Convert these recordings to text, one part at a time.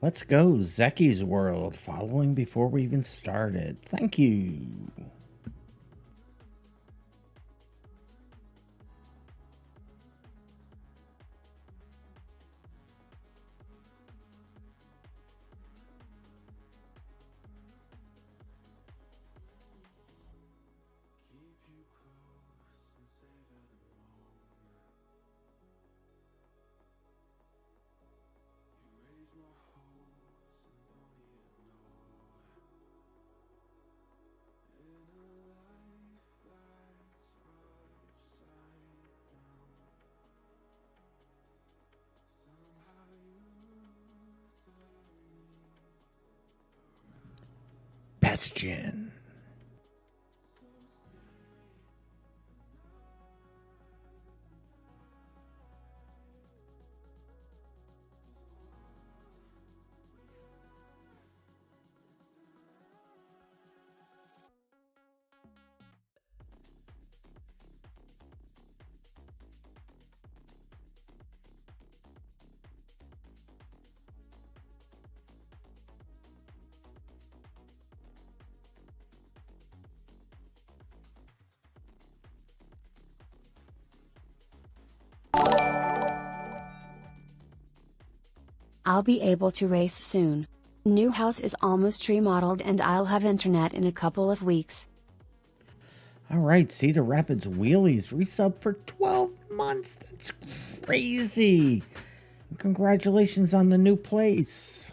Let's go, Zeki's World, following before we even started. Thank you. Bastion. I'll be able to race soon. New house is almost remodeled and I'll have internet in a couple of weeks. All right, Cedar Rapids Wheelies resub for 12 months. That's crazy. Congratulations on the new place.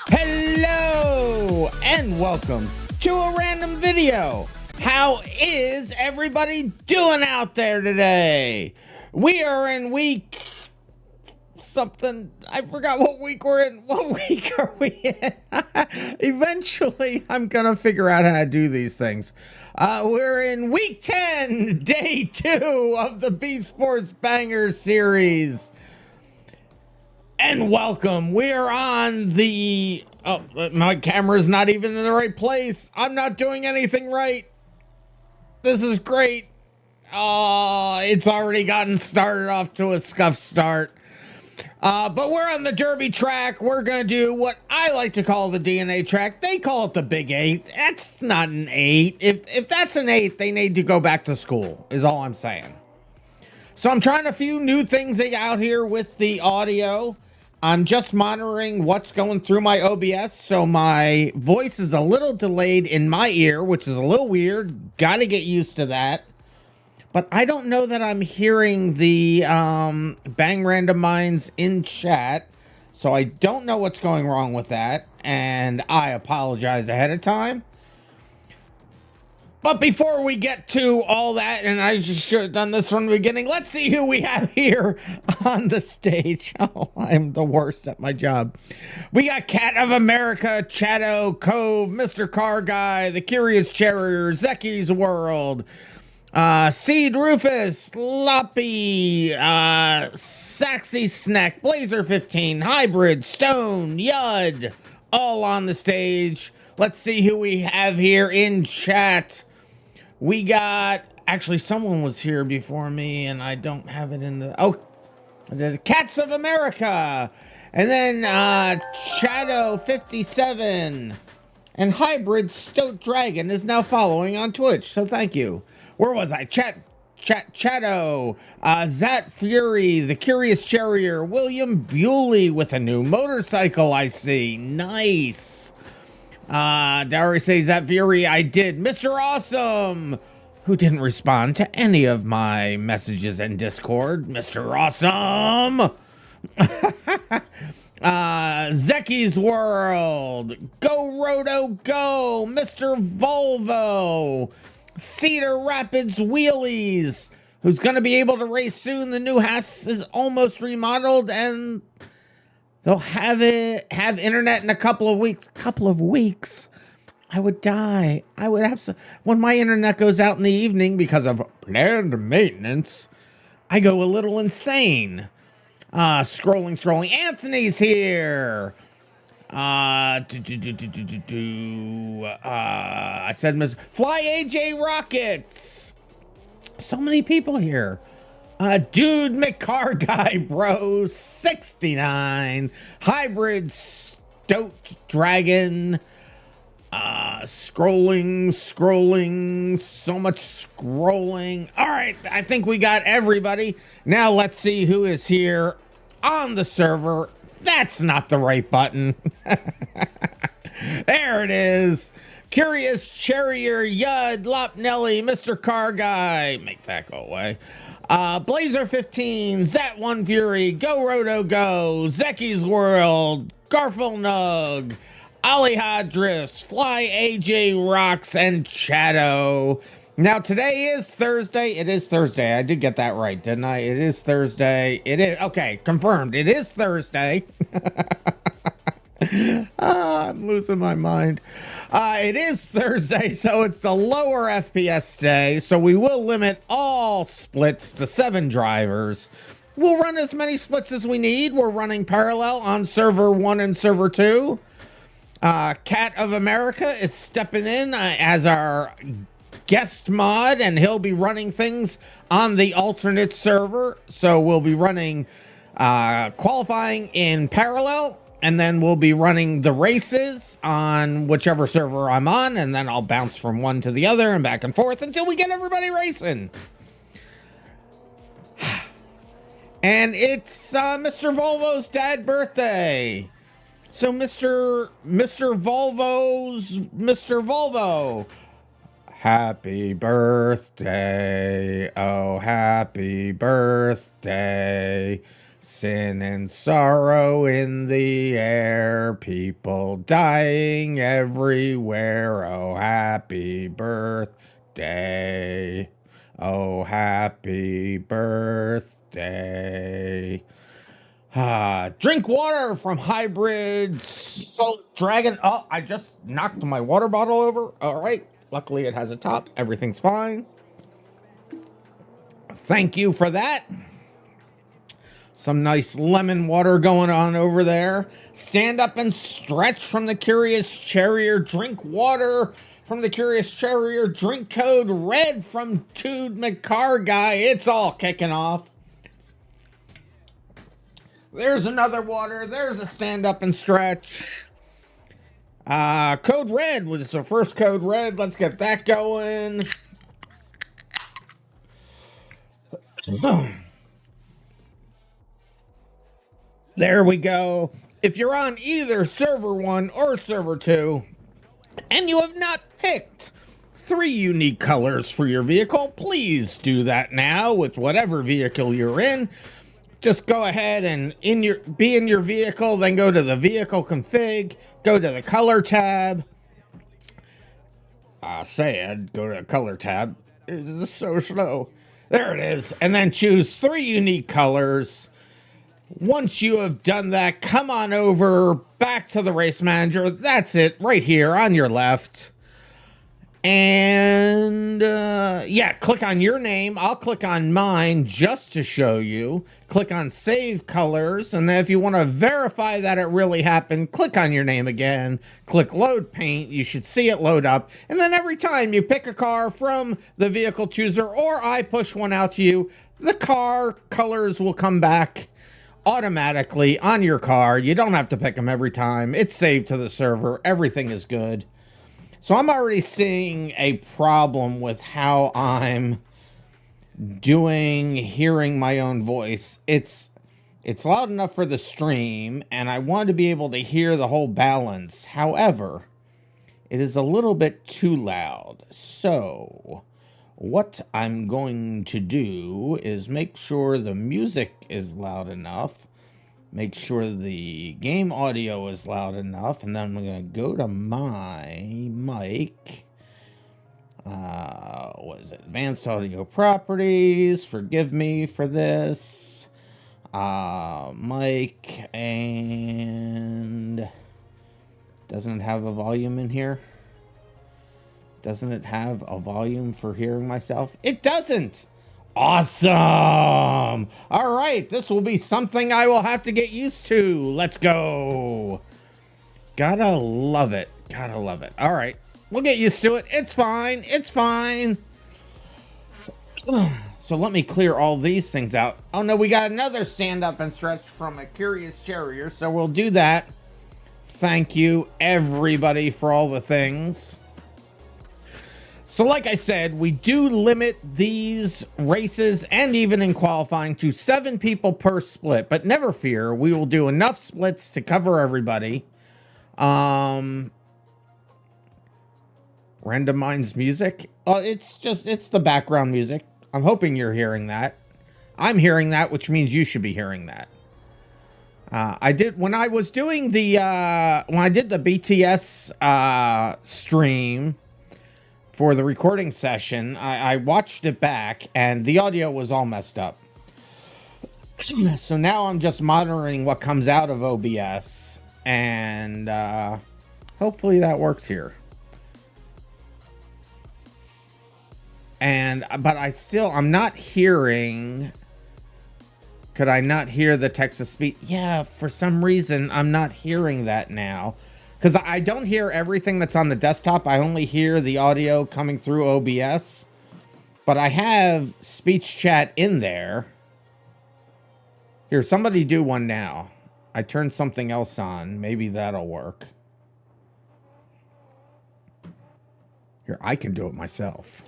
Hello and welcome to a random video. How is everybody doing out there today? We are in week something. I forgot what week we're in. What week are we in? Eventually, I'm gonna figure out how to do these things. We're in week 10, day 2 of the BeSports Banger series. and welcome. We're on the... Oh, my camera's not even in the right place. I'm not doing anything right. This is great. Oh, it's already gotten started off to a scuff start. But we're on the Derby track. We're going to do what I like to call the DNA track. They call it the Big 8. That's not an 8. If that's an 8, they need to go back to school, is all I'm saying. So I'm trying a few new things out here with the audio. I'm just monitoring what's going through my OBS, so my voice is a little delayed in my ear, which is a little weird. Got to get used to that. But I don't know that I'm hearing the Bang RandomMinds in chat, so I don't know what's going wrong with that, and I apologize ahead of time. But before we get to all that, and I should have done this from the beginning, let's see who we have here on the stage. Oh, I'm the worst at my job. We got Cat of America, Chato, Cove, Mr. Car Guy, The Curious Terrier, Zeki's World, Seed Rufus, Loppy, Saxy Snack, Blazer 15, Hybrid, Stone, Yud, all on the stage. Let's see who we have here in chat. We got, actually someone was here before me and I don't have it in the, oh, the Cats of America. And then Shadow 57 and Hybrid Stoat Dragon is now following on Twitch. So thank you. Where was I? Chato, Zat Fury, The Curious Terrier, William Bewley with a new motorcycle, I see. Nice. Did I already say Zat Fury? I did. Mr. Awesome, who didn't respond to any of my messages in Discord. Mr. Awesome. Zeki's World, Go Roto Go, Mr. Volvo, Cedar Rapids Wheelies, who's going to be able to race soon. The new house is almost remodeled and they'll have internet in a couple of weeks. I would die. I would absolutely, when my internet goes out in the evening because of planned maintenance, I go a little insane. Scrolling. Anthony's here. I said Miss Fly AJ Rockets. So many people here. Dude McCar Guy Bro 69. Hybrid Stoat Dragon. Scrolling. So much scrolling. All right, I think we got everybody. Now let's see who is here on the server. That's not the right button. There it is. Curious Terrier, Yud, Lopnelli, Mr. Car Guy. Make that go away. Blazer 15, Zat 1 Fury, Go Roto Go, Zeki's World, Garful Nug, Ali Hadris, Fly AJ Rocks, and Chato. Now, today is Thursday. It is Thursday. I did get that right, didn't I? It is Thursday. It is. Okay, confirmed. It is Thursday. I'm losing my mind. It is Thursday, so it's the lower FPS day. So we will limit all splits to 7 drivers. We'll run as many splits as we need. We're running parallel on server 1 and server 2. Cat of America is stepping in as our guest mod, and he'll be running things on the alternate server. So we'll be running qualifying in parallel, and then we'll be running the races on whichever server I'm on, and then I'll bounce from one to the other and back and forth until we get everybody racing. And it's Mr. Volvo's dad's birthday. So Mr. Volvo, happy birthday, oh happy birthday. Sin and sorrow in the air, people dying everywhere. Oh happy birthday, oh happy birthday. Drink water from Hybrid Salt Dragon. Oh, I just knocked my water bottle over. All right. Luckily, it has a top. Everything's fine. Thank you for that. Some nice lemon water going on over there. Stand up and stretch from the Curious Cherrier. Drink water from the Curious Cherrier. Drink code RED from Dude McCar Guy. It's all kicking off. There's another water. There's a stand up and stretch. Code RED was the first code RED. Let's get that going. There we go. If you're on either server 1 or server 2, and you have not picked 3 unique colors for your vehicle, please do that now with whatever vehicle you're in. Just go ahead and be in your vehicle, then go to the vehicle config, go to the color tab. Go to the color tab. It's so slow. There it is. And then choose 3 unique colors. Once you have done that, come on over back to the race manager. That's it, right here on your left. And yeah, click on your name. I'll click on mine just to show you. Click on save colors. And then if you want to verify that it really happened, click on your name again. Click load paint. You should see it load up. And then every time you pick a car from the vehicle chooser or I push one out to you, the car colors will come back automatically on your car. You don't have to pick them every time. It's saved to the server. Everything is good. So I'm already seeing a problem with how I'm hearing my own voice. It's loud enough for the stream, and I want to be able to hear the whole balance. However, it is a little bit too loud. So what I'm going to do is make sure the music is loud enough, make sure the game audio is loud enough, and then I'm going to go to my mic. What is it? Advanced audio properties. Forgive me for this. Mic, and doesn't it have a volume in here? Doesn't it have a volume for hearing myself? It doesn't. Awesome. All right. This will be something I will have to get used to. Let's go. Gotta love it. Gotta love it. All right. We'll get used to it. It's fine. It's fine. So let me clear all these things out. Oh no, we got another stand up and stretch from a Curious Cherrier. So we'll do that. Thank you everybody for all the things. So like I said, we do limit these races and even in qualifying to 7 people per split, but never fear, we will do enough splits to cover everybody. RandomMinds music. It's the background music. I'm hoping you're hearing that. I'm hearing that, which means you should be hearing that. When I did the BTS stream for the recording session, I watched it back and the audio was all messed up. So now I'm just monitoring what comes out of OBS, and hopefully that works here. But I'm not hearing. Could I not hear the text-to speech? Yeah, for some reason I'm not hearing that now. Because I don't hear everything that's on the desktop. I only hear the audio coming through OBS. But I have speech chat in there. Here, somebody do one now. I turned something else on. Maybe that'll work. Here, I can do it myself.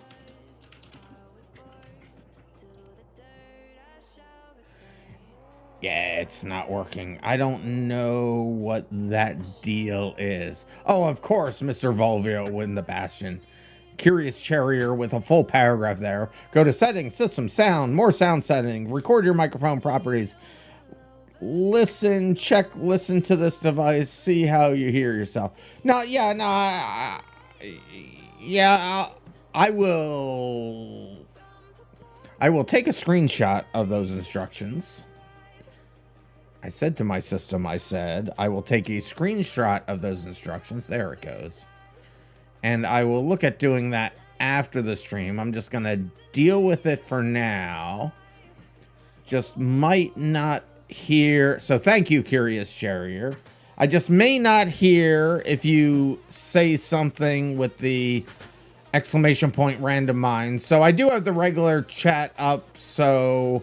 Yeah, it's not working. I don't know what that deal is. Oh, of course, Mr. Volvio win the Bastion. Curious Cherrier with a full paragraph there. Go to settings, system, sound, more sound setting, record your microphone properties. Listen to this device, see how you hear yourself. I will take a screenshot of those instructions. I said to my system, I will take a screenshot of those instructions. There it goes. And I will look at doing that after the stream. I'm just going to deal with it for now. Just might not hear. So thank you, Curious Carrier. I just may not hear if you say something with the exclamation point RandomMinds. So I do have the regular chat up, so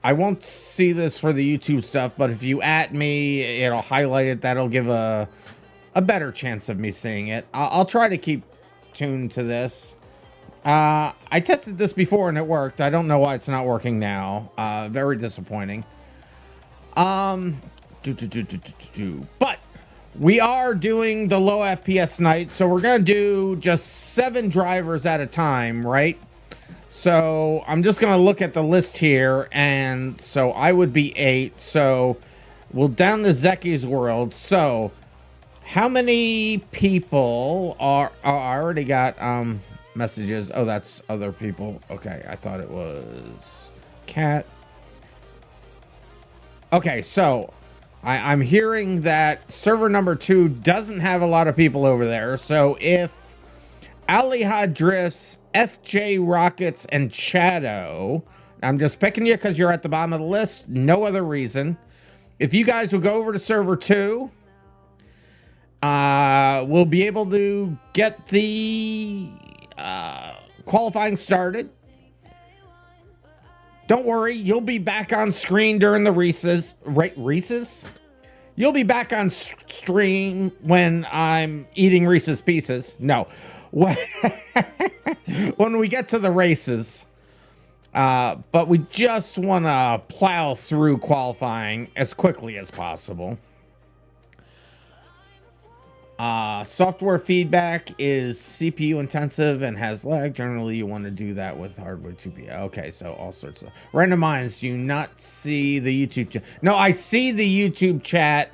I won't see this for the YouTube stuff, but if you at me, it'll highlight it. That'll give a better chance of me seeing it. I'll try to keep tuned to this. I tested this before and it worked. I don't know why it's not working now. Very disappointing. But we are doing the low FPS night, so we're gonna do just 7 drivers at a time, right? So I'm just gonna look at the list here, and so I would be 8. So we'll down to Zeki's world. So how many people are? Oh, I already got messages. Oh, that's other people. Okay, I thought it was Cat. Okay, so I'm hearing that server number 2 doesn't have a lot of people over there. So if Alihad Drifts, FJ Rockets, and Shadow, I'm just picking you because you're at the bottom of the list. No other reason. If you guys will go over to server 2, we'll be able to get the qualifying started. Don't worry, you'll be back on screen during the Reese's. Reese's? You'll be back on stream when I'm eating Reese's Pieces. No. When we get to the races. But we just want to plow through qualifying as quickly as possible. Software feedback is CPU intensive and has lag. Generally, you want to do that with hardware 2P. Okay, so all sorts of RandomMinds. Do you not see the YouTube chat? No, I see the YouTube chat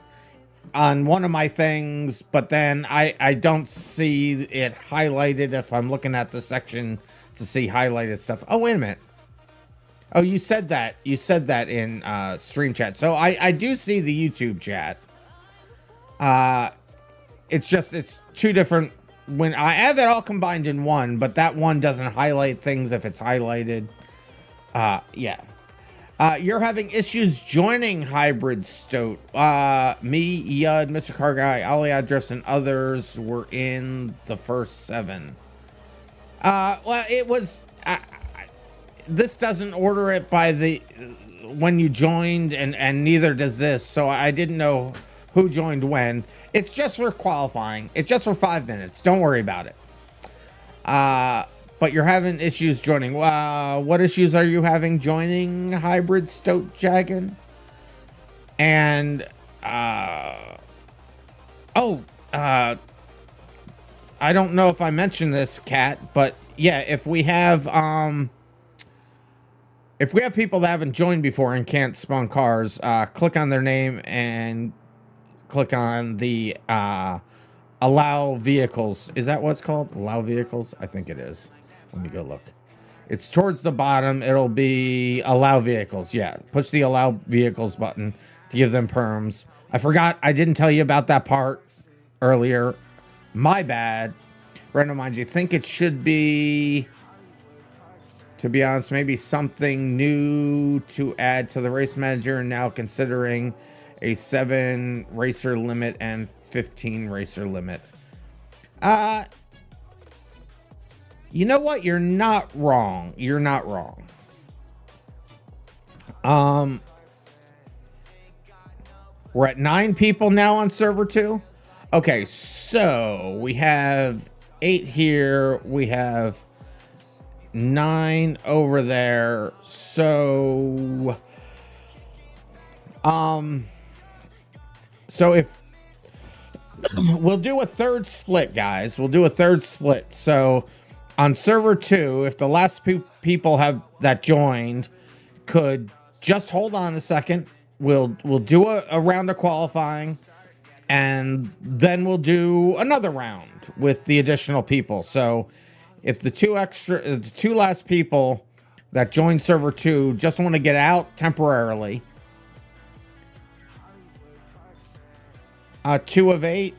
on one of my things, but then I don't see it highlighted if I'm looking at the section to see highlighted stuff. Oh, wait a minute. Oh, you said that. You said that in stream chat. So I do see the YouTube chat. It's just, it's 2 different, when I have it all combined in one, but that one doesn't highlight things if it's highlighted. Yeah. You're having issues joining Hybrid Stoat. Me, Yud, Mr. Car Guy, Aliyah Drifts, and others were in the first 7. Well, it was, this doesn't order it by the, when you joined, and neither does this, so I didn't know who joined when. It's just for qualifying. It's just for 5 minutes. Don't worry about it. But you're having issues joining. What issues are you having joining Hybrid Stoat Jaggin? And I don't know if I mentioned this, Cat, but yeah, if we have people that haven't joined before and can't spawn cars, click on their name and click on the allow vehicles. Is that what it's called? Allow vehicles? I think it is. Let me go look. It's towards the bottom. It'll be allow vehicles. Yeah. Push the allow vehicles button to give them perms. I forgot. I didn't tell you about that part earlier. My bad. RandomMinds, you think it should be, to be honest, maybe something new to add to the race manager, and now considering a 7 racer limit and 15 racer limit. You know what? You're not wrong. You're not wrong. We're at 9 people now on server 2. Okay, so we have 8 here. We have 9 over there. So so if we'll do a third split, guys, we'll do a third split. So on server 2, if the last people have that joined could just hold on a second, we'll do a round of qualifying, and then we'll do another round with the additional people. So if the two last people that joined server 2 just want to get out temporarily, 2 of 8.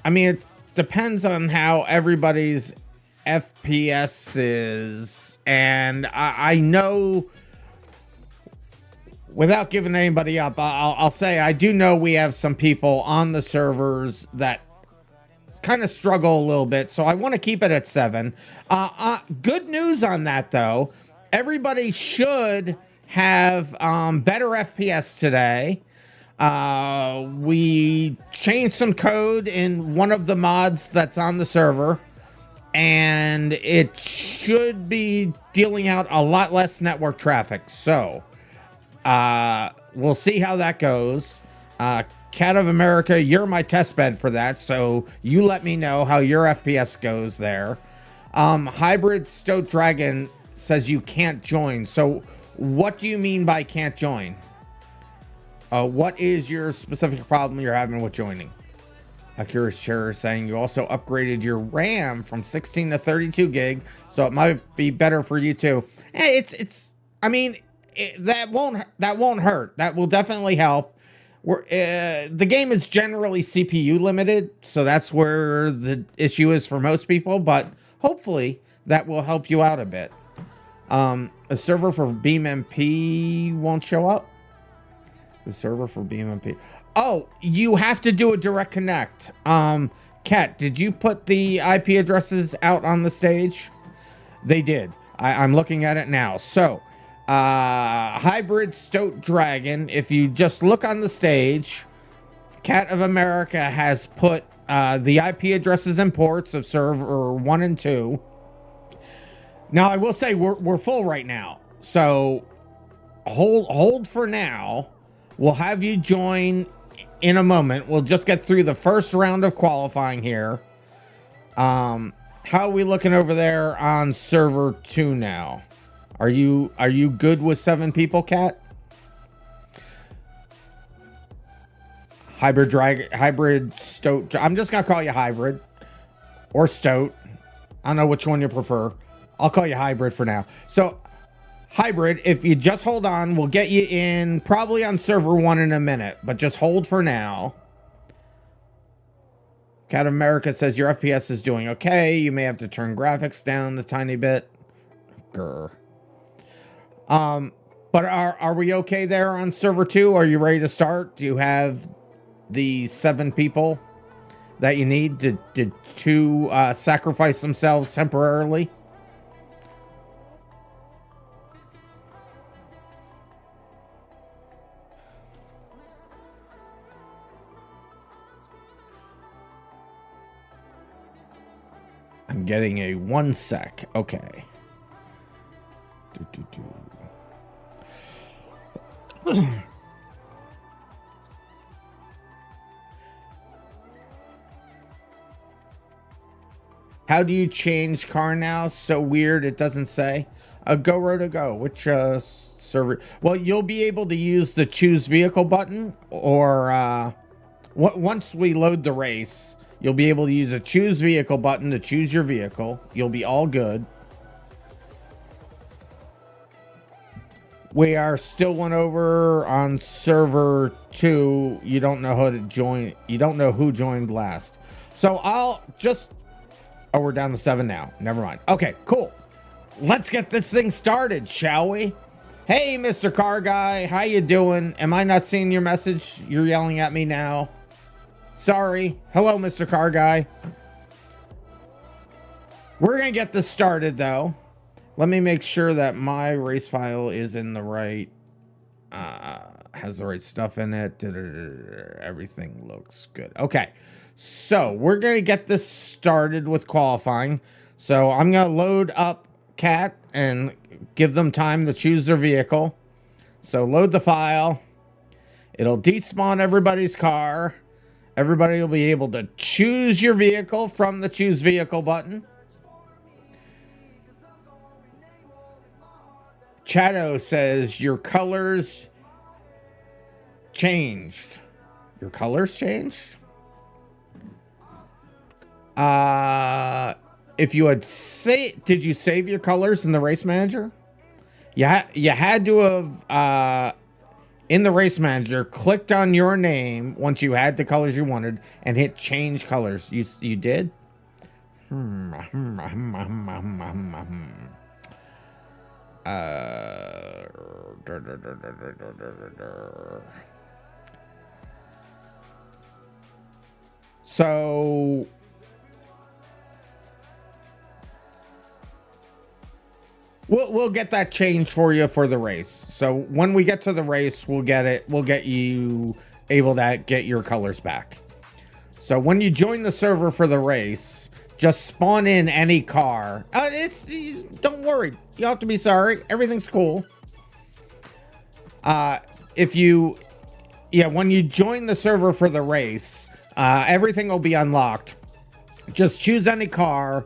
I mean, it depends on how everybody's FPS is, and I know without giving anybody up, I'll say I do know we have some people on the servers that kind of struggle a little bit, so I want to keep it at 7. Good news on that, though. Everybody should have better FPS today. We changed some code in one of the mods that's on the server, and it should be dealing out a lot less network traffic. So we'll see how that goes. Cat of America, you're my test bed for that, so you let me know how your FPS goes there. Hybrid Stoat Dragon says you can't join. So what do you mean by can't join? What is your specific problem you're having with joining? Curious Chair is saying you also upgraded your RAM from 16 to 32 gig, so it might be better for you too. I mean, that won't hurt. That will definitely help. The game is generally CPU limited, so that's where the issue is for most people, but hopefully that will help you out a bit. A server for BeamMP won't show up. The server for BeamMP. Oh, you have to do a direct connect. Kat, did you put the IP addresses out on the stage? They did. I'm looking at it now. So, Hybrid Stoat Dragon, if you just look on the stage, Cat of America has put the IP addresses and ports of server 1 and 2. Now, I will say we're full right now, so hold for now. We'll have you join in a moment. We'll just get through the first round of qualifying here. How are we looking over there on server 2 now? Are you good with 7 people, Kat? Hybrid Stoat. I'm just gonna call you Hybrid or Stoat. I don't know which one you prefer. I'll call you Hybrid for now. So, Hybrid, if you just hold on, we'll get you in probably on server 1 in a minute, but just hold for now. Cat of America says your FPS is doing okay. You may have to turn graphics down a tiny bit. Grr. But are we okay there on server 2? Are you ready to start? Do you have the 7 people that you need? Did 2 sacrifice themselves temporarily? I'm getting a 1 sec. Okay. How do you change car now? So weird, it doesn't say. Go row to go. Which server? Well, you'll be able to use the choose vehicle button, or once we load the race, you'll be able to use a choose vehicle button to choose your vehicle. You'll be all good. We are still one over on server 2. You don't know how to join. You don't know who joined last. So I'll just... Oh, we're down to 7 now. Never mind. Okay, cool. Let's get this thing started, shall we? Hey, Mr. Car Guy. How you doing? Am I not seeing your message? You're yelling at me now. Sorry. Hello, Mr. Car Guy. We're going to get this started, though. Let me make sure that my race file is in the right, has the right stuff in it. Everything looks good. Okay, so we're going to get this started with qualifying. So I'm going to load up Cat and give them time to choose their vehicle. So load the file. It'll despawn everybody's car. Everybody will be able to choose your vehicle from the choose vehicle button. Chato says your colors changed. Your colors changed? If you had did you save your colors in the race manager? You had to have in the race manager clicked on your name once you had the colors you wanted and hit change colors. You did? So we'll get that changed for you for the race. So when we get to the race, we'll get it. We'll get you able to get your colors back. So when you join the server for the race, just spawn in any car. Don't worry. You don't have to be sorry. Everything's cool. When you join the server for the race, everything will be unlocked. Just choose any car,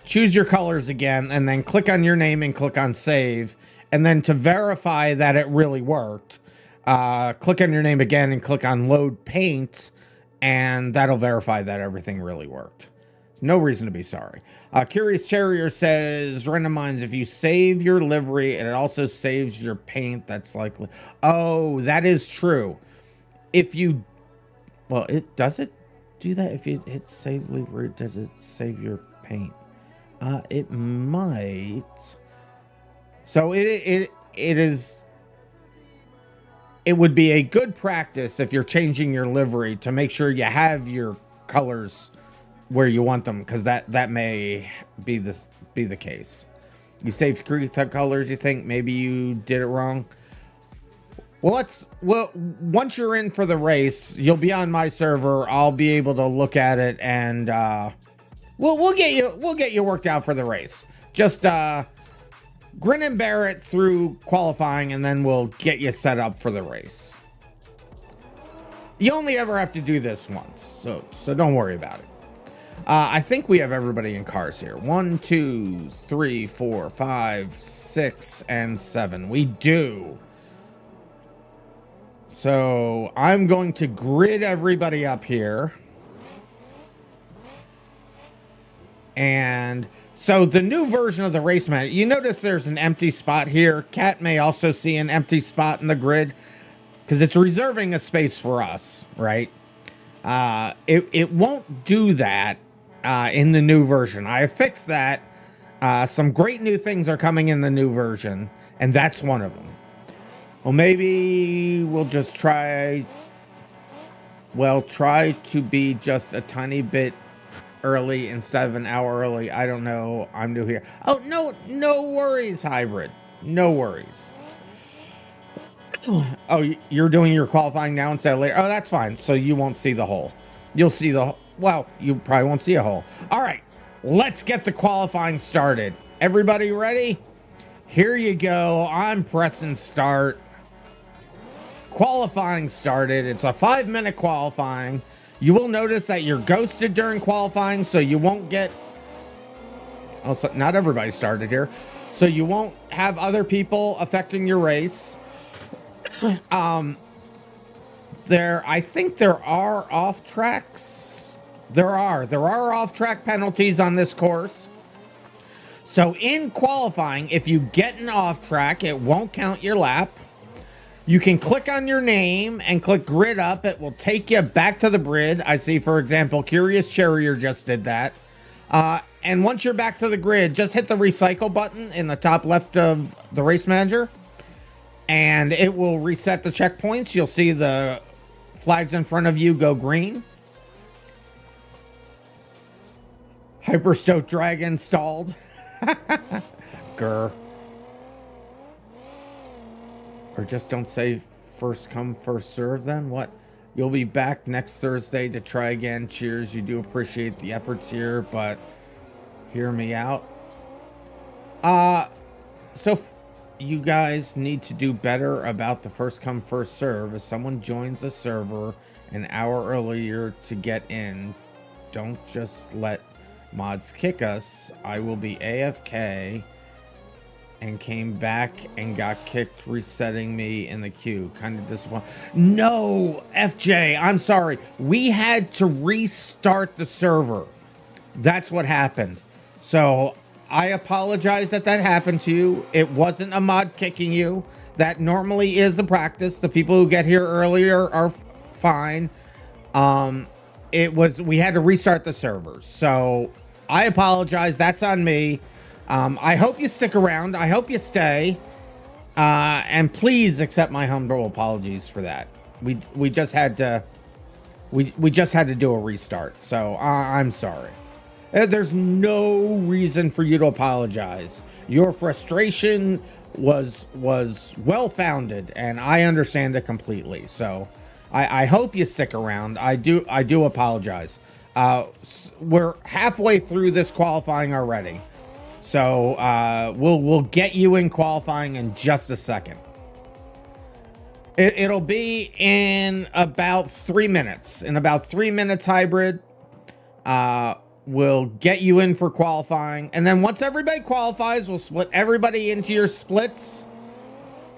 choose your colors again, and then click on your name and click on save. And then to verify that it really worked, click on your name again and click on load paint, and that'll verify that everything really worked. No reason to be sorry. Curious Terrier says, RandomMinds, if you save your livery, it also saves your paint. That's likely. Oh, that is true. If you, well, does it do that? If you hit save livery, does it save your paint? It might. So it would be a good practice if you're changing your livery to make sure you have your colors where you want them, because that may be the case. You saved three colors, you think maybe you did it wrong. Well, once you're in for the race, you'll be on my server. I'll be able to look at it, and we'll get you worked out for the race. Just grin and bear it through qualifying, and then we'll get you set up for the race. You only ever have to do this once, so don't worry about it. I think we have everybody in cars here. 1, 2, 3, 4, 5, 6, and 7. We do. So I'm going to grid everybody up here. And so the new version of the race map, you notice there's an empty spot here. Cat may also see an empty spot in the grid because it's reserving a space for us, right? It won't do that in the new version. I have fixed that. Some great new things are coming in the new version, and that's one of them. Well, maybe we'll just try to be just a tiny bit early instead of an hour early. I don't know. I'm new here. Oh, no worries, Hybrid. No worries. Oh, you're doing your qualifying now instead of later. Oh, that's fine. So you won't see the hole. You'll see well, you probably won't see a hole. All right, let's get the qualifying started. Everybody ready? Here you go. I'm pressing start. Qualifying started. It's a 5-minute qualifying. You will notice that you're ghosted during qualifying, so you won't get... Also, not everybody started here. So you won't have other people affecting your race. I think there are off tracks. There are off track penalties on this course. So in qualifying, if you get an off track, it won't count your lap. You can click on your name and click grid up. It will take you back to the grid. I see, for example, Curious Terrier just did that. And once you're back to the grid, just hit the recycle button in the top left of the race manager, and it will reset the checkpoints. You'll see the flags in front of you go green. Hyperstoke Dragon stalled. Grr. Or just don't say first come, first serve then? What? You'll be back next Thursday to try again. Cheers. You do appreciate the efforts here, but hear me out. So you guys need to do better about the first come, first serve. If someone joins the server an hour earlier to get in, don't just let mods kick us. I will be AFK and came back and got kicked, resetting me in the queue. Kind of disappointed. No, FJ, I'm sorry. We had to restart the server. That's what happened. So I apologize that happened to you. It wasn't a mod kicking you. That normally is the practice. The people who get here earlier are fine. We had to restart the servers. So I apologize. That's on me. I hope you stick around. I hope you stay. And please accept my humble apologies for that. We just had to we just had to do a restart. So I'm sorry. There's no reason for you to apologize. Your frustration was well founded, and I understand it completely. So I hope you stick around. I do apologize. We're halfway through this qualifying already. So we'll get you in qualifying in just a second. It'll be in about 3 minutes. In about 3 minutes, hybrid. We'll get you in for qualifying. And then once everybody qualifies, we'll split everybody into your splits.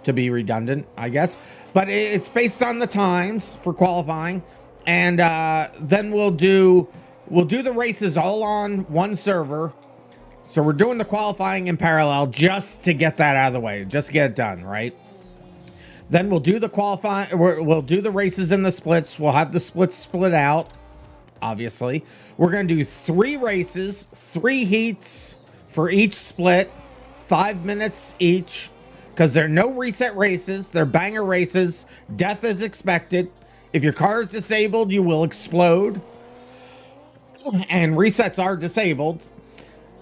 To be redundant, I guess. But it's based on the times for qualifying. And then we'll do the races all on one server. So we're doing the qualifying in parallel just to get that out of the way. Just to get it done, right? Then we'll do the qualifying. We'll do the races in the splits. We'll have the splits split out. Obviously, we're going to do 3 races, 3 heats for each split, 5 minutes each, because there are no reset races. They're banger races. Death is expected. If your car is disabled, you will explode. And resets are disabled.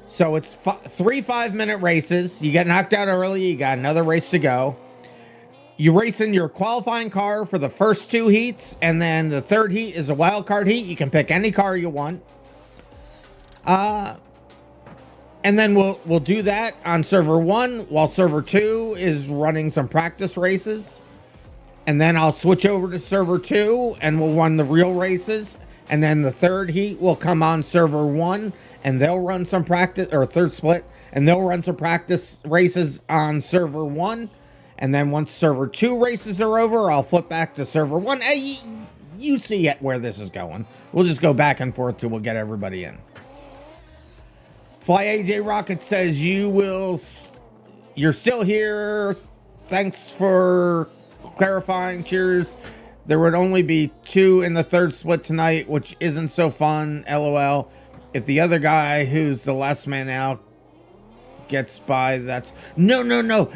So it's 3 5-minute races. You get knocked out early. You got another race to go. You race in your qualifying car for the first 2 heats, and then the 3rd heat is a wild card heat. You can pick any car you want. And then we'll do that on server 1 while server 2 is running some practice races. And then I'll switch over to server 2 and we'll run the real races. And then the 3rd heat will come on server 1 and they'll run some practice, or 3rd split, and they'll run some practice races on server 1. And then once server 2 races are over, I'll flip back to server 1. Hey, you see where this is going. We'll just go back and forth till we'll get everybody in. Fly AJ Rocket says you're still here. Thanks for clarifying. Cheers. There would only be 2 in the 3rd split tonight, which isn't so fun. LOL. If the other guy who's the last man out gets by, that's no.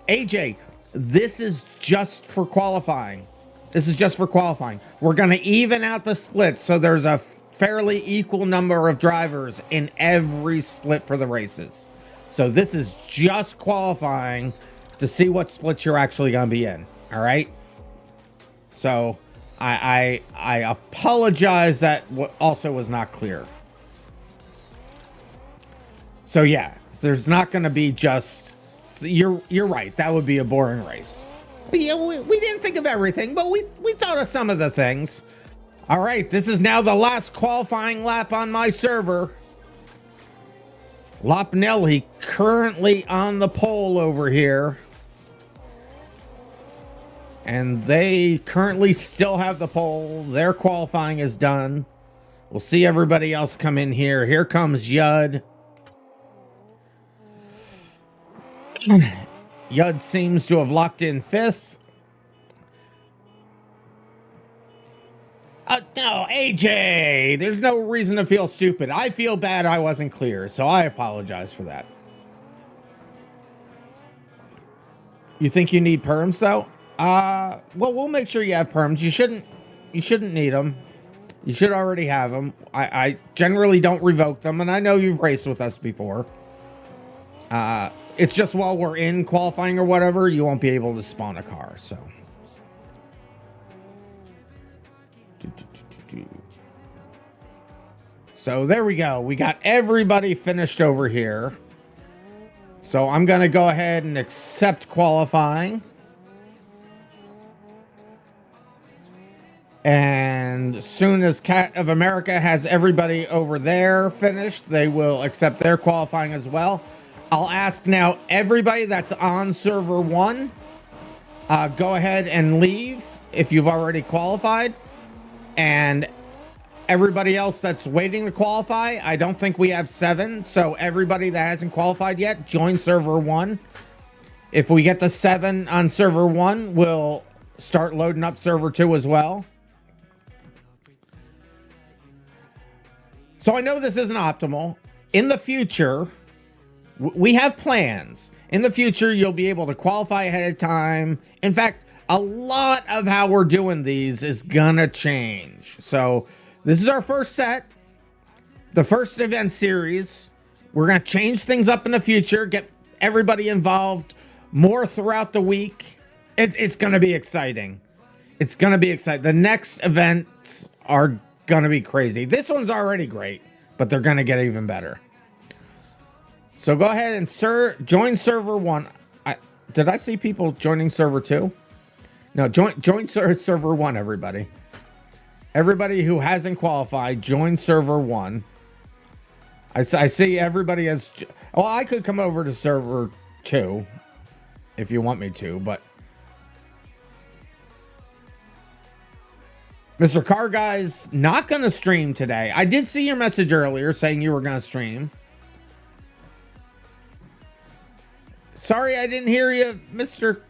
AJ, this is just for qualifying. This is just for qualifying. We're going to even out the splits, so there's a fairly equal number of drivers in every split for the races. So this is just qualifying to see what splits you're actually going to be in. All right? So I apologize that also was not clear. So yeah, there's not going to be just... You're right. That would be a boring race. But yeah, we didn't think of everything, but we thought of some of the things. All right, this is now the last qualifying lap on my server. Lopnelli currently on the pole over here. And they currently still have the pole. Their qualifying is done. We'll see everybody else come in here. Here comes Yud. Yud seems to have locked in 5th. No, AJ, there's no reason to feel stupid. I feel bad I wasn't clear, so I apologize for that. You think you need perms, though? Well, we'll make sure you have perms. You shouldn't need them. You should already have them. I generally don't revoke them, and I know you've raced with us before. It's just while we're in qualifying or whatever, you won't be able to spawn a car, so. So there we go. We got everybody finished over here. So I'm going to go ahead and accept qualifying. And as soon as Cat of America has everybody over there finished, they will accept their qualifying as well. I'll ask now everybody that's on server 1, go ahead and leave if you've already qualified. And everybody else that's waiting to qualify, I don't think we have 7. So everybody that hasn't qualified yet, join server 1. If we get to 7 on server 1, we'll start loading up server 2 as well. So I know this isn't optimal. In the future, We have plans. In the future, you'll be able to qualify ahead of time. In fact, a lot of how we're doing these is gonna change. So this is our first set, the first event series. We're gonna change things up in the future, get everybody involved more throughout the week. It's gonna be exciting. It's gonna be exciting. The next events are gonna be crazy. This one's already great, but they're gonna get even better. So go ahead and join server 1. Did I see people joining server 2? No, join server 1, everybody. Everybody who hasn't qualified, join server 1. I see everybody has... Well, I could come over to server 2 if you want me to, but... Mr. Car Guy's not going to stream today. I did see your message earlier saying you were going to stream. Sorry I didn't hear you, Mr.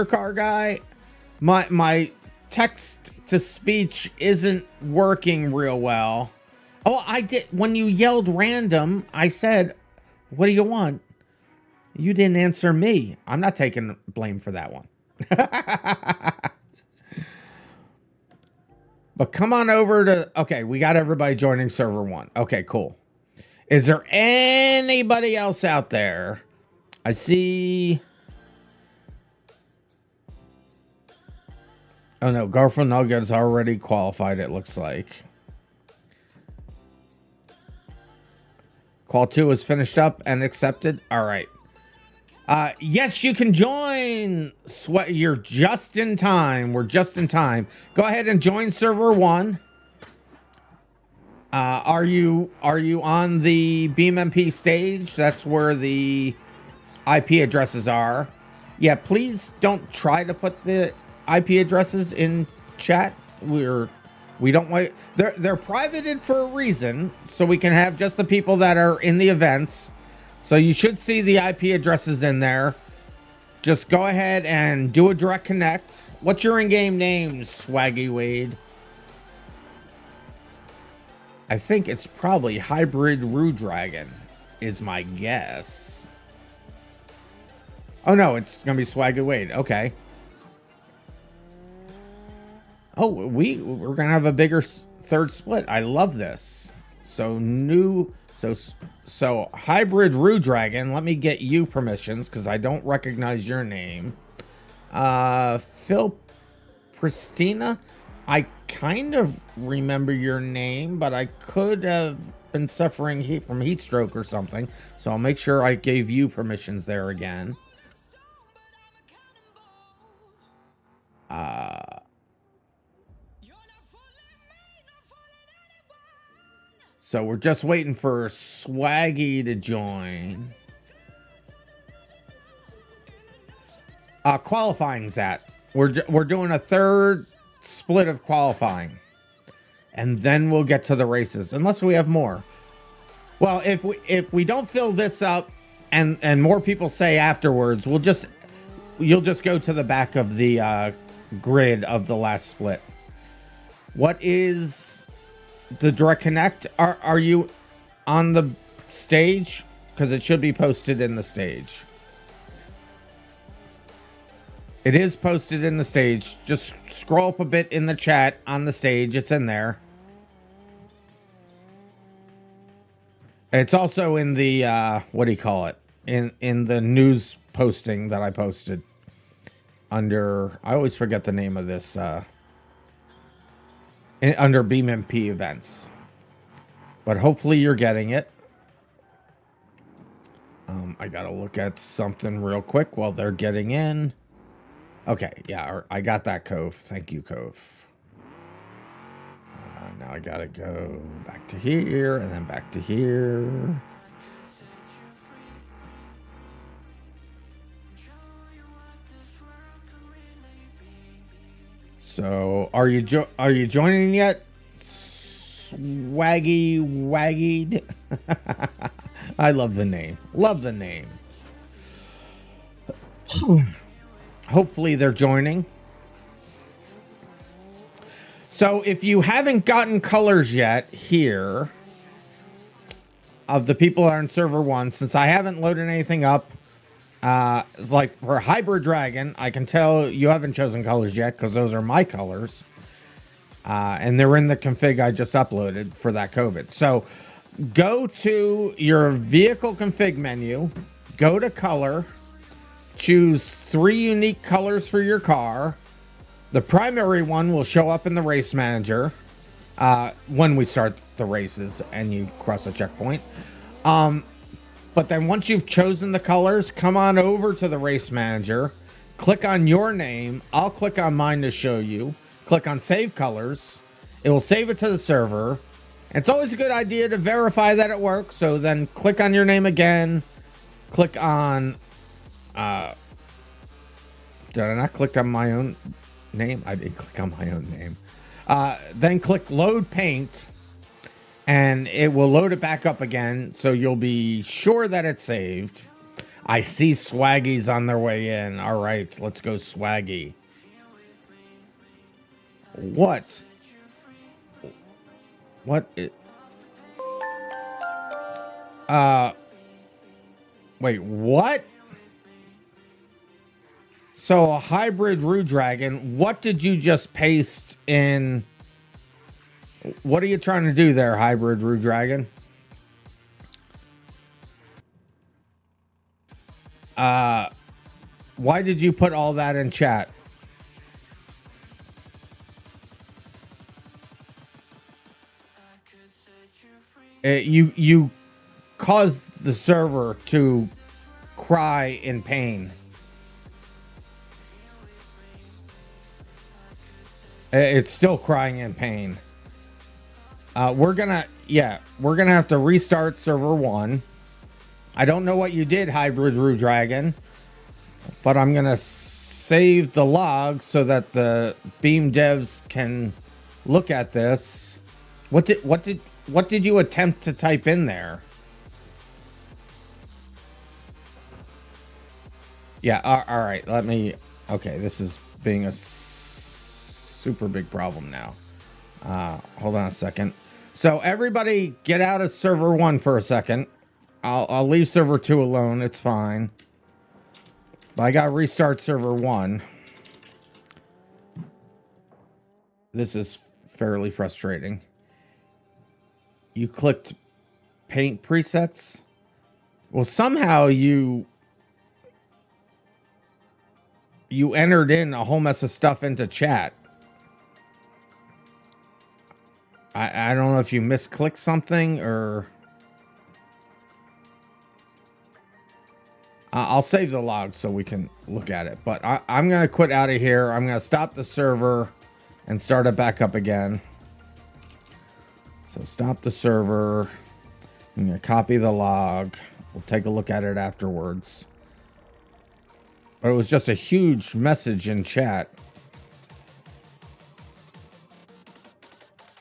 Car Guy. My text to speech isn't working real well. Oh, I did. When you yelled random, I said, "What do you want?" You didn't answer me. I'm not taking blame for that one. But come on over to... Okay, we got everybody joining server 1. Okay, cool. Is there anybody else out there? I see... Oh no, Garfield Nugget's already qualified, it looks like. Qual 2 is finished up and accepted. All right. Yes, you can join. You're just in time. We're just in time. Go ahead and join server 1. Are you on the BeamMP stage? That's where the IP addresses are. Yeah, please don't try to put the IP addresses in chat. We don't want... They're privated for a reason, so we can have just the people that are in the events. So you should see the IP addresses in there. Just go ahead and do a direct connect. What's your in-game name, Swaggy Wade? I think it's probably Hybrid Rue Dragon, is my guess. Oh no, it's gonna be Swaggy Wade. Okay. Oh, we're gonna have a bigger third split. I love this. So so Hybrid Rue Dragon. Let me get you permissions because I don't recognize your name. Phil Pristina. I kind of remember your name, but I could have been suffering from heat stroke or something. So I'll make sure I gave you permissions there again. So we're just waiting for Swaggy to join. Qualifying's at. We're doing a third split of qualifying. And then we'll get to the races. Unless we have more. Well, if we don't fill this up and more people say afterwards, you'll just go to the back of the grid of the last split. What is the direct connect? Are you on the stage? Because it should be posted in the stage. It is posted in the stage. Just scroll up a bit in the chat on the stage. It's in there. It's also in the what do you call it? In the news posting that I posted under... I always forget the name of this under BeamMP events, but hopefully you're getting it. I gotta look at something real quick while they're getting in. Okay, yeah, I got that, Cove. Thank you, Cove. Now I gotta go back to here and then back to here. So, are you joining yet? Swaggied. I love the name. Love the name. Hopefully they're joining. So, if you haven't gotten colors yet here, of the people that are in server 1, since I haven't loaded anything up. It's like for Hybrid Dragon, I can tell you haven't chosen colors yet because those are my colors. And they're in the config I just uploaded for that COVID. So go to your vehicle config menu, go to color, choose 3 unique colors for your car. The primary one will show up in the race manager when we start the races and you cross a checkpoint. But then once you've chosen the colors, come on over to the race manager, click on your name. I'll click on mine to show you. Click on save colors. It will save it to the server. It's always a good idea to verify that it works. So then click on your name again. Click on, did I not click on my own name? I did click on my own name. Then click load paint and it will load it back up again. So you'll be sure that it's saved. I see Swaggy's on their way in. All right, let's go Swaggy. What? What? Wait, what? So a hybrid Rue Dragon, what did you just paste in? What are you trying to do there, hybrid Rue Dragon? Why did you put all that in chat? You caused the server to cry in pain. It's still crying in pain. We're gonna have to restart server 1. I don't know what you did, hybrid Rue Dragon, but I'm gonna save the log so that the Beam devs can look at this. What did you attempt to type in there? Yeah, all right, let me... Okay, this is being a super big problem now. Hold on a second. So everybody get out of server 1 for a second. I'll leave server 2 alone, it's fine. But I gotta restart server 1. This is fairly frustrating. You clicked paint presets. Well, somehow you entered in a whole mess of stuff into chat. I don't know if you misclicked something or... I'll save the log so we can look at it. But I'm going to quit out of here. I'm going to stop the server and start it back up again. So stop the server. I'm going to copy the log. We'll take a look at it afterwards. But it was just a huge message in chat.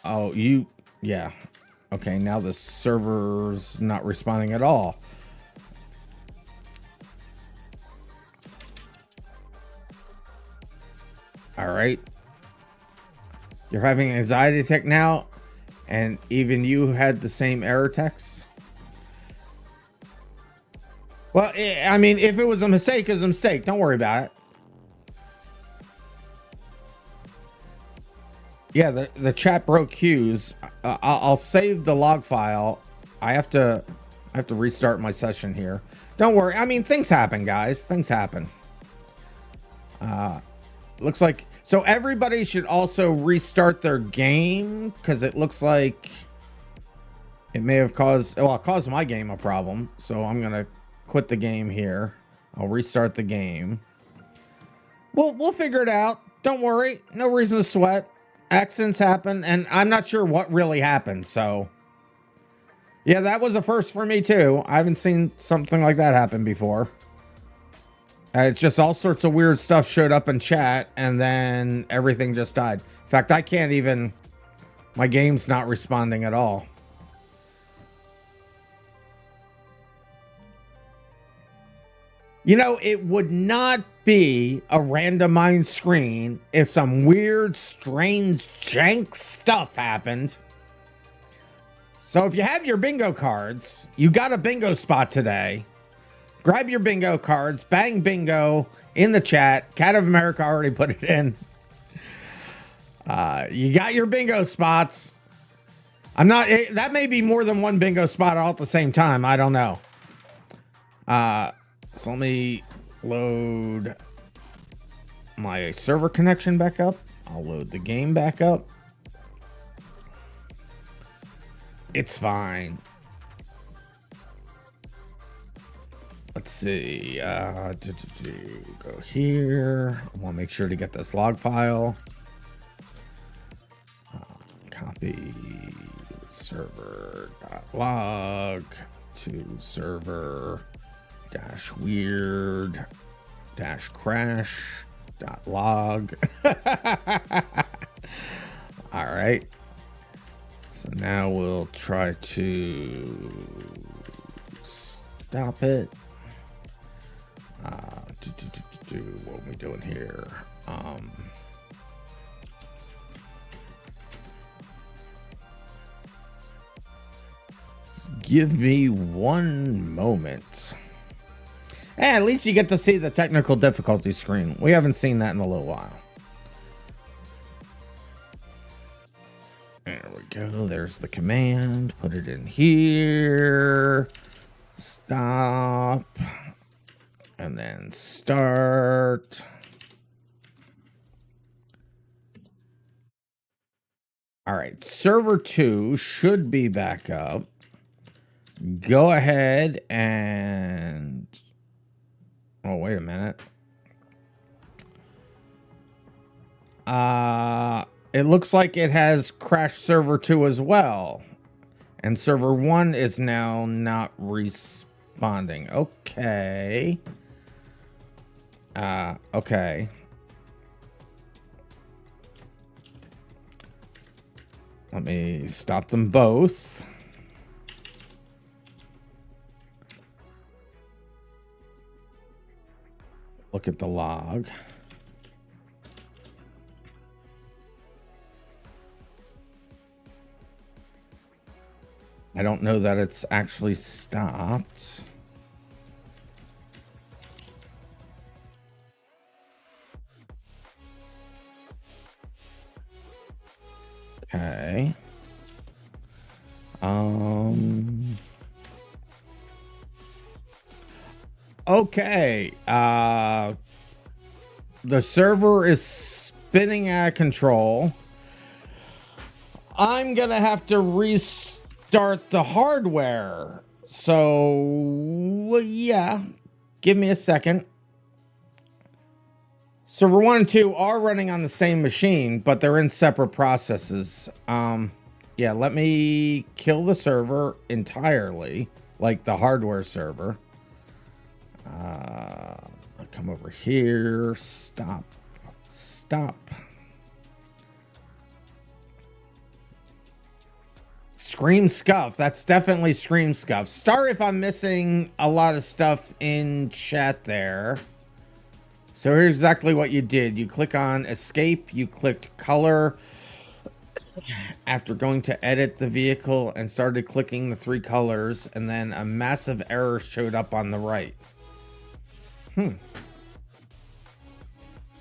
Oh, yeah. Okay, now the server's not responding at all. All right. You're having an anxiety attack now, and even you had the same error text. Well, I mean, if it was a mistake, it was a mistake. Don't worry about it. Yeah, the chat broke queues. I'll save the log file. I have to restart my session here. Don't worry. I mean, things happen, guys. Things happen. Looks like... So everybody should also restart their game, because it looks like it may have caused... Well, it caused my game a problem. So I'm going to quit the game here. I'll restart the game. We'll figure it out. Don't worry. No reason to sweat. Accidents happen, and I'm not sure what really happened, so... Yeah, that was a first for me, too. I haven't seen something like that happen before. It's just all sorts of weird stuff showed up in chat, and then everything just died. In fact, I can't even... My game's not responding at all. You know, it would not be a RandomMinds screen if some weird, strange, jank stuff happened. So if you have your bingo cards, you got a bingo spot today. Grab your bingo cards, bang bingo in the chat. Cat of America already put it in. You got your bingo spots. That may be more than one bingo spot all at the same time. I don't know. So let me load my server connection back up. I'll load the game back up. It's fine. Let's see. Go here. I want to make sure to get this log file. Copy server.log to server-weird-crash.log. All right. So now we'll try to stop it. What are we doing here? Give me one moment. At least you get to see the technical difficulty screen. We haven't seen that in a little while. There we go. There's the command. Put it in here. Stop. And then start. All right. Server 2 should be back up. Go ahead and... Oh, wait a minute. It looks like it has crashed server 2 as well. And server 1 is now not responding. Okay. Okay. Let me stop them both. Look at the log. I don't know that it's actually stopped. Okay. Okay. The server is spinning out of control. I'm gonna have to restart the hardware. So, yeah. Give me a second. Server 1 and 2 are running on the same machine, but they're in separate processes. Yeah, let me kill the server entirely, like the hardware server. I'll come over here. Stop. Scream Scuff. That's definitely Scream Scuff. Sorry if I'm missing a lot of stuff in chat there. So here's exactly what you did. You click on escape. You clicked color after going to edit the vehicle and started clicking the 3 colors. And then a massive error showed up on the right.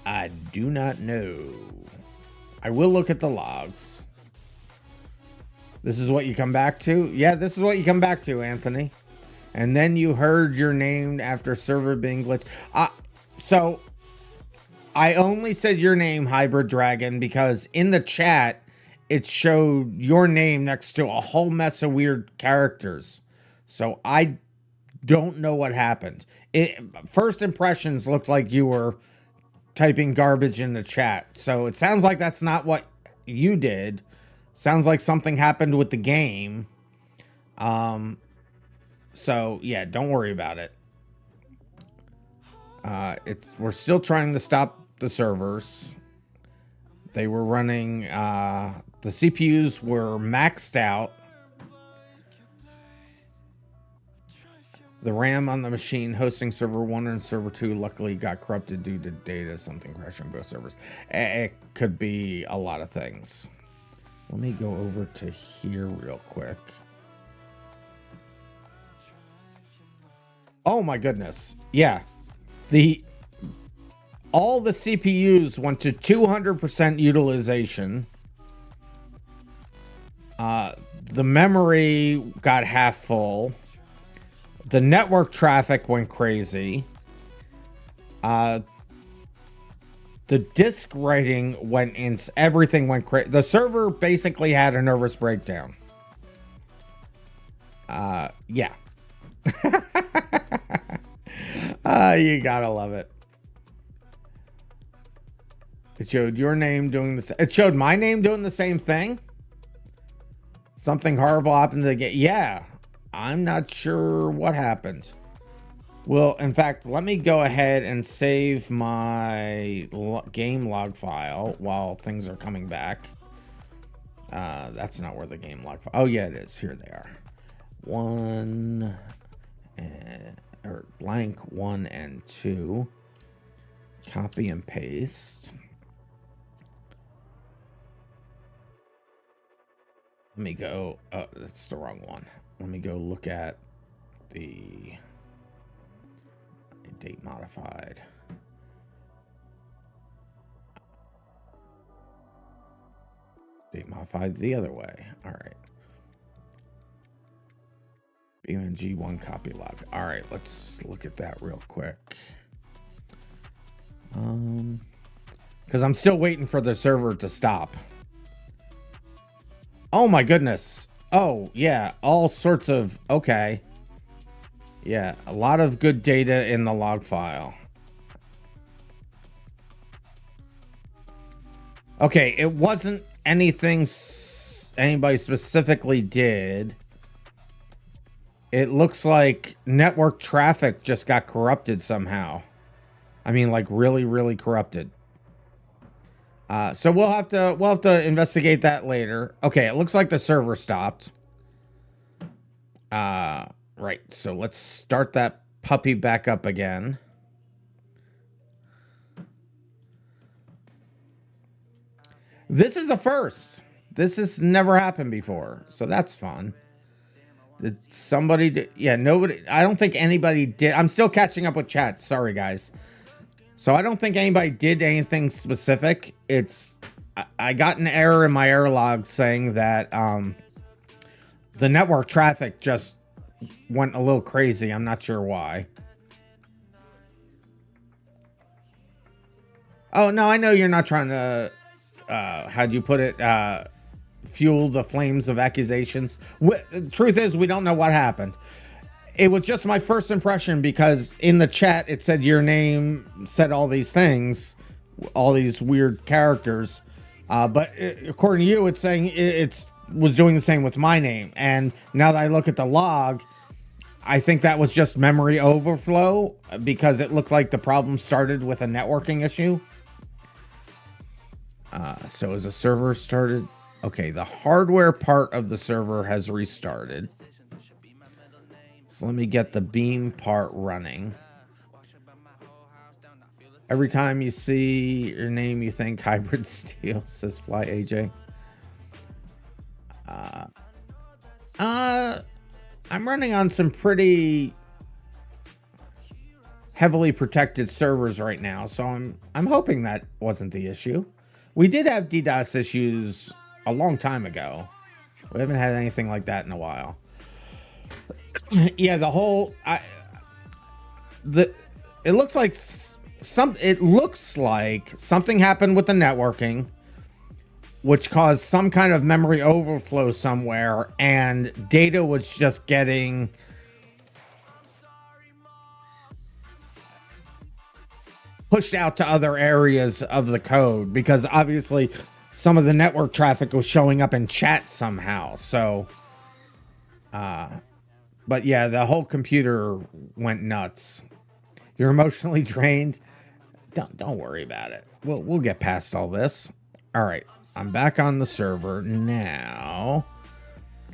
I do not know. I will look at the logs. This is what you come back to? Yeah, this is what you come back to, Anthony. And then you heard your name after server being glitched. So I only said your name, Hybrid Dragon, because in the chat, it showed your name next to a whole mess of weird characters. So I don't know what happened. First impressions looked like you were typing garbage in the chat. So it sounds like that's not what you did. Sounds like something happened with the game. So yeah, don't worry about it. We're still trying to stop the servers. They were running, the CPUs were maxed out. The RAM on the machine hosting server 1 and server 2 luckily got corrupted due to data, something crashing both servers. It could be a lot of things. Let me go over to here real quick. Oh my goodness. Yeah. All the CPUs went to 200% utilization. The memory got half full. The network traffic went crazy. The disk writing went in. Everything went crazy. The server basically had a nervous breakdown. Yeah. You gotta love it. It showed your name doing this. It showed my name doing the same thing. Something horrible happened to the game. Yeah, I'm not sure what happened. Well, in fact, let me go ahead and save my game log file while things are coming back. That's not where the game log file. Oh yeah, it is. Here they are. Blank 1 and 2. Copy and paste. Let me go. Oh, that's the wrong one. Let me go look at the date modified. Date modified the other way. All right. BeamNG 1 copy log. All right, let's look at that real quick. Because I'm still waiting for the server to stop. Oh my goodness. Oh yeah, all sorts of, okay. Yeah, a lot of good data in the log file. Okay, it wasn't anything anybody specifically did. It looks like network traffic just got corrupted somehow. I mean, like really, really corrupted. So we'll have to investigate that later. Okay, it looks like the server stopped. Right. So let's start that puppy back up again. This is a first. This has never happened before, so that's fun. Did somebody do? Yeah, nobody. I don't think anybody did. I'm still catching up with chat. Sorry, guys. So I don't think anybody did anything specific. I got an error in my error log saying that the network traffic just went a little crazy. I'm not sure why. Oh, no, I know you're not trying to, how'd you put it, fuel the flames of accusations. The truth is, we don't know what happened. It was just my first impression because in the chat it said your name said all these things, all these weird characters, but according to you, it's saying it was doing the same with my name. And now that I look at the log, I think that was just memory overflow because it looked like the problem started with a networking issue. So as the server started, okay, the hardware part of the server has restarted. So let me get the Beam part running. Every time you see your name, you think Hybrid Steel, says Fly AJ. I'm running on some pretty heavily protected servers right now, so I'm hoping that wasn't the issue. We did have DDoS issues a long time ago. We haven't had anything like that in a while. Yeah, the whole it looks like something happened with the networking, which caused some kind of memory overflow somewhere, and data was just getting pushed out to other areas of the code because obviously some of the network traffic was showing up in chat somehow. So, but yeah, the whole computer went nuts. You're emotionally drained. Don't worry about it. We'll get past all this. All right, I'm back on the server now.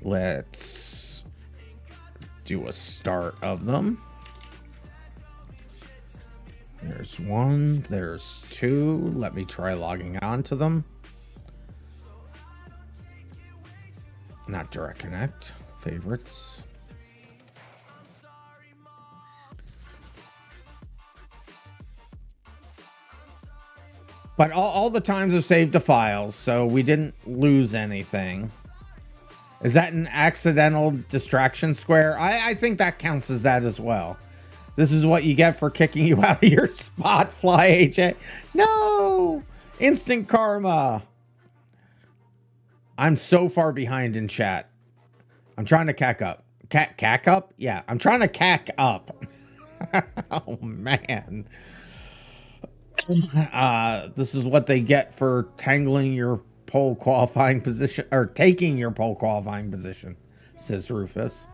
Let's do a start of them. There's one, there's two. Let me try logging on to them. Not direct connect. Favorites. But all the times are saved to files, so we didn't lose anything. Is that an accidental distraction square? I think that counts as that as well. This is what you get for kicking you out of your spot, Fly AJ. No! Instant karma. I'm so far behind in chat. I'm trying to cack up. Cack up? Yeah, I'm trying to cack up. Oh, man. This is what they get for tangling your pole qualifying position, or taking your pole qualifying position, says Rufus.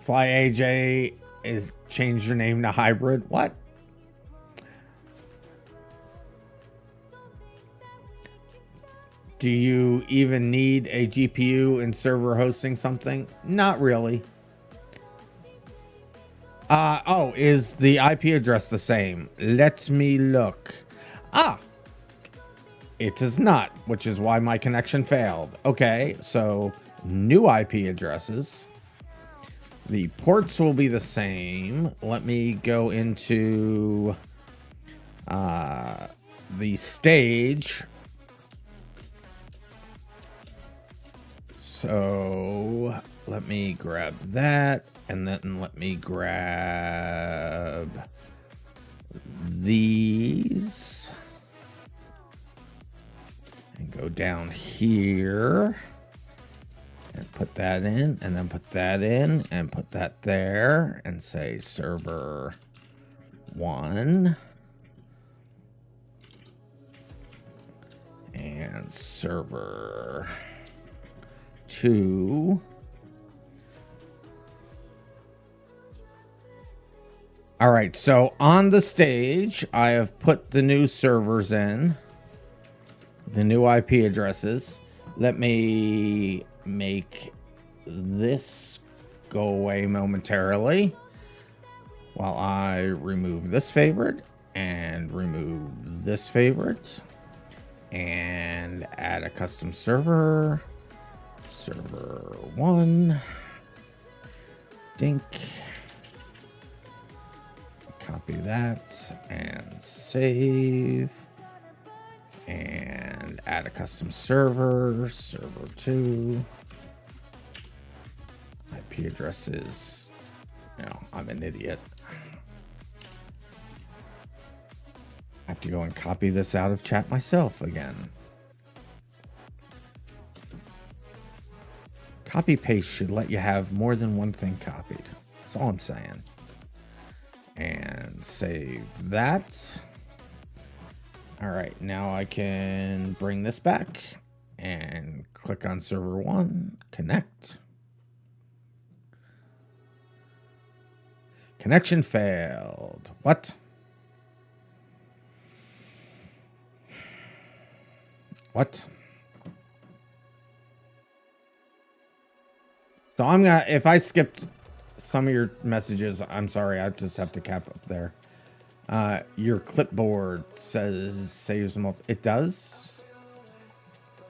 Fly AJ is changed your name to Hybrid. What? Do you even need a GPU in server hosting something? Not really. Oh, is the IP address the same? Let me look. Ah, it is not, which is why my connection failed. Okay, so new IP addresses. The ports will be the same. Let me go into the stage. So let me grab that, and then let me grab these and go down here and put that in, and then put that in and put that there, and say server 1 and server 2. All right, so on the stage, I have put the new servers in, the new IP addresses. Let me make this go away momentarily while I remove this favorite and remove this favorite and add a custom server. Server 1. Dink. Copy that and save. And add a custom server. Server 2. IP addresses. No, I'm an idiot. I have to go and copy this out of chat myself again. Copy paste should let you have more than one thing copied. That's all I'm saying. And save that. All right, now I can bring this back and click on server 1, connect. Connection failed. What? What? So I'm gonna, if I skipped some of your messages, I'm sorry, I just have to cap up there. Your clipboard says saves multiple. It does?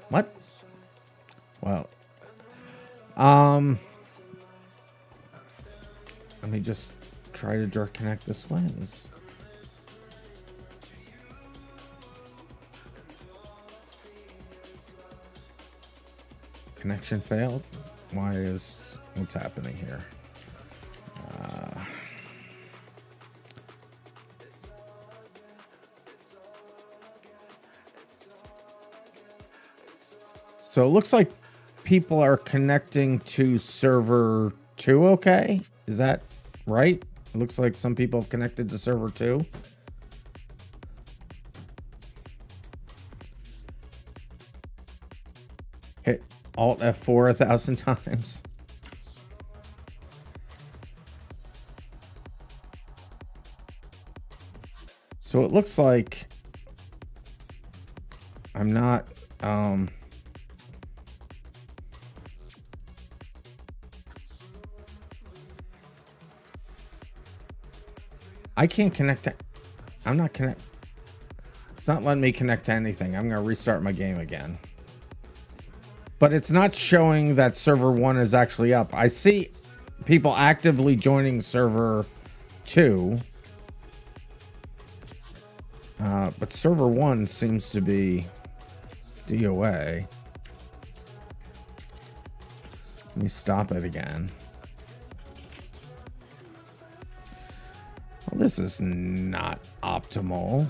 What? Well, let me just try to direct connect this way. Connection failed. Why is, what's happening here? So it looks like people are connecting to server 2, okay? Is that right? It looks like some people have connected to server 2. Hit Alt F4 1,000 times. So it looks like I'm not I can't connect to, I'm not connect. It's not letting me connect to anything. I'm going to restart my game again. But it's not showing that server 1 is actually up. I see people actively joining server 2. But server 1 seems to be DOA. Let me stop it again. Well, this is not optimal.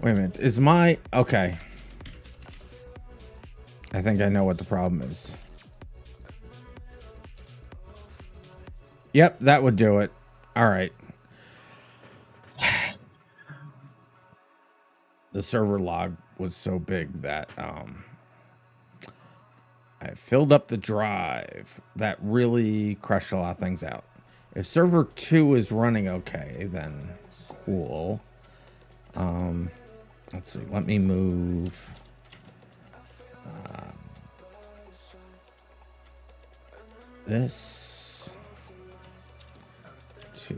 Wait a minute, is my... Okay. I think I know what the problem is. Yep, that would do it. All right. The server log was so big that I filled up the drive. That really crushed a lot of things out. If server 2 is running okay, then cool. Let's see. Let me move. This to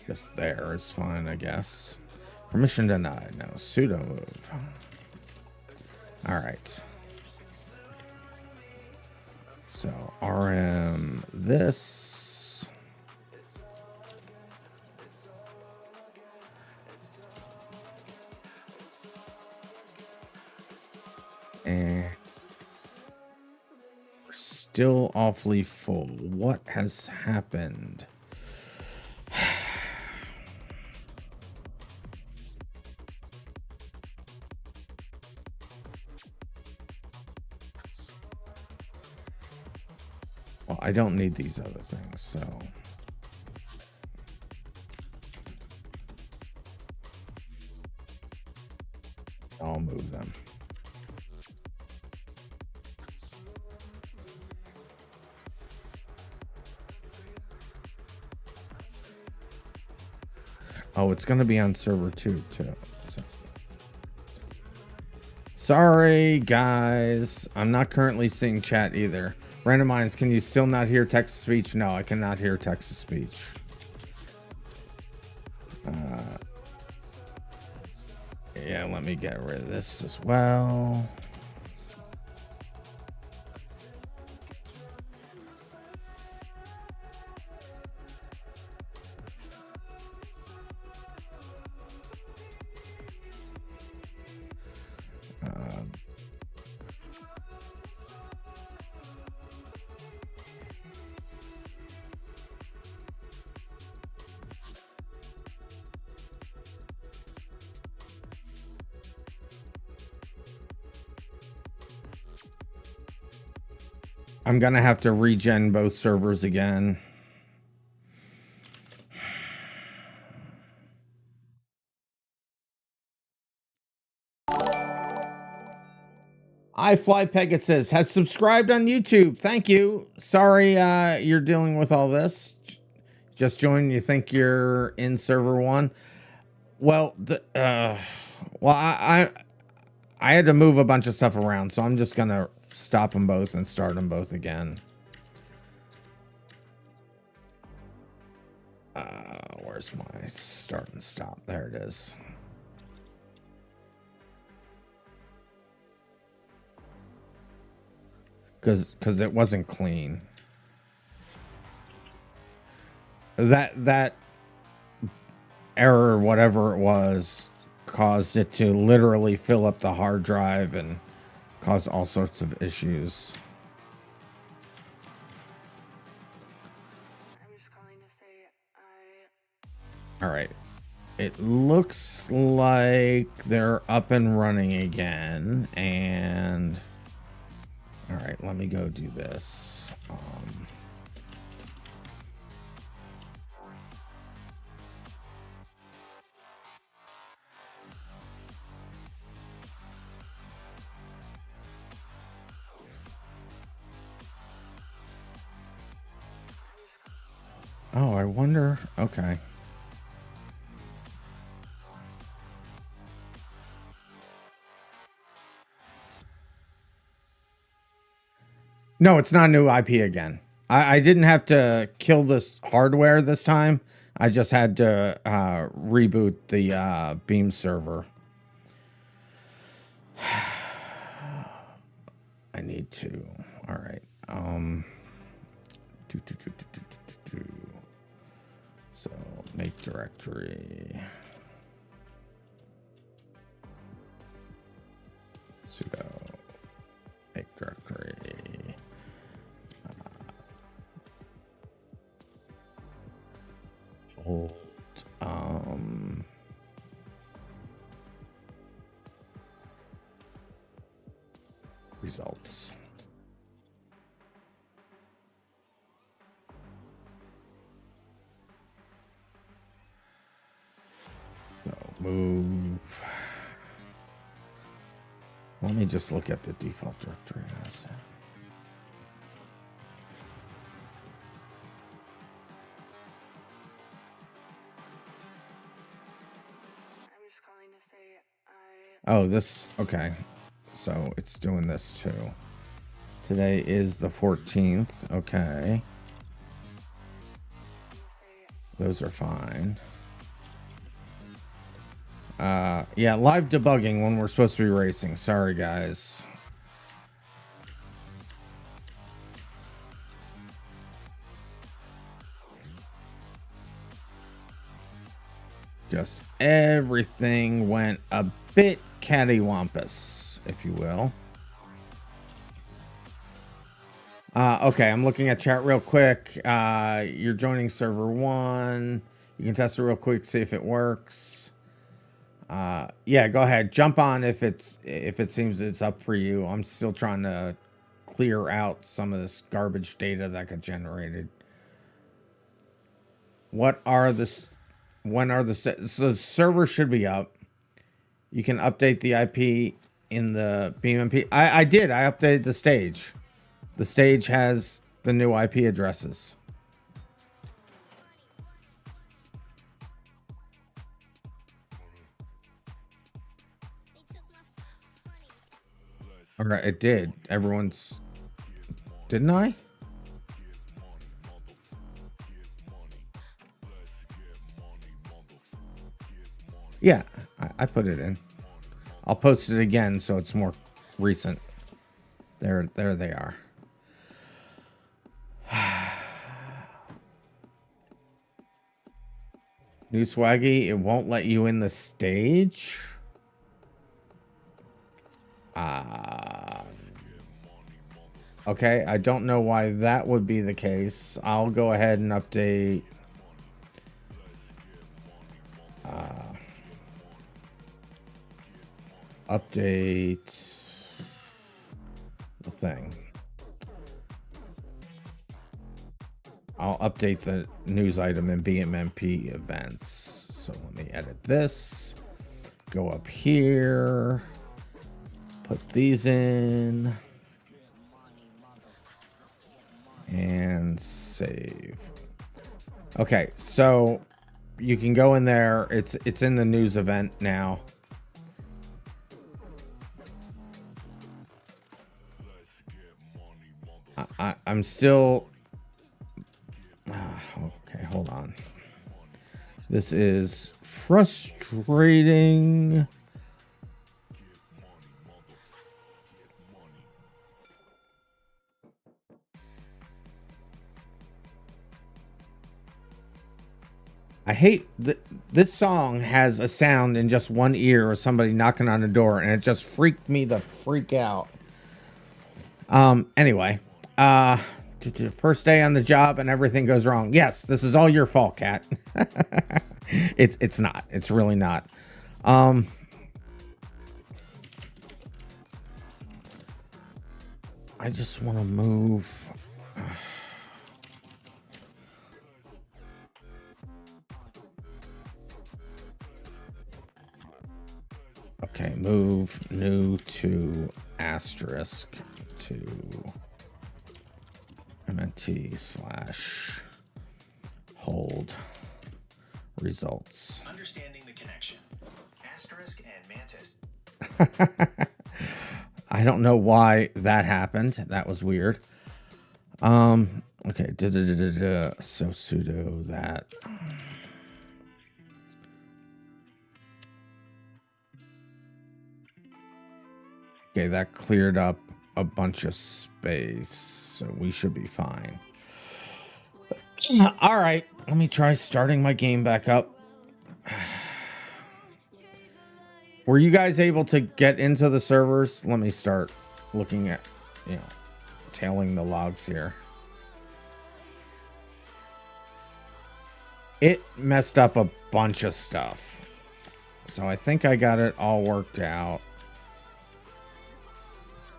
just there is fine, I guess. Permission denied. No, sudo move. All right. So RM this. And we're still awfully full. What has happened? Well, I don't need these other things, so... I'll move them. Oh, it's going to be on server 2, too. So. Sorry, guys. I'm not currently seeing chat either. RandomMinds, can you still not hear text-to-speech? No, I cannot hear text-to-speech. Yeah, let me get rid of this as well. I'm gonna have to regen both servers again. iFly Pegasus has subscribed on YouTube. Thank you. Sorry you're dealing with all this. Just joined. You think you're in server 1? Well, I had to move a bunch of stuff around, so I'm just gonna stop them both and start them both again. Where's my start and stop? There it is. Because it wasn't clean. That error, whatever it was, caused it to literally fill up the hard drive and cause all sorts of issues. I'm just calling to say All right. It looks like they're up and running again, and all right, let me go do this. Oh, I wonder. Okay. No, it's not a new IP again. I didn't have to kill this hardware this time. I just had to reboot the Beam server. I need to. All right. So make directory. Sudo make directory. Hold. Results. So move. Let me just look at the default directory. I'm just calling to say Oh, this, okay. So it's doing this too. Today is the 14th. Okay. Those are fine. Yeah, live debugging when we're supposed to be racing. Sorry, guys. Just everything went a bit cattywampus, if you will. Okay, I'm looking at chat real quick. You're joining server 1. You can test it real quick, see if it works. Yeah, go ahead. Jump on if it seems it's up for you. I'm still trying to clear out some of this garbage data that got generated. When are the so the server should be up. You can update the IP in the BeamMP. I did. I updated the stage. The stage has the new IP addresses. All right, it did. Everyone's... Didn't I? Yeah, I put it in. I'll post it again so it's more recent. There they are. New Swaggy, it won't let you in the stage. Okay, I don't know why that would be the case. I'll go ahead and update. Update the thing. I'll update the news item in BeamMP events. So let me edit this. Go up here. Put these in. And save. Okay, so you can go in there. It's in the news event now. I'm still... okay, hold on. This is frustrating. I hate that this song has a sound in just one ear or somebody knocking on the door, and it just freaked me the freak out. Anyway, first day on the job and everything goes wrong. Yes, this is all your fault, Cat. It's not. It's really not. I just want to move. Okay, move new to asterisk to MNT/hold results. Understanding the connection. Asterisk and mantis. I don't know why that happened. That was weird. Okay, so sudo that. Okay, that cleared up a bunch of space, so we should be fine. All right, let me try starting my game back up. Were you guys able to get into the servers? Let me start looking at, tailing the logs here. It messed up a bunch of stuff. So I think I got it all worked out.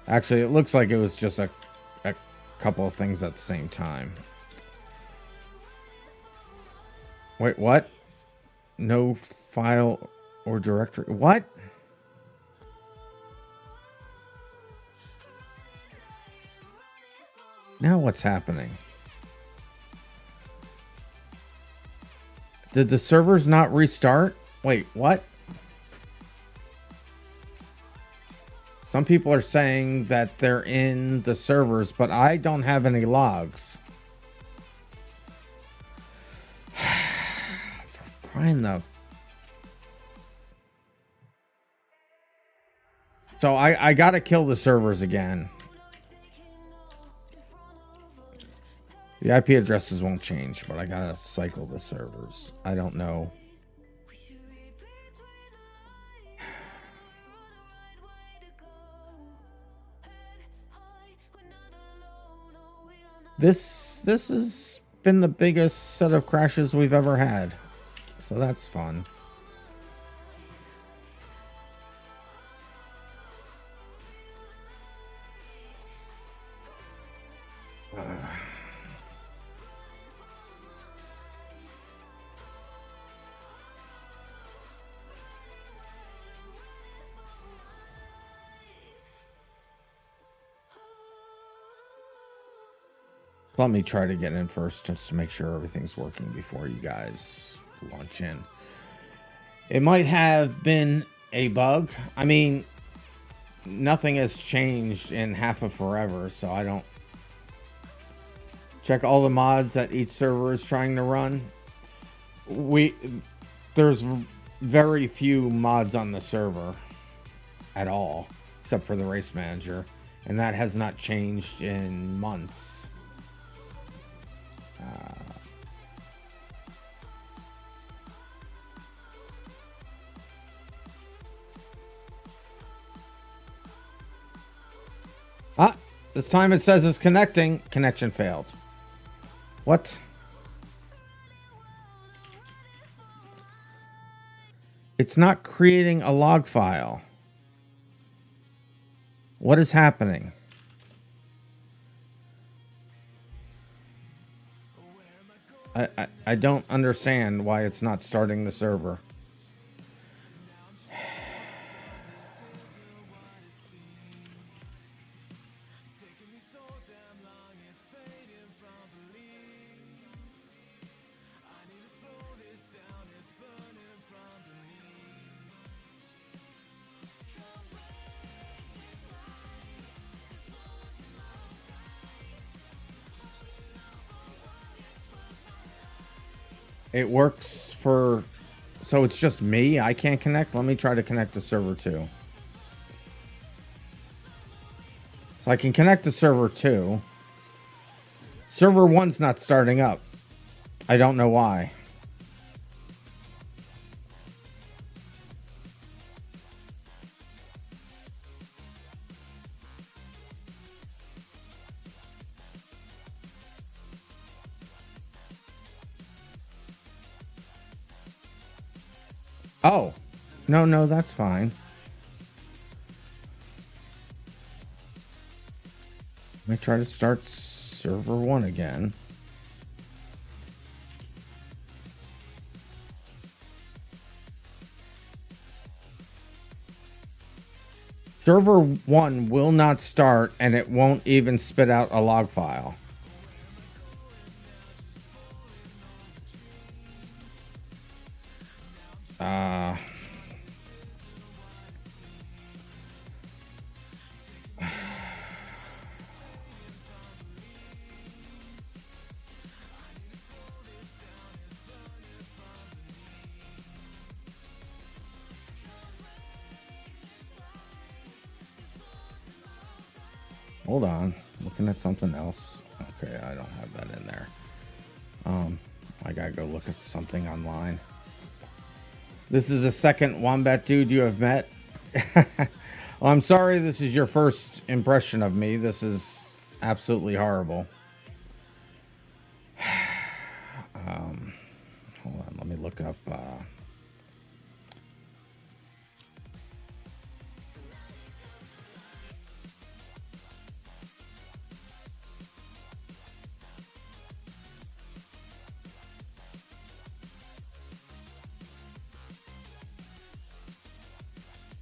Actually, it looks like it was just a couple of things at the same time. Wait, what? No file or directory. What? Now what's happening? Did the servers not restart? Wait, what? Some people are saying that they're in the servers, but I don't have any logs. For crying the... So I gotta kill the servers again. The IP addresses won't change, but I gotta cycle the servers. I don't know. This has been the biggest set of crashes we've ever had. So that's fun. Let me try to get in first just to make sure everything's working before you guys launch in. It might have been a bug. I mean, nothing has changed in half of forever, so I don't... Check all the mods that each server is trying to run. There's very few mods on the server at all, except for the race manager, and that has not changed in months. This time it says it's connecting. Connection failed. What? It's not creating a log file. What is happening? I don't understand why it's not starting the server. It works for... So it's just me? I can't connect? Let me try to connect to server 2. So I can connect to server 2. Server 1's not starting up. I don't know why. Oh. No, that's fine. Let me try to start server 1 again. Server 1 will not start, and it won't even spit out a log file. Hold on. Looking at something else. Okay, I don't have that in there. I gotta go look at something online. This is the second Wombat dude you have met. Well, I'm sorry this is your first impression of me. This is absolutely horrible. Hold on, let me look up.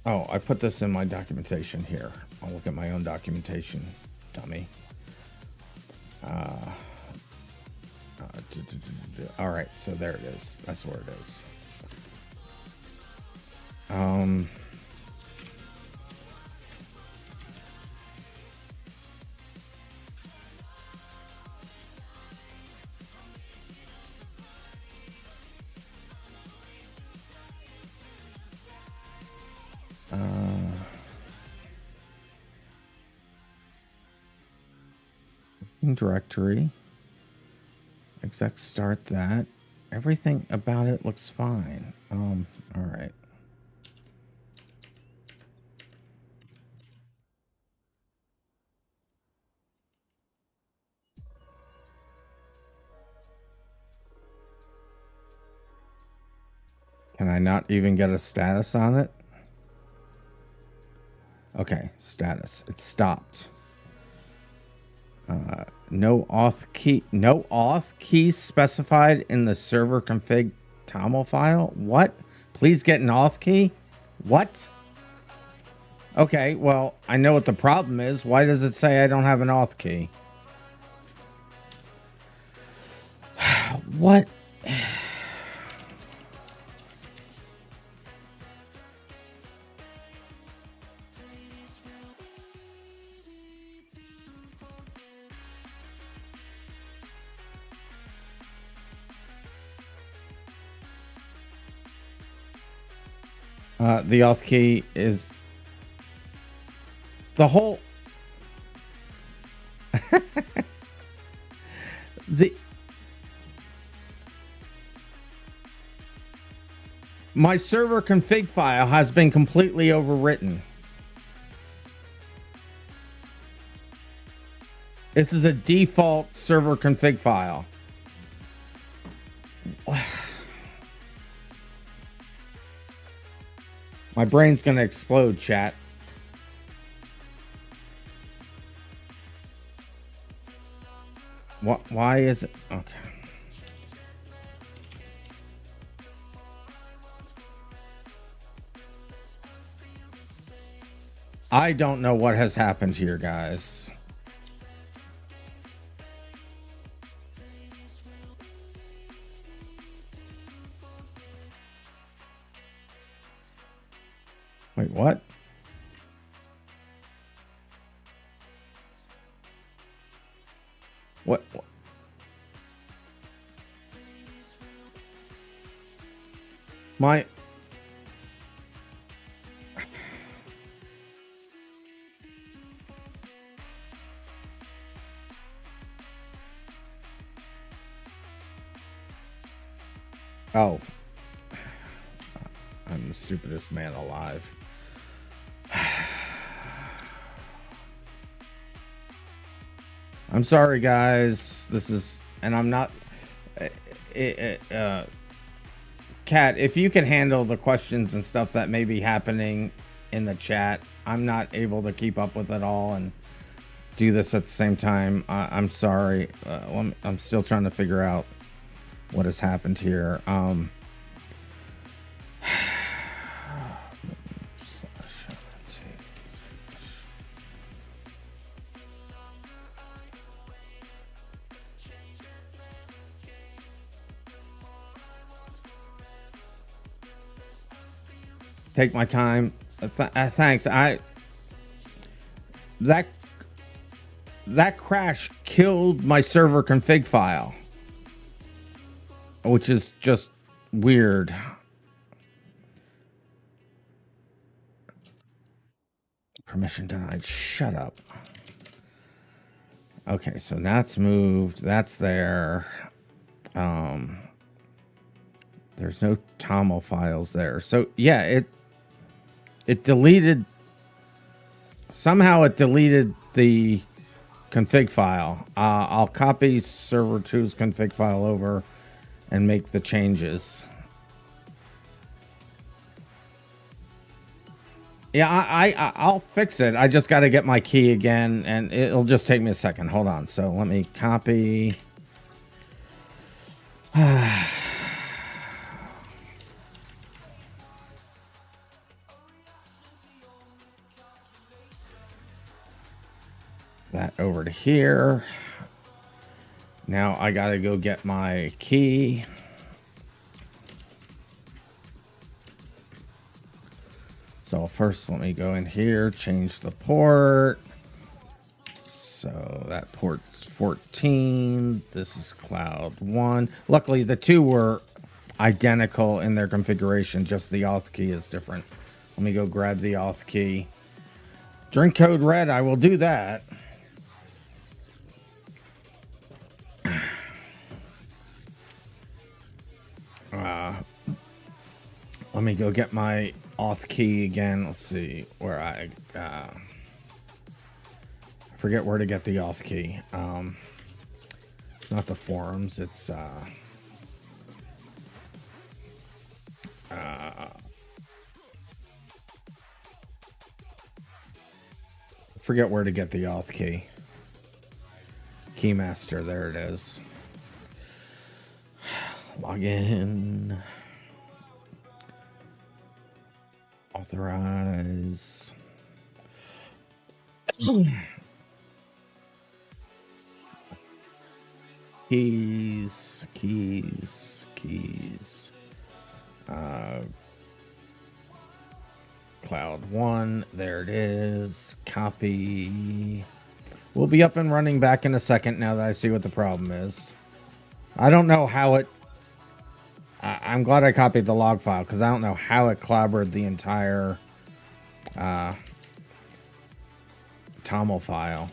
Oh, I put this in my documentation here. I'll look at my own documentation, dummy. All right, so there it is. That's where it is. Directory. Exec start that. Everything about it looks fine. All right. Can I not even get a status on it? Okay, status. It stopped. No auth key specified in the server config toml file. What? Please get an auth key. What? Okay, well, I know what the problem is. Why does it say I don't have an auth key? What? The auth key is the whole my server config file has been completely overwritten. This is a default server config file. My brain's gonna explode, chat. What? Why is it? Okay. I don't know what has happened here, guys. Wait, what? What? My... Oh. I'm the stupidest man alive. I'm sorry, guys. This is... And I'm not... Kat, if you can handle the questions and stuff that may be happening in the chat, I'm not able to keep up with it all and do this at the same time. I'm sorry. I'm still trying to figure out what has happened here. Take my time. Thanks. That crash killed my server config file, which is just weird. Permission denied. Shut up. Okay, so that's moved. That's there. There's no TOML files there. So yeah, it deleted. Somehow it deleted the config file. I'll copy server 2's config file over and make the changes. Yeah, I'll fix it. I just got to get my key again, and it'll just take me a second. Hold on. So let me copy. That over to here. Now I got to go get my key. So first, let me go in here, change the port. So that port's 14. This is cloud 1. Luckily, the two were identical in their configuration, just the auth key is different. Let me go grab the auth key. Drink code red, I will do that. Let me go get my auth key again. Let's see where I forget where to get the auth key. It's not the forums. It's forget where to get the auth key. Keymaster, there it is. Log in. Authorize. Keys. Cloud 1. There it is. Copy. We'll be up and running back in a second now that I see what the problem is. I don't know how it... I'm glad I copied the log file because I don't know how it clobbered the entire TOML file.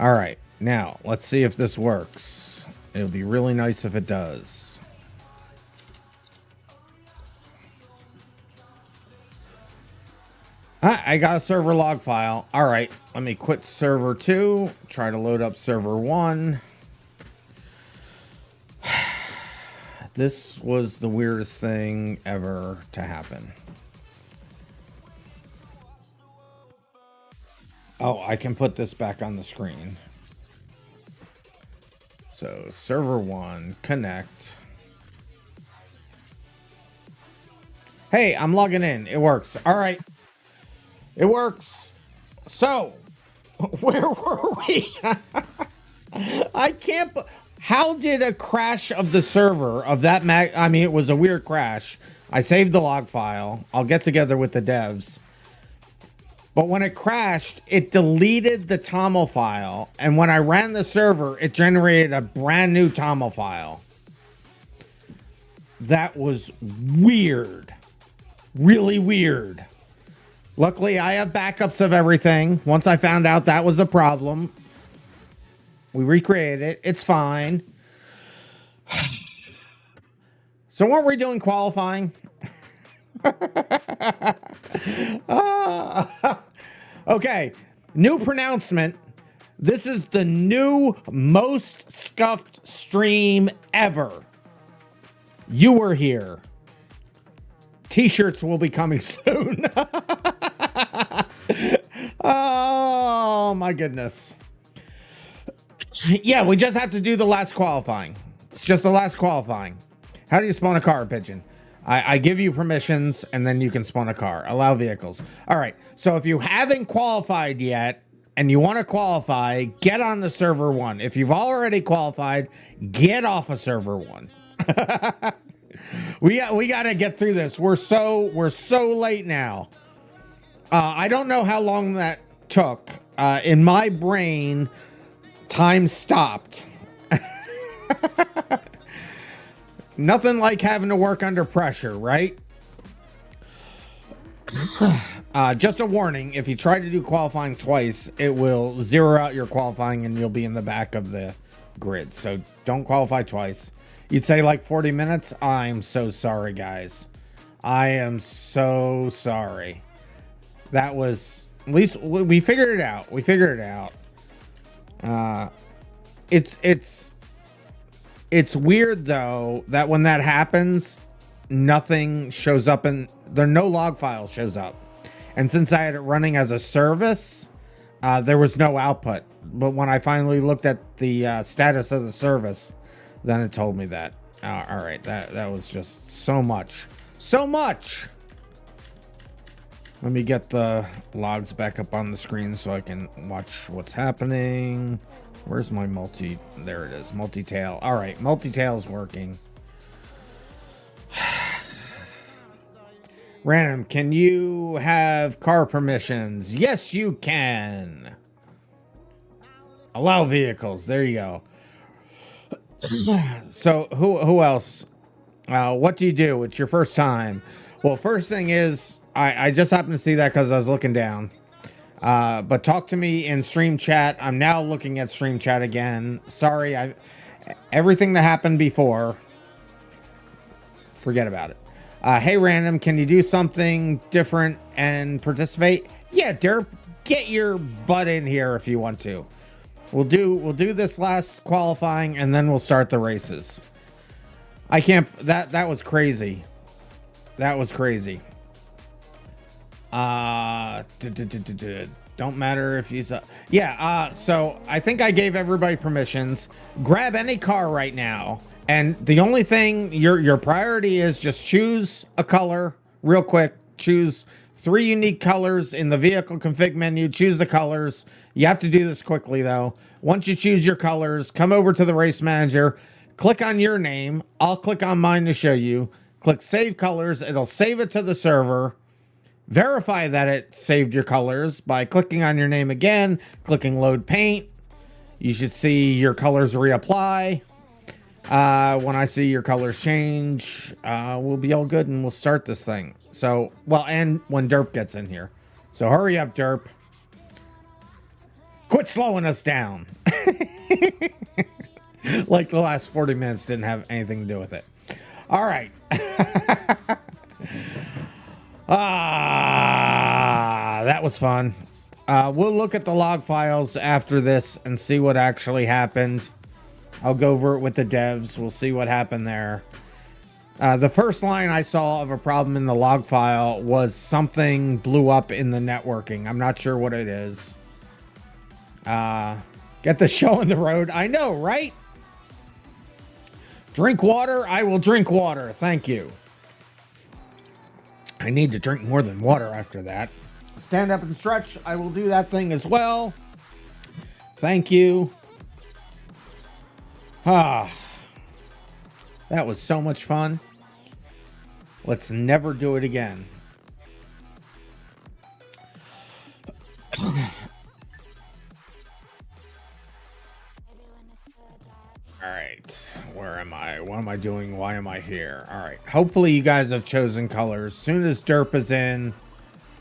All right, now let's see if this works. It'll be really nice if it does. I got a server log file. All right, let me quit server 2, try to load up server 1. This was the weirdest thing ever to happen. Oh, I can put this back on the screen. So, server 1, connect. Hey, I'm logging in. It works. All right. It works. So, where were we? I can't... How did a crash of the server of that I mean, it was a weird crash. I saved the log file. I'll get together with the devs. But when it crashed, it deleted the TOML file. And when I ran the server, it generated a brand new TOML file. That was weird. Really weird. Luckily, I have backups of everything. Once I found out that was the problem, we recreated it. It's fine. So weren't we doing qualifying? Okay. New pronouncement. This is the new most scuffed stream ever. You were here. T-shirts will be coming soon. Oh, my goodness. Yeah, we just have to do the last qualifying. It's just the last qualifying. How do you spawn a car, Pigeon? I give you permissions, and then you can spawn a car. Allow vehicles. All right, so if you haven't qualified yet, and you want to qualify, get on the server 1. If you've already qualified, get off of server 1. We got to get through this. We're so late now. I don't know how long that took. In my brain, time stopped. Nothing like having to work under pressure, right? Just a warning, if you try to do qualifying twice, it will zero out your qualifying and you'll be in the back of the grid. So don't qualify twice. You'd say like 40 minutes. I'm so sorry, guys. I am so sorry. That was, at least we figured it out. We figured it out. It's weird though that when that happens, nothing shows up and there no log file shows up. And since I had it running as a service, there was no output. But when I finally looked at the status of the service, then it told me that. All right, that was just so much. So much! Let me get the logs back up on the screen so I can watch what's happening. Where's my multi? There it is, multi-tail. All right, multi-tail's working. Random, can you have car permissions? Yes, you can. Allow vehicles. There you go. So who else? What do you do? It's your first time. Well, first thing is, I just happened to see that because I was looking down. But talk to me in stream chat. I'm now looking at stream chat again. Sorry, everything that happened before, forget about it. Hey, Random, can you do something different and participate? Yeah, Derp, get your butt in here if you want to. We'll do this last qualifying and then we'll start the races. I can't. That was crazy. That was crazy. Don't matter if you saw. Yeah. So I think I gave everybody permissions. Grab any car right now. And the only thing, your priority is just choose a color real quick. Choose 3 unique colors in the vehicle config menu. Choose the colors. You have to do this quickly, though. Once you choose your colors, come over to the race manager. Click on your name. I'll click on mine to show you. Click Save Colors. It'll save it to the server. Verify that it saved your colors by clicking on your name again, clicking Load Paint. You should see your colors reapply. When I see your colors change, we'll be all good and we'll start this thing. So, well, and when Derp gets in here. So hurry up, Derp. Quit slowing us down. Like the last 40 minutes didn't have anything to do with it. All right. That was fun. We'll look at the log files after this and see what actually happened. I'll go over it with the devs. We'll see what happened there. The first line I saw of a problem in the log file was something blew up in the networking. I'm not sure what it is. Get the show on the road. I know, right? Drink water. I will drink water. Thank you. I need to drink more than water after that. Stand up and stretch. I will do that thing as well. Thank you. That was so much fun. Let's never do it again. All right, where am I? What am I doing? Why am I here? All right, hopefully you guys have chosen colors. As soon as Derp is in,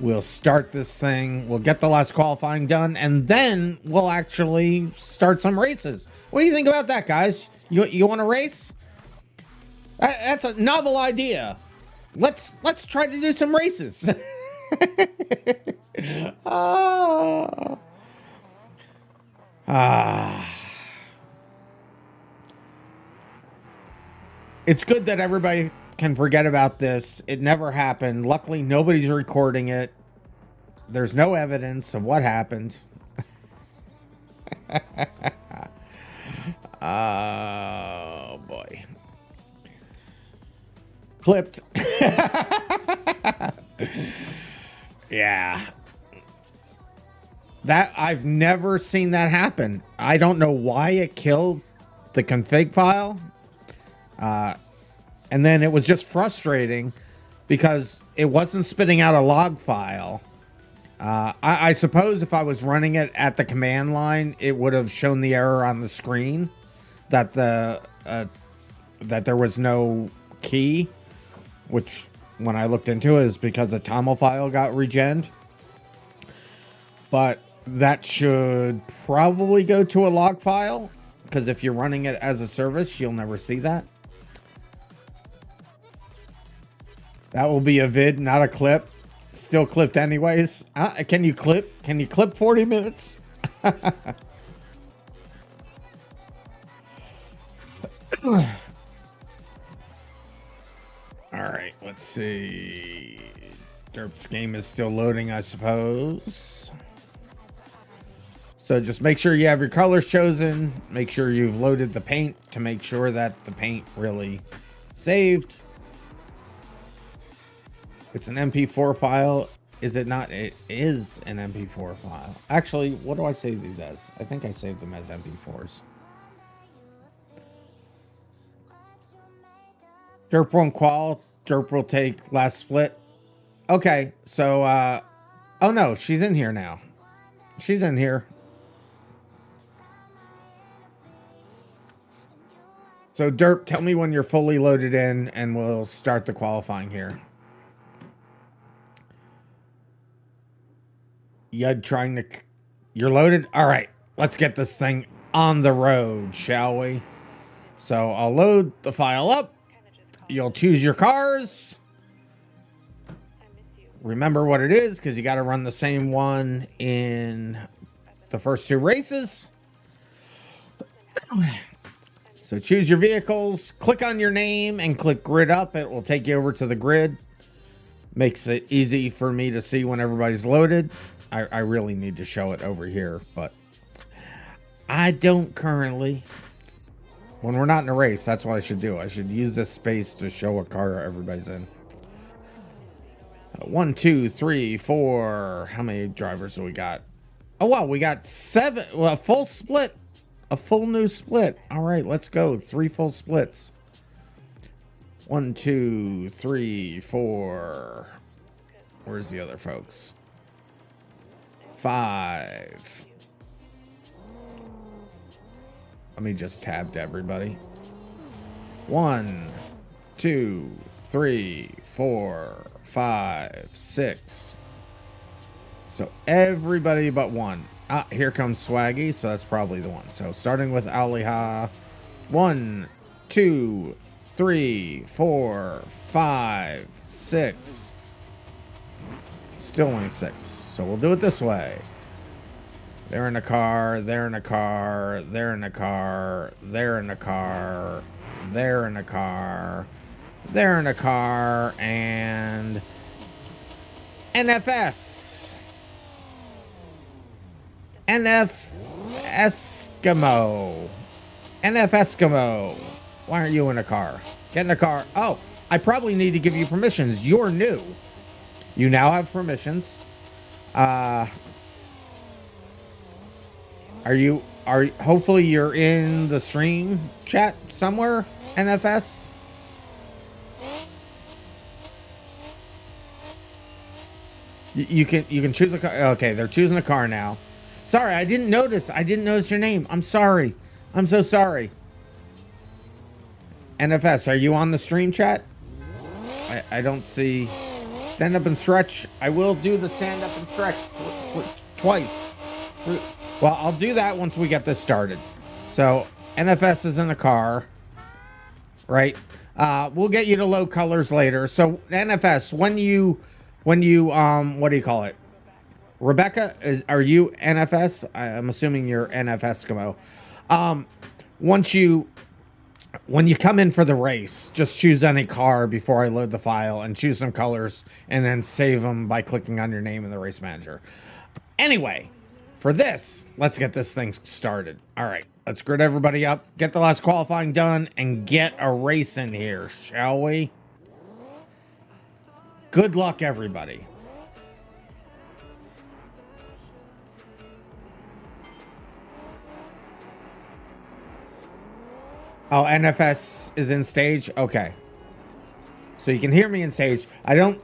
we'll start this thing. We'll get the last qualifying done, and then we'll actually start some races. What do you think about that, guys? You want to race? That's a novel idea. Let's try to do some races. It's good that everybody can forget about this. It never happened. Luckily, nobody's recording it. There's no evidence of what happened. Oh, boy. Clipped. Yeah. That, I've never seen that happen. I don't know why it killed the config file. And then it was just frustrating because it wasn't spitting out a log file. I suppose if I was running it at the command line, it would have shown the error on the screen that that there was no key, which when I looked into it is because the TOML file got regened. but that should probably go to a log file, because if you're running it as a service, you'll never see that. That will be a vid, not a clip. Still clipped anyways. Can you clip? Can you clip 40 minutes? All right, let's see. Derp's game is still loading, I suppose. So just make sure you have your colors chosen. Make sure you've loaded the paint to make sure that the paint really saved. It's an MP4 file. Is it not? It is an MP4 file. Actually, what do I save these as? I think I saved them as MP4s. Derp won't qual. Derp will take last split. Okay, so, oh no, she's in here now. She's in here. So, Derp, tell me when you're fully loaded in, and we'll start the qualifying here. Yud trying to... You're loaded? All right, let's get this thing on the road, shall we? So, I'll load the file up. You'll choose your cars. Remember what it is, because you got to run the same one in the first two races. So choose your vehicles, click on your name, and click grid up. It will take you over to the grid. Makes it easy for me to see when everybody's loaded. I really need to show it over here, but I don't currently. When we're not in a race, that's what I should do. I should use this space to show what car everybody's in. 1, 2, 3, 4. How many drivers do we got? Oh, wow, we got 7. Well, a full split. A full new split. All right, let's go. 3 full splits. 1, 2, 3, 4. Where's the other folks? 5. Let me just tab to everybody. 1, 2, 3, 4, 5, 6. So everybody but one. Ah, here comes Swaggy, so that's probably the one. So starting with Aliha. 1, 2, 3, 4, 5, 6. Still only 6. So we'll do it this way. They're in a car, they're in a car, they're in a car, they're in a car, they're in a car, they're in a car, and NFS. Eskimo. NF Eskimo. Why aren't you in a car? Get in the car. Oh, I probably need to give you permissions. You're new. You now have permissions. Hopefully you're in the stream chat somewhere, NFS. You can choose a car. Okay, they're choosing a car now. Sorry, I didn't notice your name. I'm sorry. I'm so sorry. NFS, are you on the stream chat? I don't see. Stand up and stretch. I will do the stand up and stretch twice. Well, I'll do that once we get this started. So NFS is in a car, right? We'll get you to load colors later. So NFS, when you what do you call it? Rebecca, are you NFS? I'm assuming you're NF Eskimo. When you come in for the race, just choose any car before I load the file and choose some colors and then save them by clicking on your name in the race manager. Anyway, for this, let's get this thing started. All right, let's grid everybody up, get the last qualifying done, and get a race in here, shall we? Good luck, everybody. Oh, NFS is in stage? Okay. So you can hear me in stage. I don't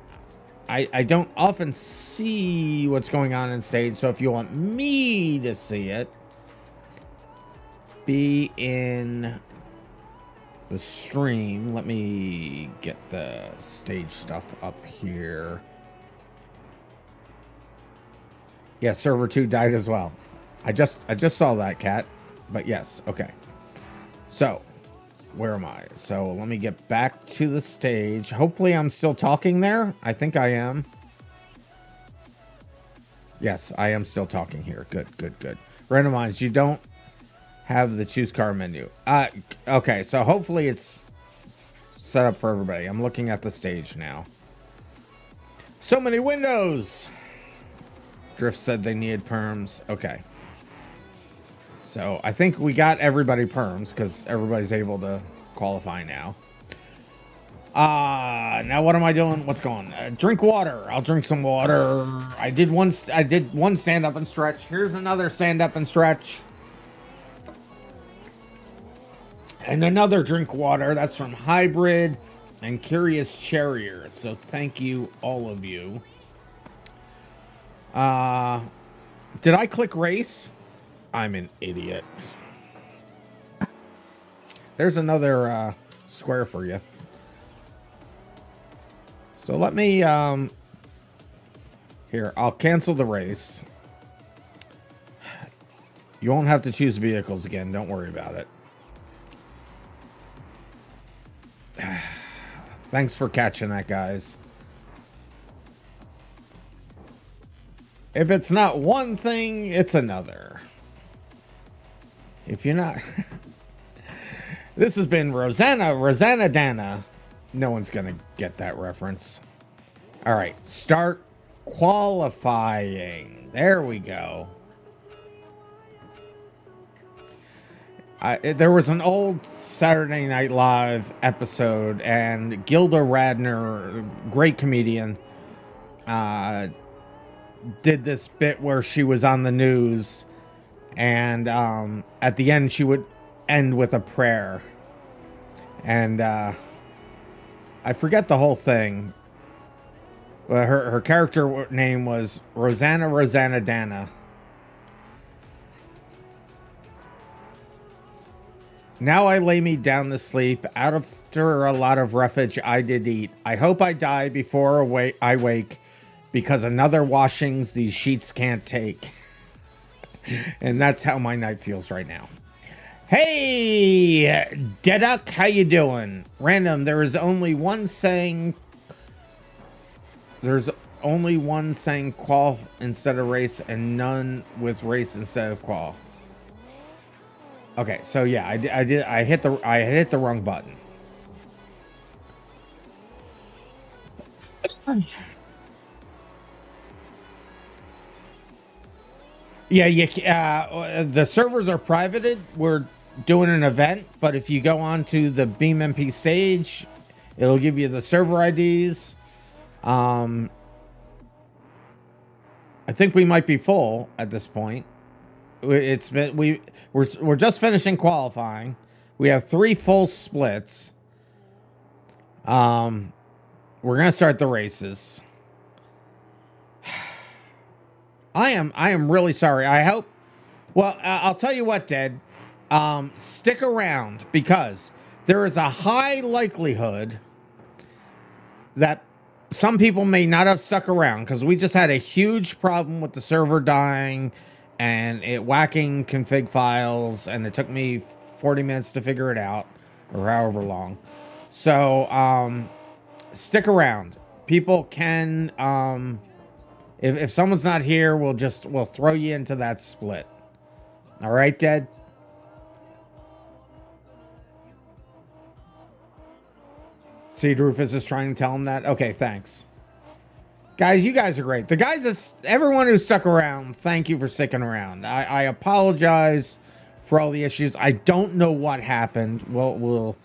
often see what's going on in stage, so if you want me to see it, be in the stream. Let me get the stage stuff up here. Yeah, server 2 died as well. I just saw that, cat. But yes, okay. So, where am I? So, let me get back to the stage. Hopefully I'm still talking there. I think I am. Yes, I am still talking here. Good, good, good. RandomMinds, you don't have the choose car menu. Okay, so hopefully it's set up for everybody. I'm looking at the stage now. So many windows! Drift said they needed perms. Okay. So I think we got everybody perms because everybody's able to qualify now. Now what am I doing? What's going on? Drink water. I'll drink some water. I did one stand up and stretch. Here's another stand up and stretch. And another drink water. That's from Hybrid and Curious Cherrier. So thank you, all of you. Did I click race? I'm an idiot. There's another square for you. So let me here, I'll cancel the race. You won't have to choose vehicles again, don't worry about it. Thanks for catching that, guys. If it's not one thing, it's another. If you're not... This has been Rosanna Dana. No one's gonna get that reference. All right, start qualifying. There we go. There was an old Saturday Night Live episode, and Gilda Radner, great comedian, did this bit where she was on the news, and at the end she would end with a prayer. And I forget the whole thing. Her character name was Rosanna Dana. Now I lay me down to sleep. After a lot of roughage I did eat. I hope I die before I wake, because another washings these sheets can't take. And that's how my night feels right now. Hey, Deduck, how you doing? Random, there is only one saying... There's only one saying qual instead of race, and none with race instead of qual. Okay, so yeah, I hit the wrong button. Yeah, the servers are privated. We're doing an event, but if you go on to the BeamMP stage, it'll give you the server IDs. I think we might be full at this point. It's been we're just finishing qualifying. We have 3 full splits. We're gonna start the races. I am really sorry. I hope. Well, I'll tell you what, Dad. Stick around, because there is a high likelihood that some people may not have stuck around, because we just had a huge problem with the server dying and it whacking config files, and it took me 40 minutes to figure it out, or however long. So stick around. People can if someone's not here, we'll throw you into that split. All right, Dad? See, Rufus is trying to tell him that. Okay, thanks. Guys, you guys are great. The guys, everyone who stuck around, thank you for sticking around. I apologize for all the issues. I don't know what happened. I'll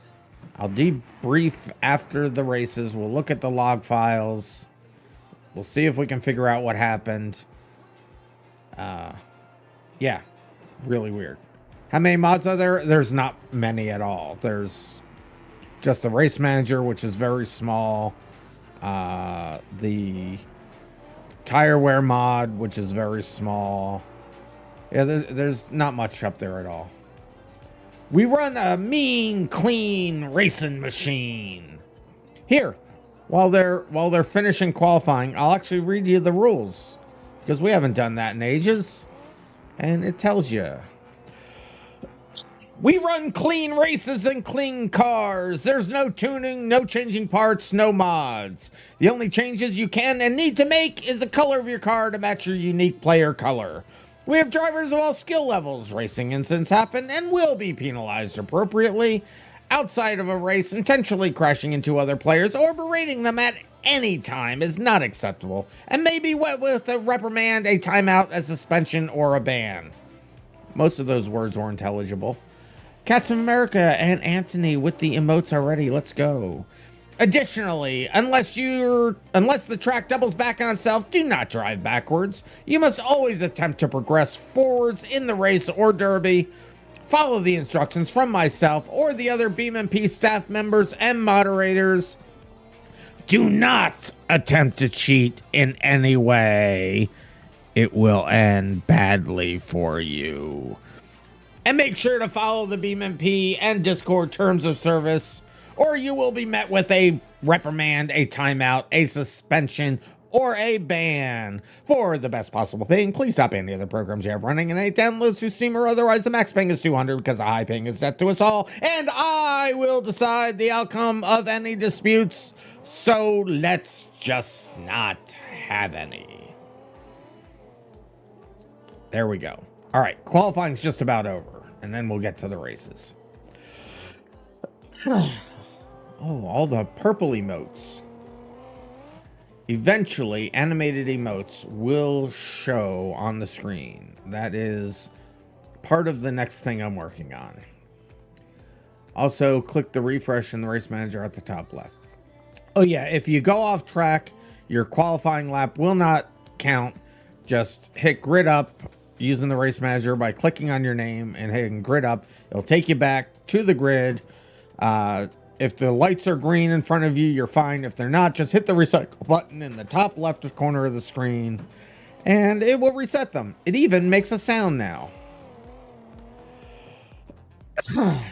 debrief after the races. We'll look at the log files. We'll see if we can figure out what happened. Yeah, really weird. How many mods are there? There's not many at all. There's just the race manager, which is very small. The tire wear mod, which is very small. Yeah, there's not much up there at all. We run a mean, clean racing machine. Here, while they're finishing qualifying, I'll actually read you the rules because we haven't done that in ages. And it tells you. We run clean races and clean cars. There's no tuning, no changing parts, no mods. The only changes you can and need to make is the color of your car to match your unique player color. We have drivers of all skill levels. Racing incidents happen and will be penalized appropriately. Outside of a race, intentionally crashing into other players or berating them at any time is not acceptable and may be met with a reprimand, a timeout, a suspension, or a ban. Most of those words were intelligible. Cats of America and Anthony with the emotes already. Let's go. Additionally, unless the track doubles back on itself, do not drive backwards. You must always attempt to progress forwards in the race or derby. Follow the instructions from myself or the other BeamMP staff members and moderators. Do not attempt to cheat in any way. It will end badly for you. And make sure to follow the BeamMP and Discord terms of service, or you will be met with a reprimand, a timeout, a suspension, or a ban. For the best possible ping, please stop any other programs you have running and any downloads to Steam or otherwise. The max ping is 200 because the high ping is set to us all, and I will decide the outcome of any disputes, so let's just not have any. There we go. All right, qualifying's just about over, and then we'll get to the races. Oh, all the purple emotes. Eventually, animated emotes will show on the screen. That is part of the next thing I'm working on. Also, click the refresh in the race manager at the top left. Oh yeah, if you go off track, your qualifying lap will not count. Just hit grid up using the race manager by clicking on your name and hitting grid up. It'll take you back to the grid. If the lights are green in front of you, you're fine. If they're not, just hit the recycle button in the top left corner of the screen and it will reset them. It even makes a sound now. Can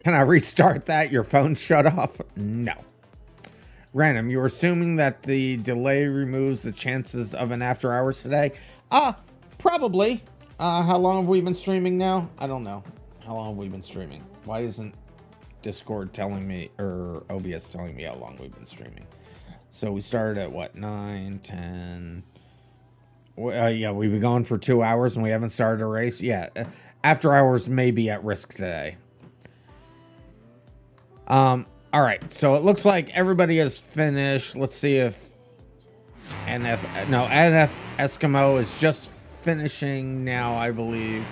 I restart that? Your phone shut off? No. Random, you're assuming that the delay removes the chances of an after hours today? Probably. How long have we been streaming now? I don't know. How long have we been streaming? Why isn't Discord telling me, or OBS telling me how long we've been streaming? So we started at what, 9, 10... yeah, we've been going for 2 hours and we haven't started a race. Yeah, after hours may be at risk today. All right, so it looks like everybody has finished. Let's see if NF Eskimo is just finishing now, I believe.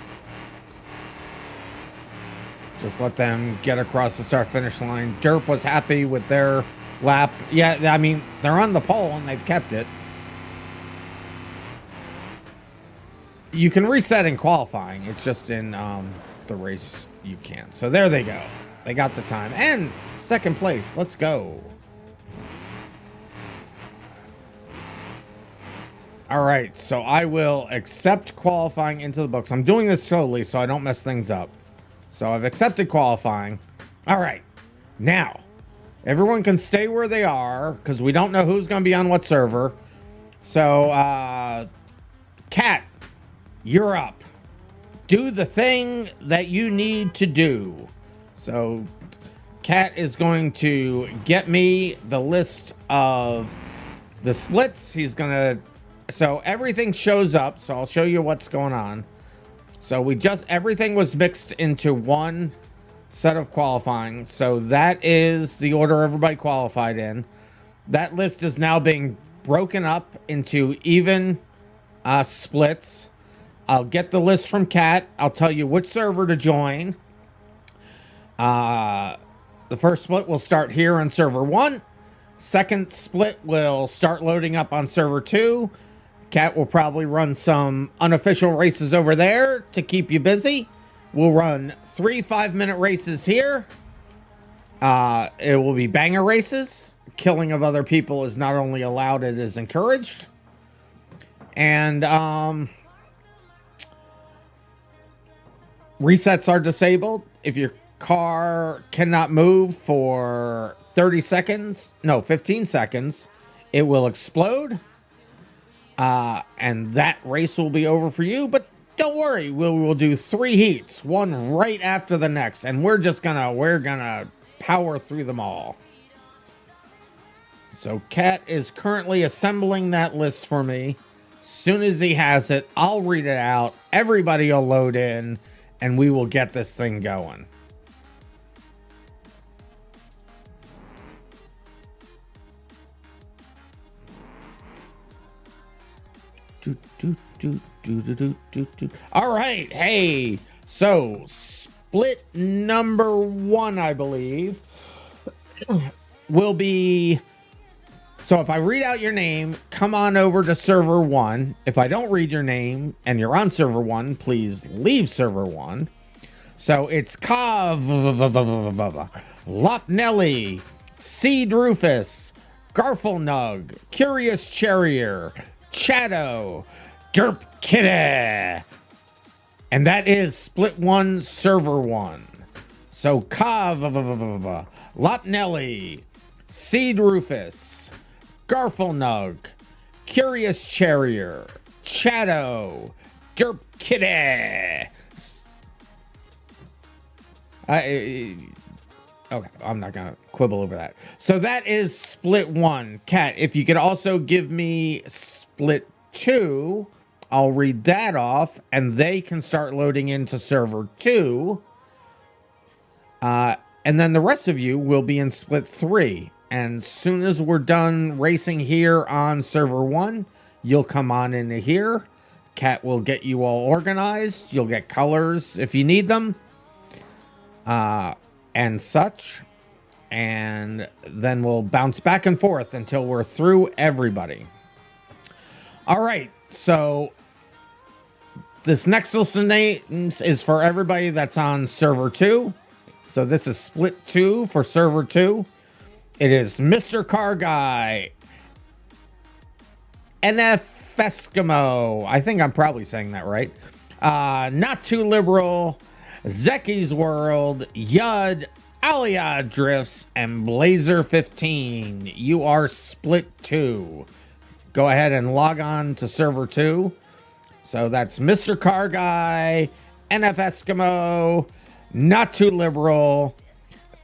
Just let them get across the start-finish line. Derp was happy with their lap. Yeah, I mean, they're on the pole and they've kept it. You can reset in qualifying. It's just in the race you can't. So there they go. They got the time. And second place. Let's go. All right. So I will accept qualifying into the books. I'm doing this slowly so I don't mess things up. So I've accepted qualifying. All right. Now, everyone can stay where they are because we don't know who's going to be on what server. So, Kat, you're up. Do the thing that you need to do. So, Kat is going to get me the list of the splits. He's going to... So, everything shows up. So, I'll show you what's going on. So, everything was mixed into one set of qualifying. So, that is the order everybody qualified in. That list is now being broken up into even splits. I'll get the list from Kat. I'll tell you which server to join. The first split will start here on server 1. Second split will start loading up on server 2. Kat will probably run some unofficial races over there to keep you busy. We'll run 3 5-minute races here. It will be banger races. Killing of other people is not only allowed, it is encouraged. And resets are disabled. If you're car cannot move for 30 seconds, no, 15 seconds, it will explode. And that race will be over for you, but don't worry, we'll do 3 heats, one right after the next, and we're gonna power through them all. So Kat is currently assembling that list for me. As soon as he has it, I'll read it out, everybody will load in, and we will get this thing going. All right, hey, so split number 1, I believe, will be, so if I read out your name, come on over to server 1. If I don't read your name and you're on server 1, please leave server 1. So it's Kav, Lopnelli, Seed Rufus, Garflenug, Curious Charrier, Shadow, Derp Kitty. And that is split 1, server 1. So Kav, Lopnelli, Seed Rufus, Garflenug, Curious Charrier, Shadow, Derp Kitty. Okay, I'm not gonna quibble over that. So that is split 1. Kat, if you could also give me split 2, I'll read that off, and they can start loading into server 2. And then the rest of you will be in split 3. And soon as we're done racing here on server 1, you'll come on into here. Kat will get you all organized. You'll get colors if you need them. And such. And then we'll bounce back and forth until we're through everybody. All right, so this next list of names is for everybody that's on server 2. So this is split 2 for server 2. It is Mr. Car Guy, NF Eskimo. I think I'm probably saying that right. Not Too Liberal, Zeki's World, Yud, Alia Drifts, and Blazer 15. You are split 2. Go ahead and log on to server 2. So that's Mr. Car Guy, NF Eskimo, Not Too Liberal,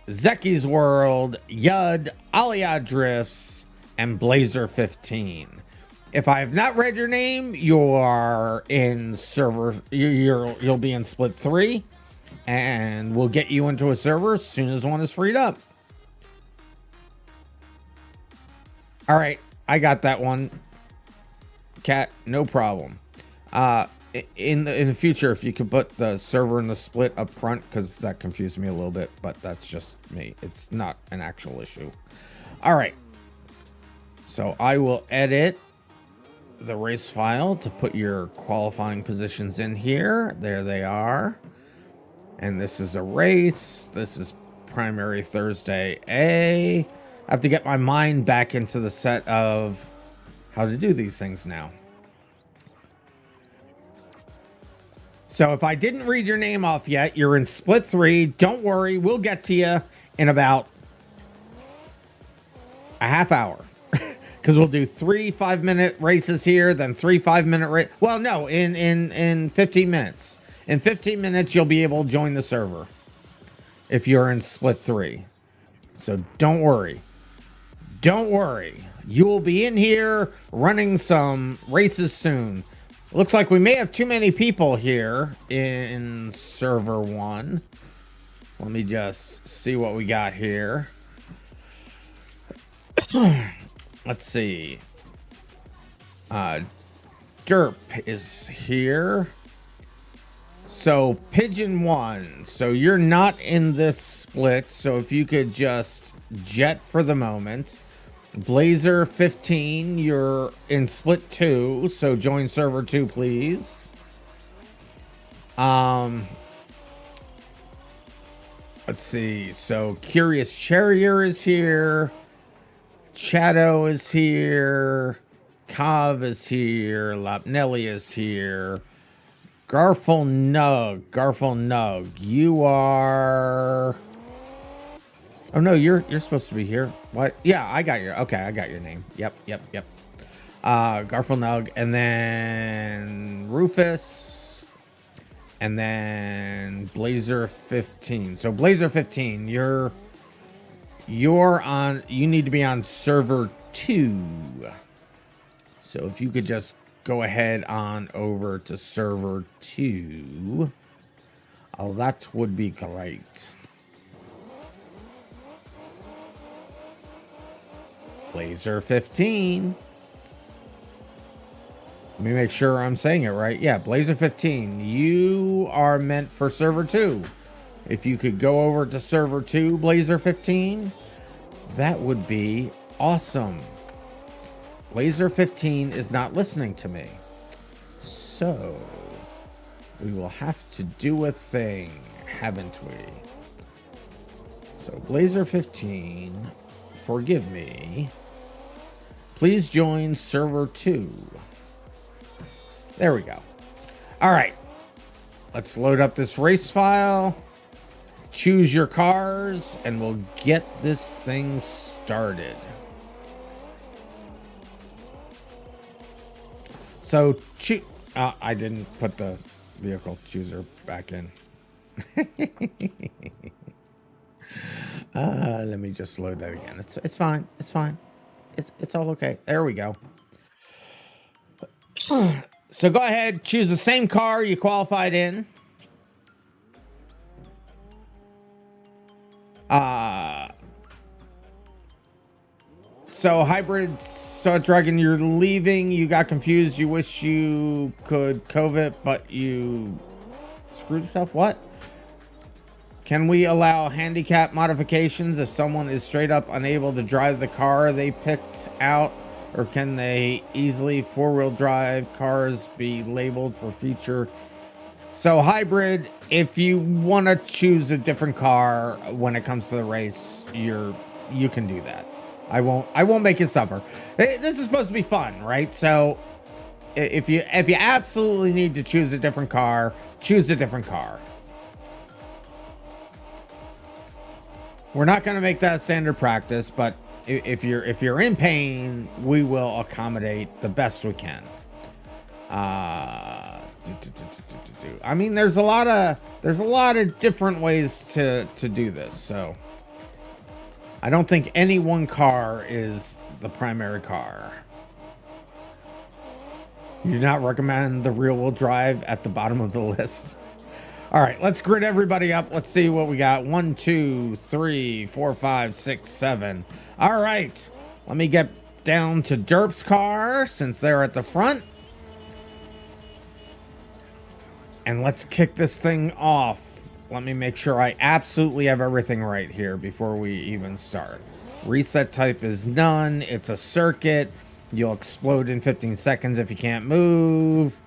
Zeki's World, Yud, Alia Drifts, and Blazer 15. If I have not read your name, you are in server. You'll be in split 3. And we'll get you into a server as soon as one is freed up. All right, I got that one. Kat, no problem. In the future, if you could put the server and the split up front, because that confused me a little bit, but that's just me. It's not an actual issue. All right. So I will edit the race file to put your qualifying positions in here. There they are. And this is a race. This is primary Thursday A. I have to get my mind back into the set of how to do these things now. So if I didn't read your name off yet, you're in split 3. Don't worry, we'll get to you in about a half hour. Because we'll do 3 5-minute races here, then 3 5-minute race. Well, no, in 15 minutes. In 15 minutes, you'll be able to join the server if you're in split 3. So don't worry. Don't worry. You will be in here running some races soon. Looks like we may have too many people here in server 1. Let me just see what we got here. Let's see. Derp is here. So Pigeon 1, so you're not in this split, so if you could just jet for the moment. Blazer 15, you're in split 2, so join server 2, please. Let's see, so Curious Charrier is here. Shadow is here. Kav is here. Lopnelli is here. Garfel Nug, you are... Oh no, you're supposed to be here. What? Yeah, I got your... Okay, I got your name. Yep. Garfel Nug, and then Rufus, and then Blazer 15. So Blazer 15, you're on... You need to be on server 2. So if you could just go ahead on over to server 2. Oh, that would be great. Blazer 15. Let me make sure I'm saying it right. Yeah, Blazer 15. You are meant for server 2. If you could go over to server 2, Blazer 15, that would be awesome. Blazer 15 is not listening to me. So, we will have to do a thing, haven't we? So, Blazer 15, forgive me. Please join server 2. There we go. All right. Let's load up this race file. Choose your cars, and we'll get this thing started. So, I didn't put the vehicle chooser back in. Let me just load that again. It's fine. It's fine. It's all okay. There we go. So go ahead, choose the same car you qualified in. So hybrid, so dragon, you're leaving. You got confused. You wish you could COVID, but you screwed yourself. What? Can we allow handicap modifications if someone is straight up unable to drive the car they picked out? Or can they easily four-wheel drive cars be labeled for future? So hybrid, if you want to choose a different car when it comes to the race, you can do that. I won't make you suffer. This is supposed to be fun, right? So if you absolutely need to choose a different car, choose a different car. We're not going to make that standard practice, but if you're in pain, we will accommodate the best we can. I mean, there's a lot of different ways to do this, so I don't think any one car is the primary car. You do not recommend the rear-wheel drive at the bottom of the list. All right, let's grid everybody up. Let's see what we got. 1, 2, 3, 4, 5, 6, 7. All right, let me get down to Derp's car since they're at the front. And let's kick this thing off. Let me make sure I absolutely have everything right here before we even start. Reset type is none. It's a circuit. You'll explode in 15 seconds if you can't move.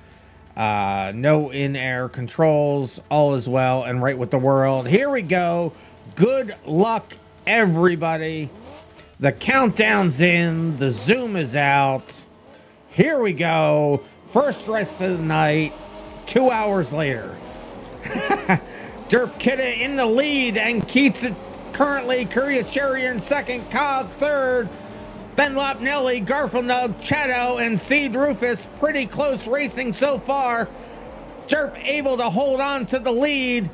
No in-air controls. All is well and right with the world. Here we go. Good luck, everybody. The countdown's in. The zoom is out. Here we go. First race of the night. 2 hours later. Derp Kidda in the lead and keeps it currently. Curious Cherrier in second. Cobb third. Then Lopnelli, Garfelnug, Chato, and Seed Rufus. Pretty close racing so far. Derp able to hold on to the lead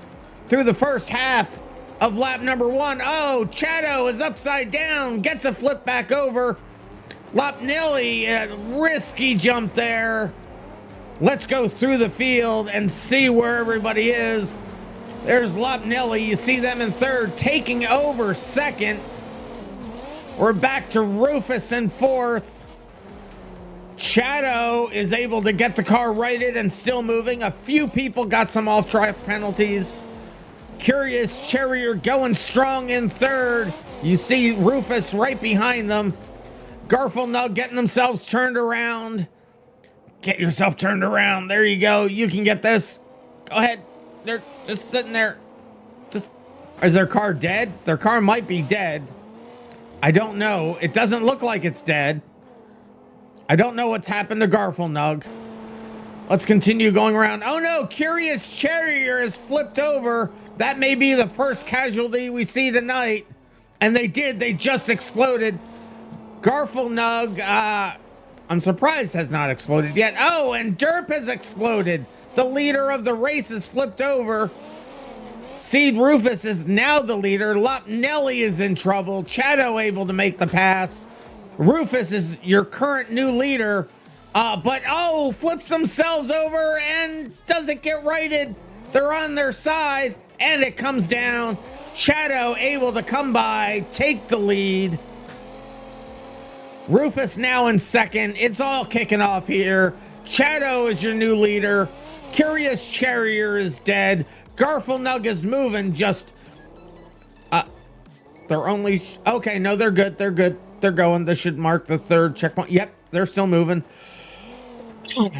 through the first half of lap number 1. Oh, Chato is upside down. Gets a flip back over. Lopnelli, a risky jump there. Let's go through the field and see where everybody is. There's Lopnelli. You see them in third, taking over second. We're back to Rufus in fourth. Chato is able to get the car righted and still moving. A few people got some off-track penalties. Curious Cherrier going strong in third. You see Rufus right behind them. Garfelnug getting themselves turned around. Get yourself turned around. There you go. You can get this. Go ahead. They're just sitting there. Is their car dead? Their car might be dead. I don't know. It doesn't look like it's dead. I don't know what's happened to Garfelnug. Let's continue going around. Oh no, Curious Charrier is flipped over. That may be the first casualty we see tonight. And they just exploded. Garflenug, I'm surprised has not exploded yet. Oh, and Derp has exploded. The leader of the race is flipped over. Seed Rufus is now the leader. Lopnelli is in trouble. Chato able to make the pass. Rufus is your current new leader. But flips themselves over and doesn't get righted. They're on their side and it comes down. Chato able to come by, take the lead. Rufus now in second. It's all kicking off here. Chato is your new leader. Curious Charrier is dead. Garflenug is moving just... they're only... okay, no, they're good. They're good. They're going. This should mark the third checkpoint. Yep, they're still moving.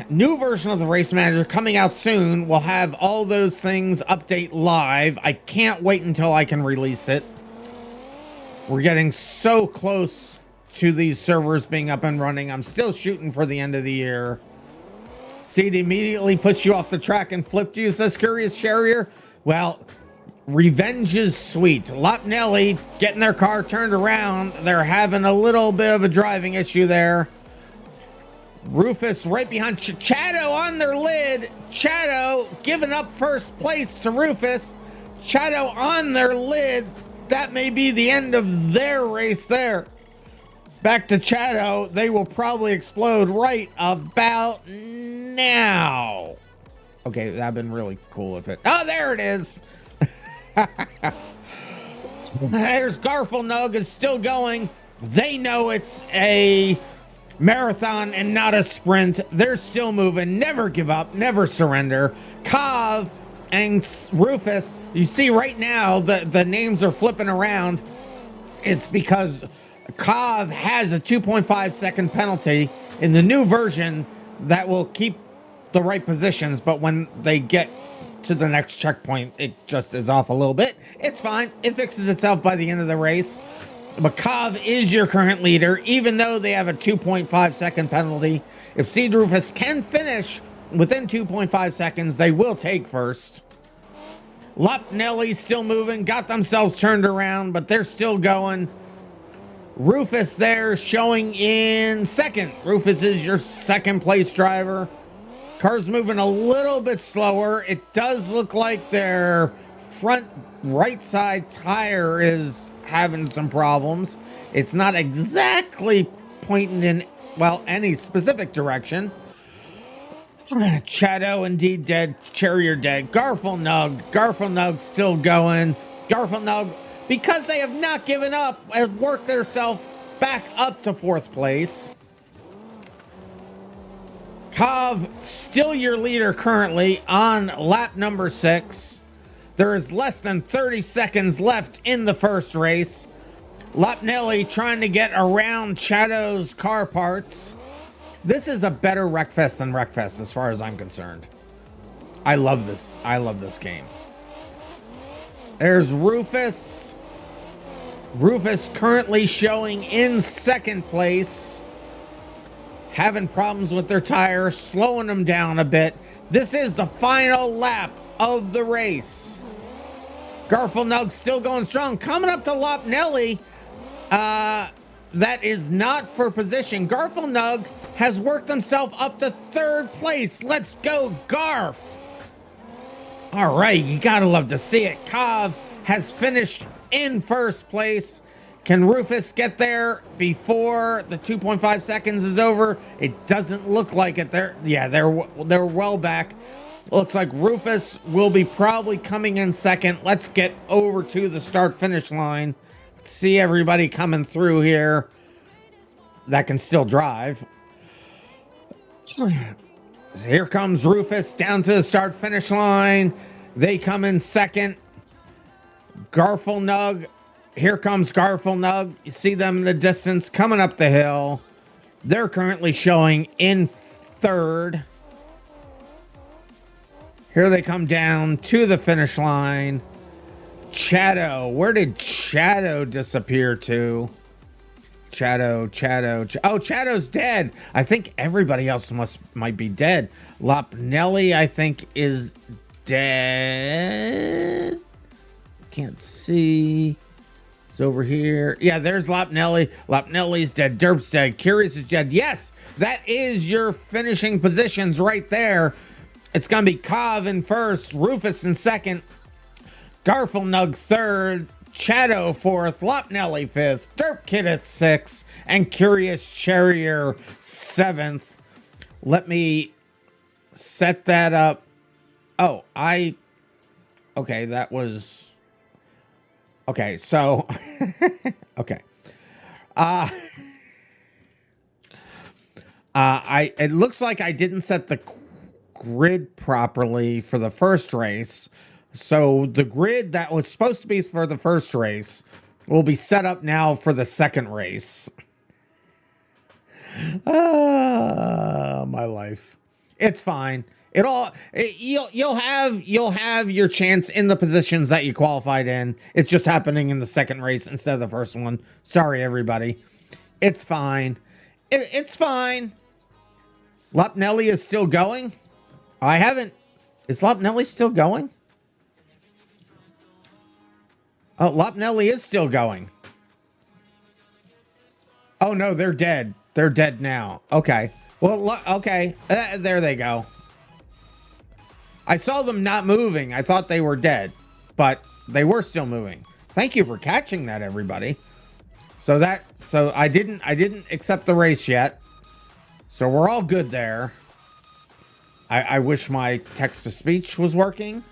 New version of the Race Manager coming out soon. We'll have all those things update live. I can't wait until I can release it. We're getting so close to these servers being up and running. I'm still shooting for the end of the year. Seed immediately puts you off the track and flipped you, says Curious Charrier. Well, revenge is sweet. Lopnelli getting their car turned around. They're having a little bit of a driving issue there. Rufus right behind Chato on their lid. Chato giving up first place to Rufus. Chato on their lid. That may be the end of their race there. Back to Chato. They will probably explode right about now. Okay, that'd been really cool if it... oh, there it is. There's Garflenug is still going. They know it's a marathon and not a sprint. They're still moving. Never give up. Never surrender. Kav and Rufus, you see right now the names are flipping around. It's because Kav has a 2.5 second penalty in the new version that will keep the right positions, but when they get to the next checkpoint, it just is off a little bit. It's fine. It fixes itself by the end of the race. But Kav is your current leader, even though they have a 2.5 second penalty. If Seed Rufus can finish within 2.5 seconds, they will take first. Lopnelli still moving, got themselves turned around, but they're still going. Rufus there showing in second. Rufus is your second place driver. Car's moving a little bit slower. It does look like their front right side tire is having some problems. It's not exactly pointing in, well, any specific direction. Chato indeed dead. Charrier dead. Garflenug still going. Garflenug, because they have not given up, have worked themselves back up to fourth place. Kav, still your leader currently on lap number 6. There is less than 30 seconds left in the first race. Lopnelli trying to get around Chato's car parts. This is a better Wreckfest than Wreckfest as far as I'm concerned. I love this. I love this game. There's Rufus. Rufus currently showing in second place. Having problems with their tire, slowing them down a bit. This is the final lap of the race. Garflenug still going strong. Coming up to Lopnelli. That is not for position. Garflenug has worked himself up to third place. Let's go, Garf. All right, you gotta love to see it. Kav has finished in first place. Can Rufus get there before the 2.5 seconds is over? It doesn't look like it. They're well back. Looks like Rufus will be probably coming in second. Let's get over to the start-finish line. See everybody coming through here that can still drive. Here comes Rufus down to the start-finish line. They come in second. Garflenug. Here comes Garflenug. You see them in the distance coming up the hill. They're currently showing in third. Here they come down to the finish line. Chato. Where did Chato disappear to? Oh, Chadow's dead. I think everybody else might be dead. Lopnelli, I think, is dead. Can't see. It's over here. Yeah, there's Lopnelli. Lopnelli's dead. Derp's dead. Curious is dead. Yes, that is your finishing positions right there. It's going to be Cov in first, Rufus in second, Garflenug third, Shadow fourth, Lopnelli fifth, Derp Kideth sixth, and Curious Charrier seventh. Let me set that up. Oh, okay, that was... Okay, so... okay. It looks like I didn't set the grid properly for the first race. So the grid that was supposed to be for the first race will be set up now for the second race. My life. It's fine. You'll have your chance in the positions that you qualified in. It's just happening in the second race instead of the first one. Sorry, everybody. It's fine. It's fine. Lopnelli is still going. Is Lopnelli still going? Oh, Lopnelli is still going. Oh, no, they're dead. They're dead now. Okay. Well, okay. There they go. I saw them not moving. I thought they were dead, but they were still moving. Thank you for catching that, everybody. So I didn't accept the race yet. So we're all good there. I wish my text-to-speech was working.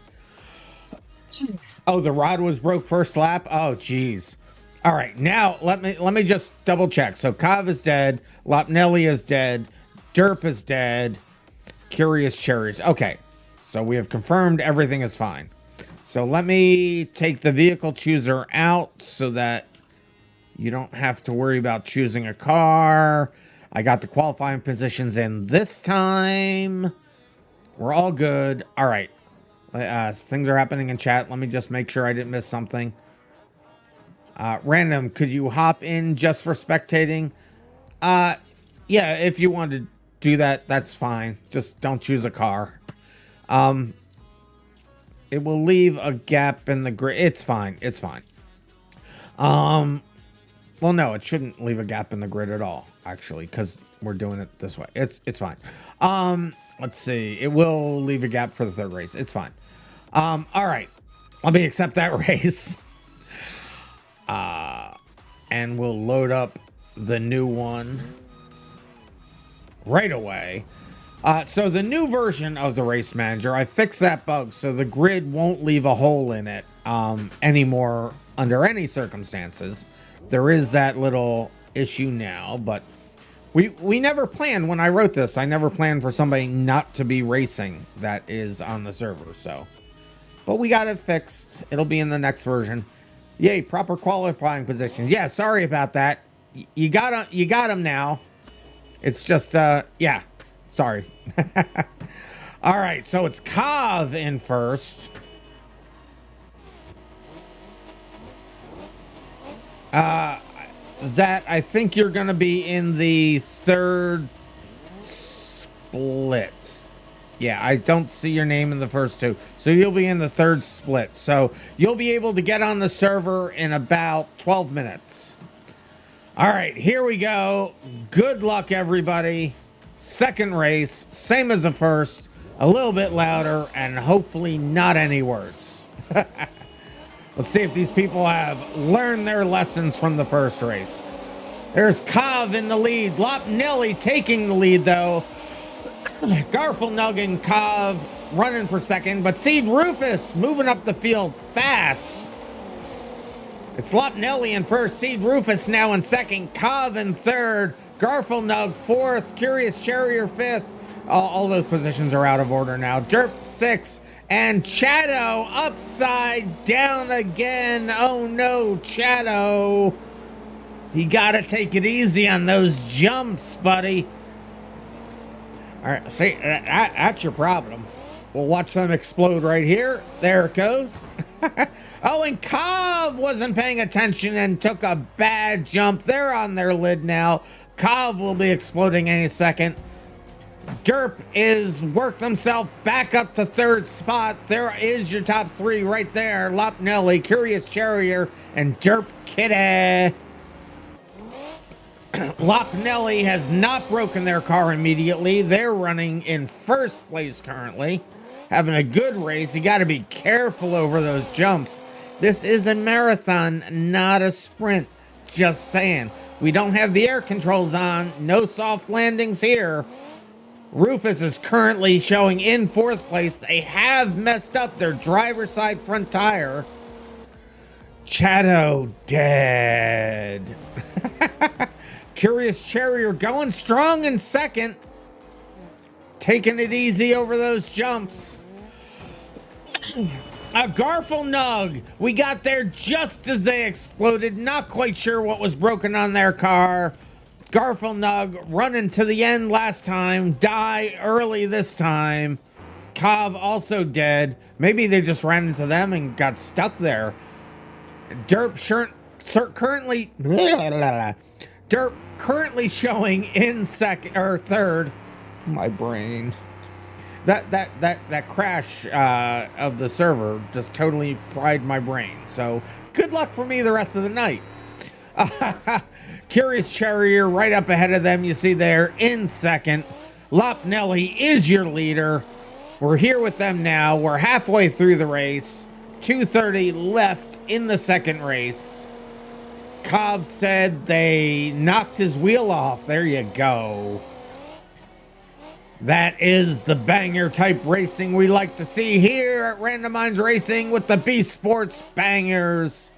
Oh, the rod was broke first lap. Oh, geez. All right, now let me just double check. So Cov is dead. Lopnelli is dead. Derp is dead. Curious Cherries. Okay, so we have confirmed everything is fine. So let me take the vehicle chooser out so that you don't have to worry about choosing a car. I got the qualifying positions in this time. We're all good. All right. Things are happening in chat. Let me just make sure I didn't miss something. Random, could you hop in just for spectating? Yeah, if you want to do that, that's fine. Just don't choose a car. It will leave a gap in the grid. It's fine. It's fine. Well, no, it shouldn't leave a gap in the grid at all, actually, because we're doing it this way. It's fine. Let's see. It will leave a gap for the third race. It's fine. All right. Let me accept that race. And we'll load up the new one right away. So the new version of the race manager, I fixed that bug so the grid won't leave a hole in it anymore under any circumstances. There is that little issue now, but we never planned when I wrote this. I never planned for somebody not to be racing that is on the server. So, but we got it fixed. It'll be in the next version. Yay, proper qualifying positions. Yeah, sorry about that. You got them now. It's just yeah. Sorry. All right, so it's Cov in first. Zat, I think you're going to be in the third split. Yeah, I don't see your name in the first two. So you'll be in the third split. So you'll be able to get on the server in about 12 minutes. All right, here we go. Good luck, everybody. Second race, same as the first, a little bit louder, and hopefully not any worse. Let's see if these people have learned their lessons from the first race. There's Cov in the lead. Lopnelli taking the lead, though. Garflenug and Cov running for second, but Seed Rufus moving up the field fast. It's Lopnelli in first, Seed Rufus now in second, Cov in third, Garflenug fourth, Curious Charrier fifth. All those positions are out of order now. Derp sixth, and Shadow upside down again. Oh no, Shadow. You gotta take it easy on those jumps, buddy. All right, see, that's your problem. We'll watch them explode right here. There it goes. Oh, and Kov wasn't paying attention and took a bad jump. They're on their lid now. Kov will be exploding any second. Derp is worked himself back up to third spot. There is your top three right there. Lopnelli, Curious Charrier, and Derp Kitty. Lopnelli has not broken their car immediately. They're running in first place currently. Having a good race. You got to be careful over those jumps. This is a marathon, not a sprint. Just saying. We don't have the air controls on. No soft landings here. Rufus is currently showing in fourth place. They have messed up their driver's side front tire. Chato dead. Curious Charrier going strong in second. Taking it easy over those jumps. A Garfenug. We got there just as they exploded. Not quite sure what was broken on their car. Garfenug running to the end last time. Die early this time. Kov also dead. Maybe they just ran into them and got stuck there. Derp currently... Derp currently showing in second or third. My brain. That crash of the server just totally fried my brain. So good luck for me the rest of the night. Curious Charrier right up ahead of them. You see there in second. Lopnelli is your leader. We're here with them now. We're halfway through the race. 2:30 left in the second race. Cobb said they knocked his wheel off. There you go. That is the banger type racing we like to see here at RandomMinds Racing with the BSports bangers.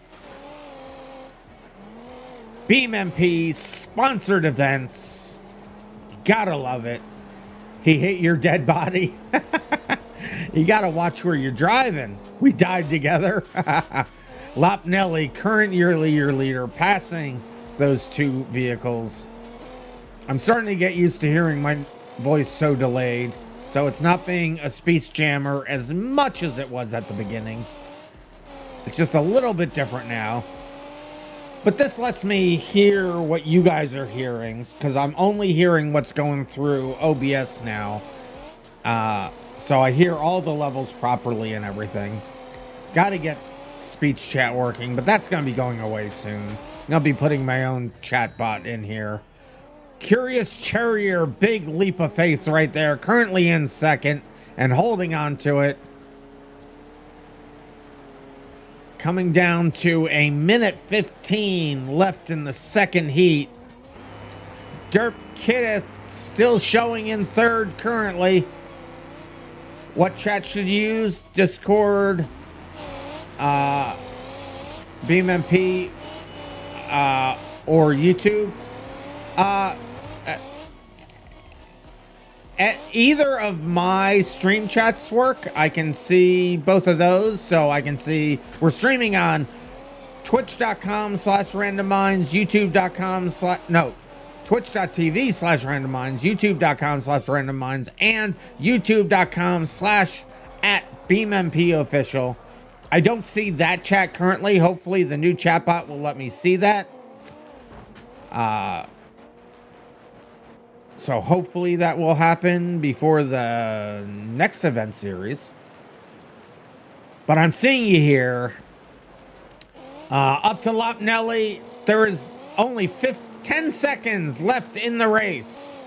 BeamMP sponsored events. Gotta love it. He hit your dead body. You gotta watch where you're driving. We died together. Lopnelli, current yearly year leader, passing those two vehicles. I'm starting to get used to hearing my voice so delayed, so it's not being a speech jammer as much as it was at the beginning. It's just a little bit different now. But this lets me hear what you guys are hearing, because I'm only hearing what's going through OBS now. So I hear all the levels properly and everything. Got to get speech chat working, but that's going to be going away soon. I'll be putting my own chat bot in here. Curious Charrier, big leap of faith right there. Currently in second and holding on to it. Coming down to a minute 15 left in the second heat. Derp Kiddith still showing in third currently. What chat should you use? Discord, BeamMP, or YouTube? At either of my stream chats work. I can see both of those, so I can see we're streaming on twitch.com/randomminds, twitch.tv/randomminds, youtube.com/randomminds, and youtube.com/@BeamMPOfficial. I don't see that chat currently. Hopefully the new chatbot will let me see that. So hopefully that will happen before the next event series. But I'm seeing you here. Up to Lopnelli. There is only 10 seconds left in the race.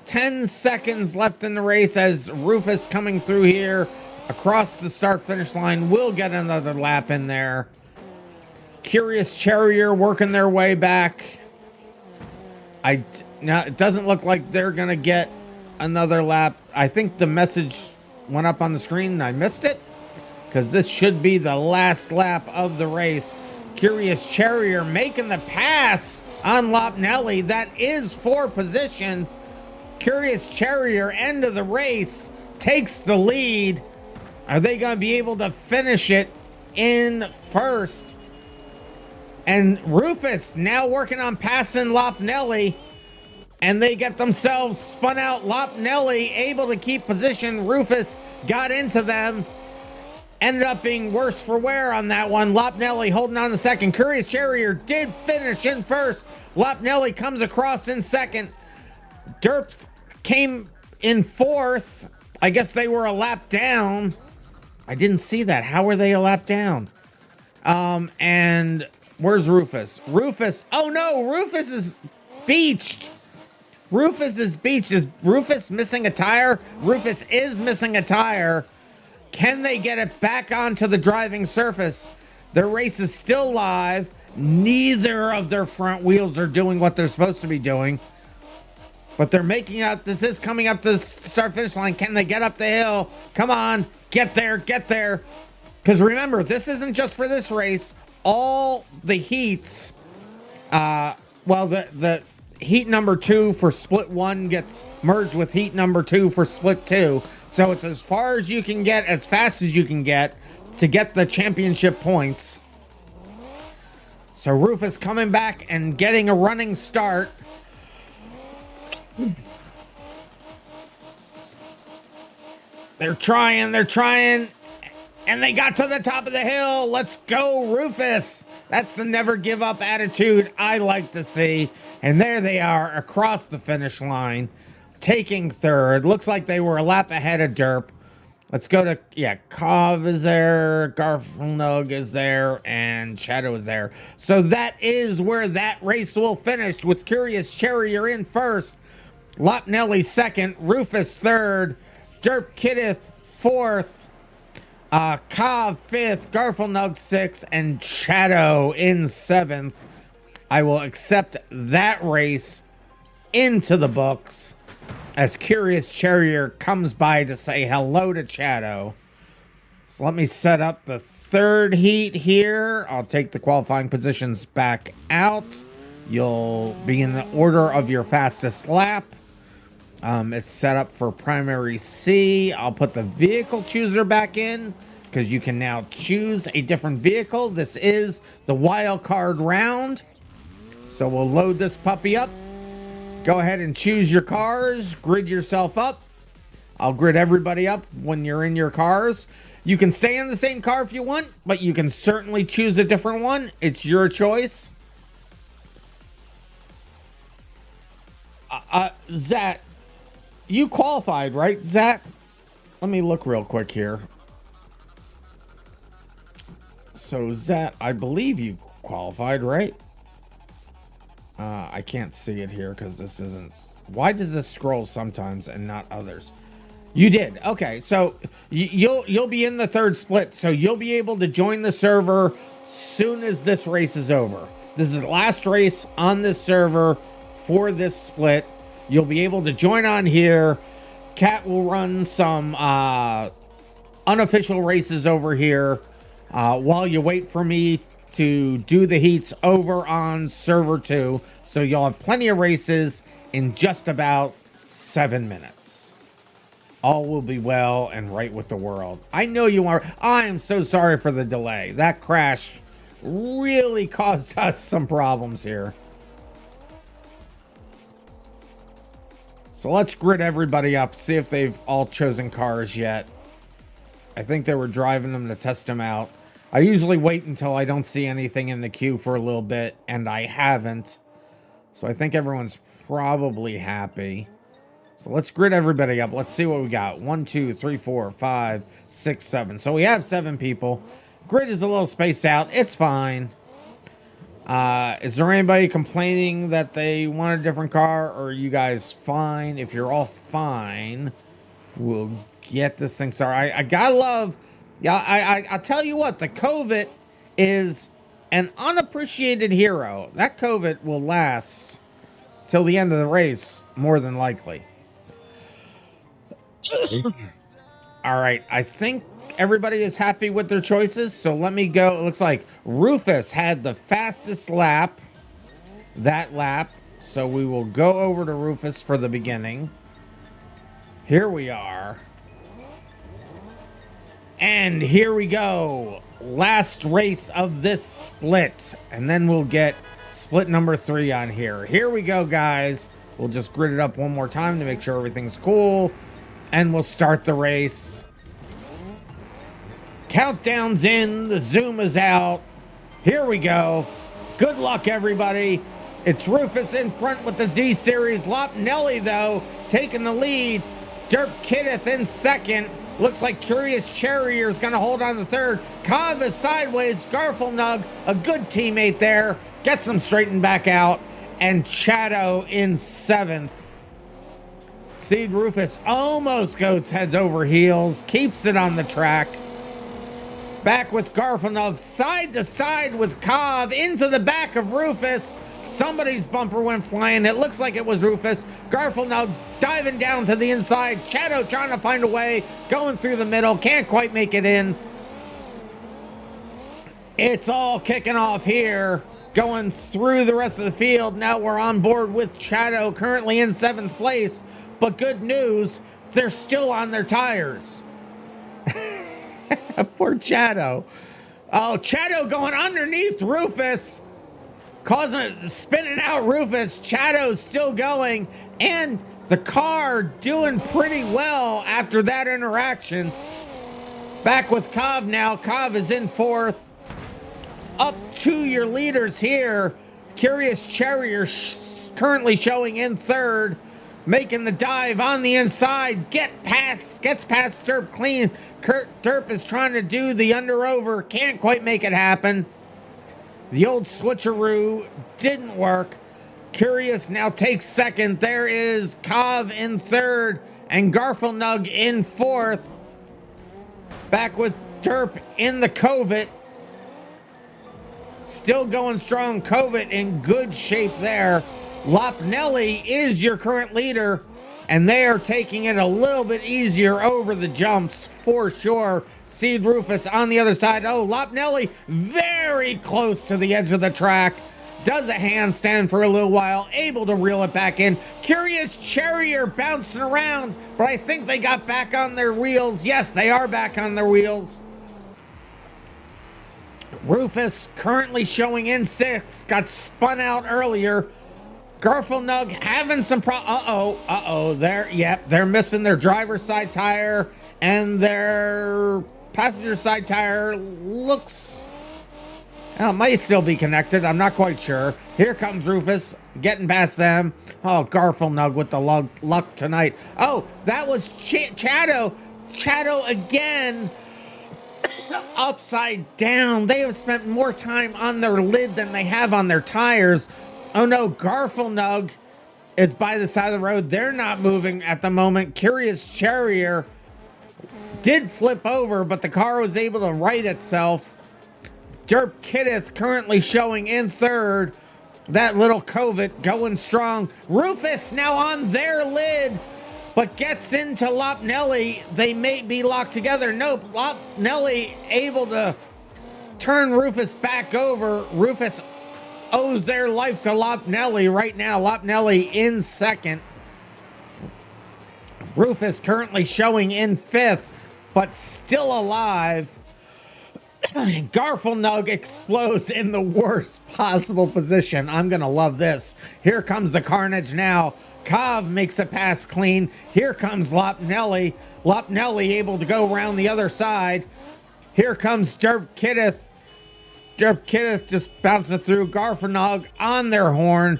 10 seconds left in the race as Rufus coming through here across the start-finish line will get another lap in there. Curious Charrier working their way back. Now, it doesn't look like they're going to get another lap. I think the message went up on the screen and I missed it, because this should be the last lap of the race. Curious Charrier making the pass on Lopnelli. That is for position. Curious Charrier, end of the race, takes the lead. Are they going to be able to finish it in first? And Rufus now working on passing Lopnelli. And they get themselves spun out. Lopnelli able to keep position. Rufus got into them. ended up being worse for wear on that one. Lopnelli holding on to second. Curious Charrier did finish in first. Lopnelli comes across in second. Derp came in fourth. I guess they were a lap down. I didn't see that. How were they a lap down? And where's Rufus? Rufus. Oh no, Rufus is beached. Rufus is beached. Is Rufus missing a tire? Rufus is missing a tire. Can they get it back onto the driving surface? Their race is still live. Neither of their front wheels are doing what they're supposed to be doing. But they're making out. This is coming up to the start finish line. Can they get up the hill? Come on. Get there. Get there. Because remember, this isn't just for this race. All the heats, the heat number 2 for split 1 gets merged with heat number 2 for split 2. So it's as far as you can get, as fast as you can get to get the championship points. So Rufus coming back and getting a running start. They're trying, and they got to the top of the hill. Let's go, Rufus. That's the never give up attitude I like to see. And there they are across the finish line, taking third. Looks like they were a lap ahead of Derp. Let's go to, Kov is there, Garfunug is there, and Shadow is there. So that is where that race will finish, with Curious Charrier in first, Lopnelli second, Rufus third, Derp Kiddith fourth, Kov fifth, Garfunug sixth, and Shadow in seventh. I will accept that race into the books as Curious Charrier comes by to say hello to Shadow. So let me set up the third heat here. I'll take the qualifying positions back out. You'll be in the order of your fastest lap. It's set up for primary C. I'll put the vehicle chooser back in because you can now choose a different vehicle. This is the wild card round. So we'll load this puppy up. Go ahead and choose your cars. Grid yourself up. I'll grid everybody up when you're in your cars. You can stay in the same car if you want, but you can certainly choose a different one. It's your choice. Zach, you qualified, right, Zach? Let me look real quick here. So, Zach, I believe you qualified, right? I can't see it here because this isn't... Why does this scroll sometimes and not others? You did. Okay, so you'll be in the third split, so you'll be able to join the server soon as this race is over. This is the last race on this server for this split. You'll be able to join on here. Kat will run some unofficial races over here while you wait for me to do the heats over on server 2. So you'll have plenty of races in just about 7 minutes. All will be well and right with the world. I know you are. I am so sorry for the delay. That crash really caused us some problems here. So let's grid everybody up, see if they've all chosen cars yet. I think they were driving them to test them out. I usually wait until I don't see anything in the queue for a little bit, and I haven't. So I think everyone's probably happy. So let's grid everybody up. Let's see what we got. 1, 2, 3, 4, 5, 6, 7. So we have 7 people. Grid is a little spaced out. It's fine. Is there anybody complaining that they want a different car, or are you guys fine? If you're all fine, we'll get this thing started. I gotta love... Yeah, I'll tell you what, the COVID is an unappreciated hero. That COVID will last till the end of the race, more than likely. All right, I think everybody is happy with their choices, so let me go. It looks like Rufus had the fastest lap, that lap, so we will go over to Rufus for the beginning. Here we are. And here we go. Last race of this split. And then we'll get split number 3 on here. Here we go, guys. We'll just grid it up one more time to make sure everything's cool. And we'll start the race. Countdown's in, the zoom is out. Here we go. Good luck, everybody. It's Rufus in front with the D series. Lopnelli, though, taking the lead. Derp Kiddeth in second. Looks like Curious Charrier is going to hold on to third. Kav is sideways. Garfelnug, a good teammate there, gets them straightened back out. And Chato in seventh. Seed Rufus almost goes heads over heels, keeps it on the track. Back with Garfelnug, side to side with Kav, into the back of Rufus. Somebody's bumper went flying. It looks like it was Rufus. Garfelnug diving down to the inside. Chato trying to find a way, going through the middle, can't quite make it in. It's all kicking off here, going through the rest of the field. Now we're on board with Chato, currently in seventh place. But good news, they're still on their tires. Poor Chato. Oh, Chato going underneath Rufus, causing it, spinning out Rufus. Chato's still going, and the car doing pretty well after that interaction. Back with Kav now. Kav is in fourth. Up to your leaders here. Curious Charrier currently showing in third. Making the dive on the inside, gets past Derp clean. Derp is trying to do the under-over, can't quite make it happen. The old switcheroo didn't work. Curious now takes second. There is Kav in third and Garfelnug in fourth. Back with Derp in the Covet. Still going strong. Covet in good shape there. Lopnelli is your current leader, and they are taking it a little bit easier over the jumps for sure. Seed Rufus on the other side. Oh, Lopnelli very close to the edge of the track. Does a handstand for a little while, able to reel it back in. Curious Charrier bouncing around, but I think they got back on their wheels. Yes, they are back on their wheels. Rufus currently showing in sixth, got spun out earlier. Garfelnug having some they're missing their driver's side tire, and their passenger side tire looks, might still be connected. I'm not quite sure. Here comes Rufus getting past them. Oh, Garfelnug with the luck tonight. Oh, that was Chato. Chato again. Upside down. They have spent more time on their lid than they have on their tires. Oh no, Garfelnug is by the side of the road. They're not moving at the moment. Curious Charrier did flip over, but the car was able to right itself. Derp Kiddeth currently showing in third. That little Covet going strong. Rufus now on their lid, but gets into Lopnelli. They may be locked together. Nope, Lopnelli able to turn Rufus back over. Rufus owes their life to Lopnelli right now. Lopnelli in second. Rufus currently showing in fifth, but still alive. Garfelnug explodes in the worst possible position. I'm gonna love this. Here comes the carnage now. Kav makes a pass clean. Here comes Lopnelli. Lopnelli able to go around the other side. Here comes Derp Kiddeth. Derp Kiddeth just bouncing through. Garfelnug on their horn.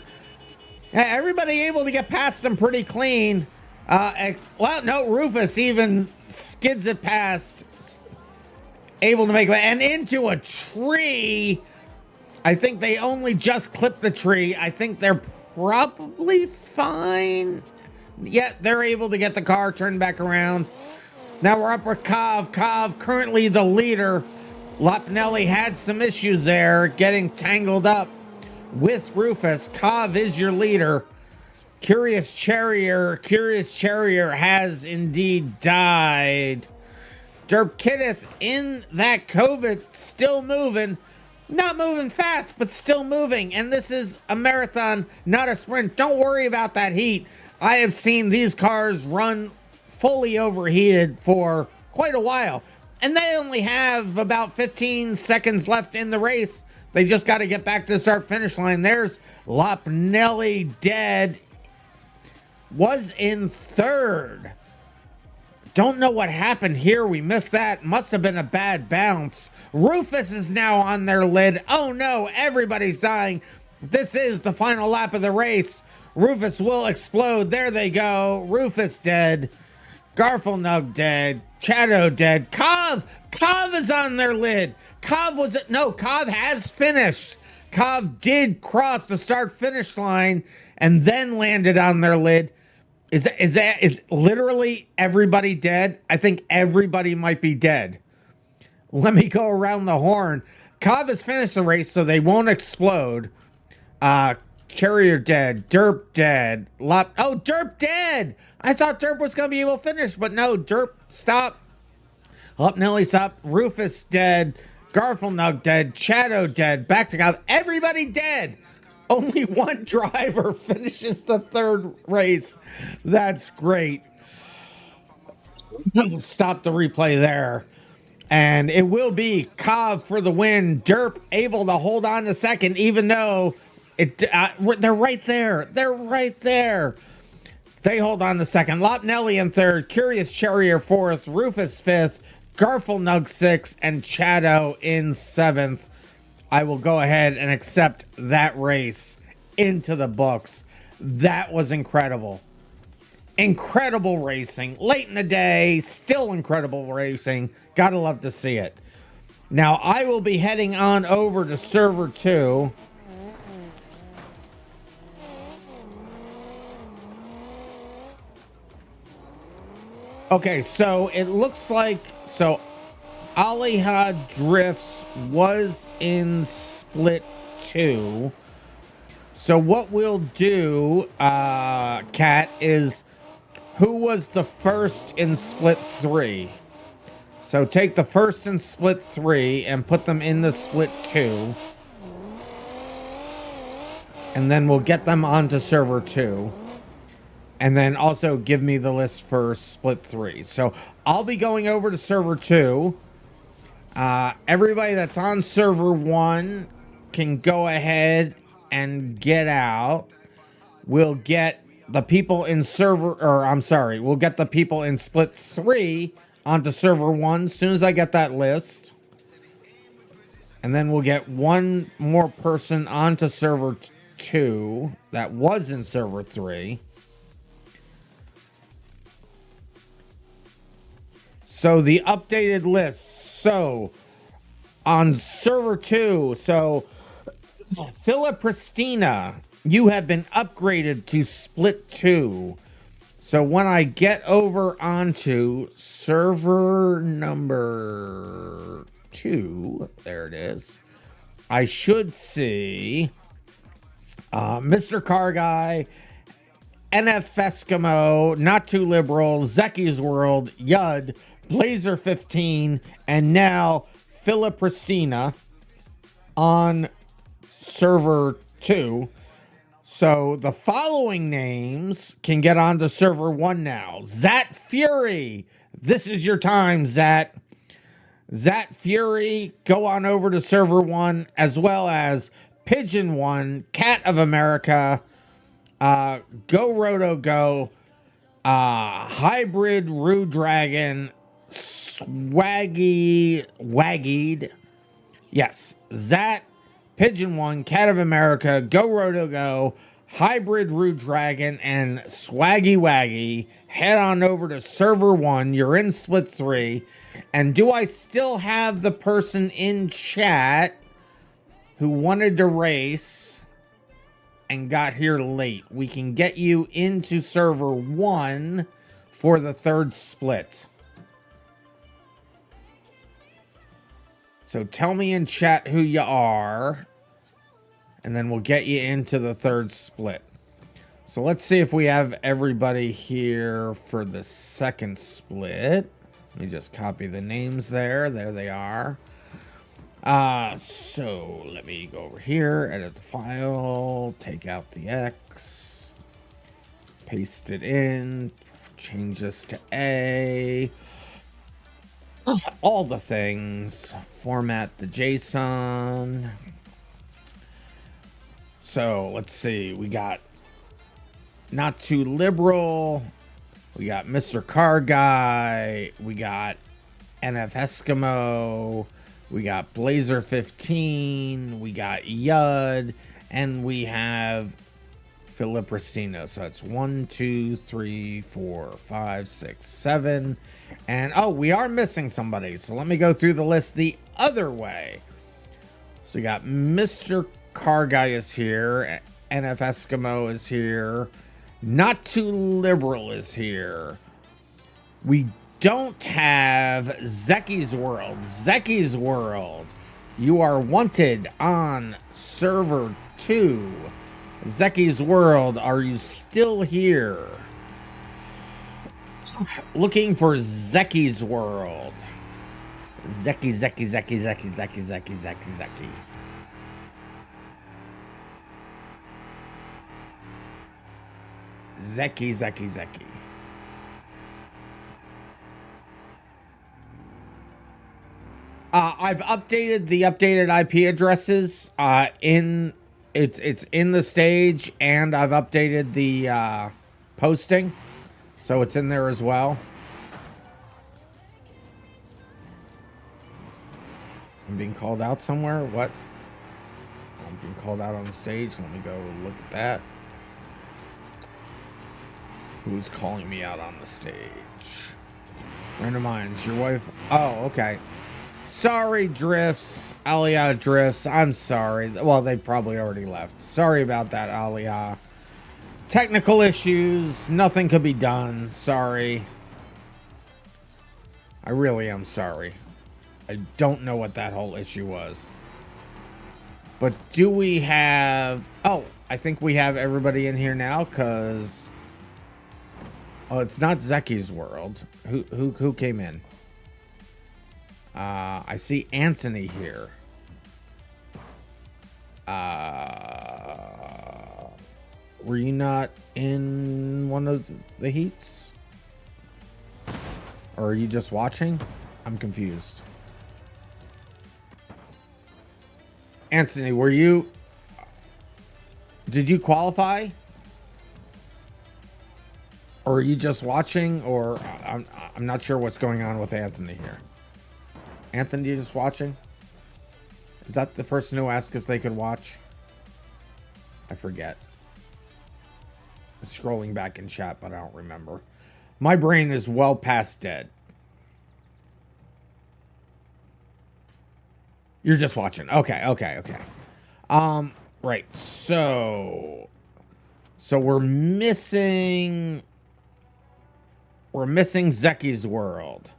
Everybody able to get past them pretty clean. Well, no, Rufus even skids it past. Able to make it, and into a tree. I think they only just clipped the tree. I think they're probably fine. Yet they're able to get the car turned back around. Now we're up with Kav. Kav currently the leader. Lopnelli had some issues there, getting tangled up with Rufus. Kav is your leader. Curious Charrier has indeed died. Derp Kiddeth in that Covet, still moving. Not moving fast, but still moving. And this is a marathon, not a sprint. Don't worry about that heat. I have seen these cars run fully overheated for quite a while. And they only have about 15 seconds left in the race. They just got to get back to the start-finish line. There's Lopnelli dead. Was in third. Don't know what happened here. We missed that. Must have been a bad bounce. Rufus is now on their lid. Oh no, everybody's dying. This is the final lap of the race. Rufus will explode. There they go. Rufus dead. Garflenug dead. Chato dead. Cov is on their lid. Cov has finished. Cov did cross the start finish line and then landed on their lid. Is literally everybody dead? I think everybody might be dead. Let me go around the horn. Cov has finished the race, so they won't explode. Cherrier dead. Derp dead. Derp dead! I thought Derp was going to be able to finish, but no. Derp, stop. Nelly, stop. Rufus dead. Garflenug dead. Chato dead. Back to Cov. Everybody dead! Only one driver finishes the third race. That's great. We'll stop the replay there. And it will be Cov for the win. Derp able to hold on to second, even though they're right there. They're right there. They hold on to second. Lopnelli in third. Curious Cherrier fourth. Rufus fifth. Garflenug sixth. And Chato in seventh. I will go ahead and accept that race into the books. That was incredible. Incredible racing. Late in the day, still incredible racing. Gotta love to see it. Now, I will be heading on over to server 2. Okay, so it looks like... Aliha Drifts was in Split 2. So what we'll do, Kat, is who was the first in Split 3? So take the first in Split 3 and put them in the Split 2. And then we'll get them onto server 2. And then also give me the list for Split 3. So I'll be going over to server 2. Everybody that's on server 1 can go ahead and get out. We'll get the people in we'll get the people in Split 3 onto server 1 as soon as I get that list. And then we'll get one more person onto server 2 that was in server 3. So the updated list. So, on server 2, Philip Pristina, you have been upgraded to Split 2. So, when I get over onto server number 2, there it is, I should see Mr. Car Guy, NF Eskimo, Not Too Liberal, Zeki's World, Yud, Blazer 15, and now Philip Pristina on server 2. So the following names can get onto server 1 now. Zat Fury. This is your time, Zat. Zat Fury, go on over to server 1, as well as Pigeon 1, Cat of America, Go Roto Go, Hybrid Rude Dragon, Swaggied. Yes, Zat, Pigeon 1, Cat of America, Go Roto Go, Hybrid Rude Dragon, and Swaggy. Head on over to server 1. You're in Split 3. And do I still have the person in chat who wanted to race and got here late? We can get you into server 1 for the third split. So tell me in chat who you are, and then we'll get you into the third split. So let's see if we have everybody here for the second split. Let me just copy the names there. There they are. So let me go over here, edit the file, take out the X, paste it in, change this to A. All the things, format the JSON. So let's see, we got Not Too Liberal, We got Mr. Car Guy. We got NF Eskimo. We got Blazer 15. We got Yud. And we have Philip Restino. So that's 1, 2, 3, 4, 5, 6, 7. And oh, we are missing somebody. So let me go through the list the other way. So we got Mr. Car Guy is here. NF Eskimo is here. Not Too Liberal is here. We don't have Zeki's World. Zeki's World, you are wanted on server 2. Zeki's World, are you still here? Looking for Zeki's World. Zeki. Zeki. I've updated the updated IP addresses it's in the stage, and I've updated the posting, so it's in there as well. I'm being called out somewhere. What? I'm being called out on the stage. Let me go look at that. Who's calling me out on the stage? RandomMinds, your wife. Oh, okay. Sorry, Drifts. Aliyah Drifts. I'm sorry. Well, they probably already left. Sorry about that, Aliyah. Technical issues. Nothing could be done. Sorry. I really am sorry. I don't know what that whole issue was. But do we have... Oh, I think we have everybody in here now, because... Oh, it's not Zeki's World. Who came in? I see Anthony here. Were you not in one of the heats? Or are you just watching? I'm confused. Anthony, were you... Did you qualify? Or are you just watching? Or I'm not sure what's going on with Anthony here. Anthony, you just watching? Is that the person who asked if they could watch? I forget. I'm scrolling back in chat, but I don't remember. My brain is well past dead. You're just watching. Okay. Right. So we're missing Zeki's World.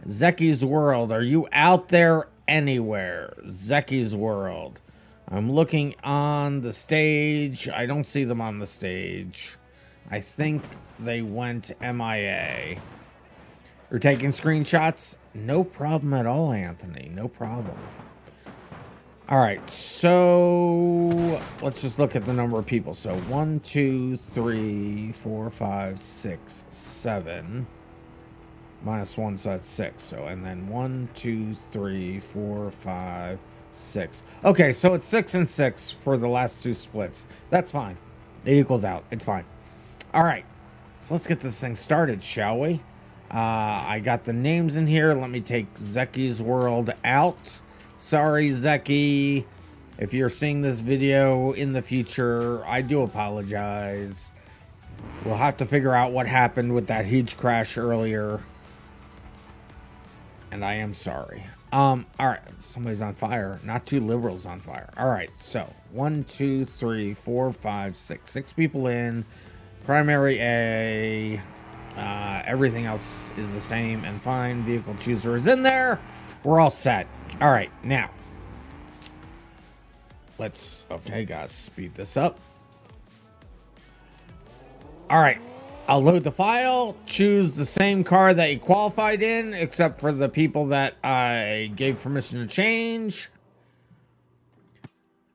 Zeki's World, are you out there anywhere? Zeki's World. I'm looking on the stage. I don't see them on the stage. I think they went MIA. You're taking screenshots? No problem at all, Anthony. No problem. All right, so let's just look at the number of people. So 1, 2, 3, 4, 5, 6, 7. -1, so that's 6. So, and then 1, 2, 3, 4, 5, 6. Okay, so it's 6 and 6 for the last 2 splits. That's fine. It equals out. It's fine. All right, so let's get this thing started, shall we? I got the names in here. Let me take Zeki's World out. Sorry, Zeki. If you're seeing this video in the future, I do apologize. We'll have to figure out what happened with that huge crash earlier. And I am sorry. All right, somebody's on fire. Not Too Liberal's on fire. All right, so 1, 2, 3, 4, 5, 6. 6 people in. Primary A. Everything else is the same and fine. Vehicle chooser is in there. We're all set. All right, now. Let's, okay, guys, speed this up. All right. I'll load the file, choose the same car that you qualified in, except for the people that I gave permission to change.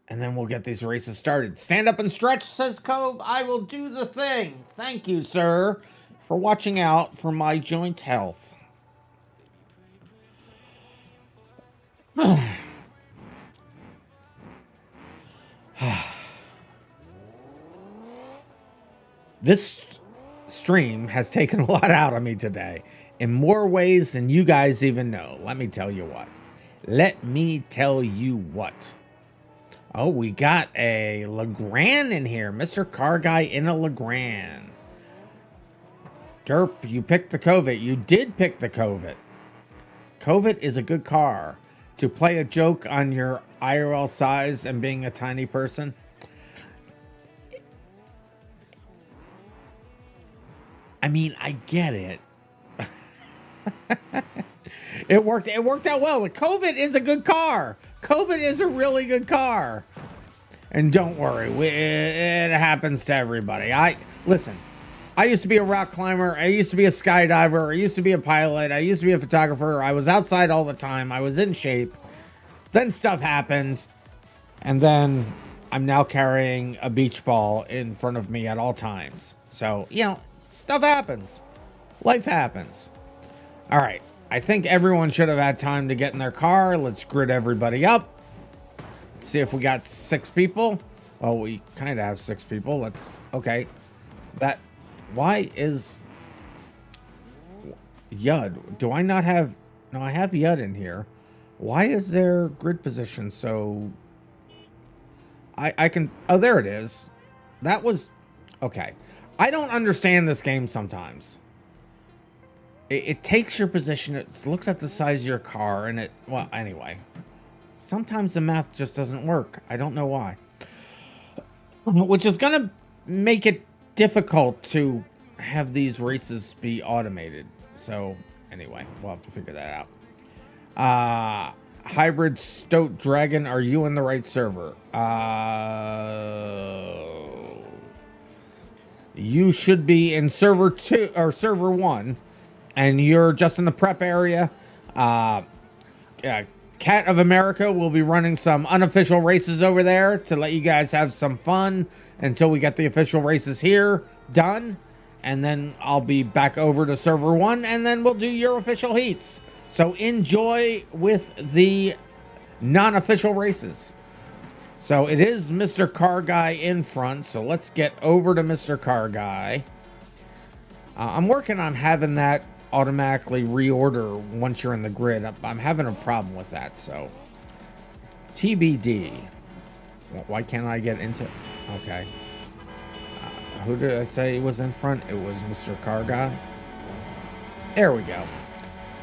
And then we'll get these races started. Stand up and stretch, says Cove. I will do the thing. Thank you, sir, for watching out for my joint health. stream has taken a lot out of me today in more ways than you guys even know. Let me tell you what. Let me tell you what. Oh, we got a Legrand in here. Mr. Car Guy in a Legrand. Derp, you picked the Covet. You did pick the Covet. Covet is a good car. To play a joke on your IRL size and being a tiny person. I mean, I get it. It worked out well. The Covet is a good car. Covet is a really good car. And don't worry, it happens to everybody. Listen, I used to be a rock climber. I used to be a skydiver. I used to be a pilot. I used to be a photographer. I was outside all the time. I was in shape. Then stuff happened. And then I'm now carrying a beach ball in front of me at all times. So, you know, stuff happens. Life happens. All right. I think everyone should have had time to get in their car. Let's grid everybody up. Let's see if we got 6 people. Well, we kind of have 6 people. Let's, okay. Why is Yud? Do I not have, no, I have Yud in here. Why is their grid position so, I can, oh, there it is. That was, okay. I don't understand this game sometimes. It takes your position, it looks at the size of your car, and well, anyway. Sometimes the math just doesn't work. I don't know why. Which is going to make it difficult to have these races be automated. So, anyway, we'll have to figure that out. Hybrid Stoat Dragon, are you in the right server? You should be in server 2 or server 1. And you're just in the prep area. Cat of America will be running some unofficial races over there to let you guys have some fun until we get the official races here done. And then I'll be back over to server 1 and then we'll do your official heats. So enjoy with the non-official races. So it is Mr. Car Guy in front. So let's get over to Mr. Car Guy. I'm working on having that automatically reorder once you're in the grid. I'm having a problem with that, so TBD. Why can't I get into, okay. Who did I say was in front? It was Mr. Car Guy. There we go.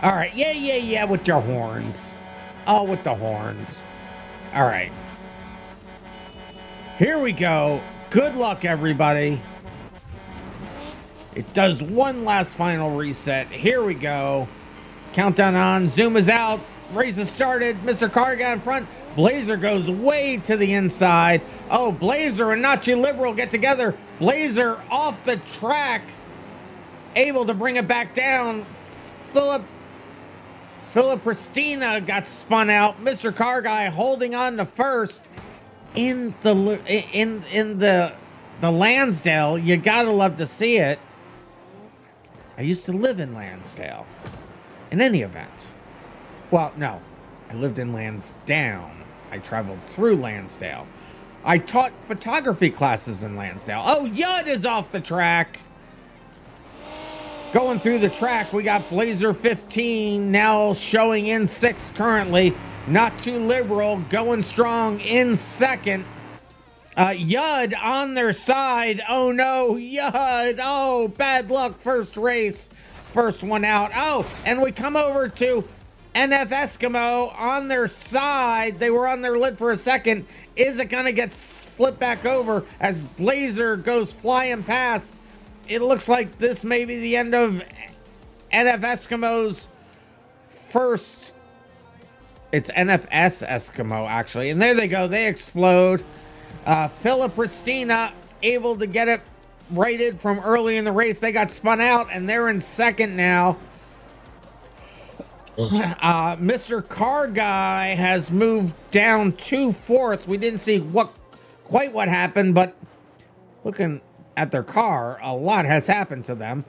All right, yeah, with your horns. Oh, with the horns. All right. Here we go. Good luck, everybody. It does one last final reset. Here we go. Countdown on. Zoom is out. Race has started. Mr. Car Guy in front. Blazer goes way to the inside. Oh, Blazer and Nachi Liberal get together. Blazer off the track. Able to bring it back down. Philip Pristina got spun out. Mr. Car Guy holding on to first in the Lansdale. You gotta love to see it. I used to live in Lansdale. In any event. Well, no. I lived in Lansdowne. I traveled through Lansdale. I taught photography classes in Lansdale. Oh, Yud is off the track. Going through the track, we got Blazer 15 now showing in 6th currently. Not Too Liberal going strong in 2nd. Yud on their side. Oh no, Yud. Oh, bad luck. First race. First one out. Oh, and we come over to NF Eskimo on their side. They were on their lid for a second. Is it going to get flipped back over as Blazer goes flying past? It looks like this may be the end of NF Eskimo's first. It's NFS Eskimo, actually. And there they go. They explode. Philip Pristina able to get it righted from early in the race. They got spun out, and they're in 2nd now. Mr. Car Guy has moved down to 4th. We didn't see quite what happened, but looking at their car, a lot has happened to them.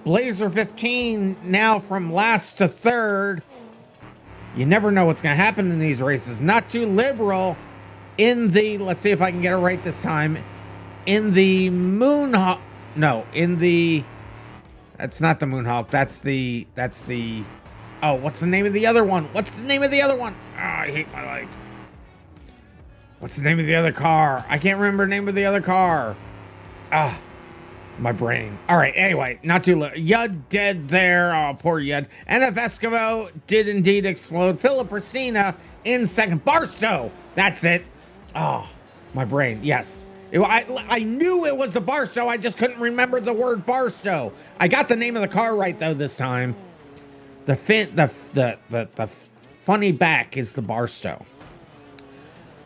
Blazer 15 now from last to 3rd. You never know what's going to happen in these races. Not Too Liberal in the, let's see if I can get it right this time, in the No, in the... That's not the Moonhawk. That's the... Oh, what's the name of the other one? What's the name of the other one? Oh, I hate my life. What's the name of the other car? I can't remember the name of the other car. Ah, my brain. All right, anyway, not too late. Yud dead there. Oh, poor Yud. NF Eskimo did indeed explode. Philip Racina in second. Barstow. That's it. Oh, my brain. Yes. I knew it was the Barstow. I just couldn't remember the word Barstow. I got the name of the car right, though, this time. The funny back is the Barstow.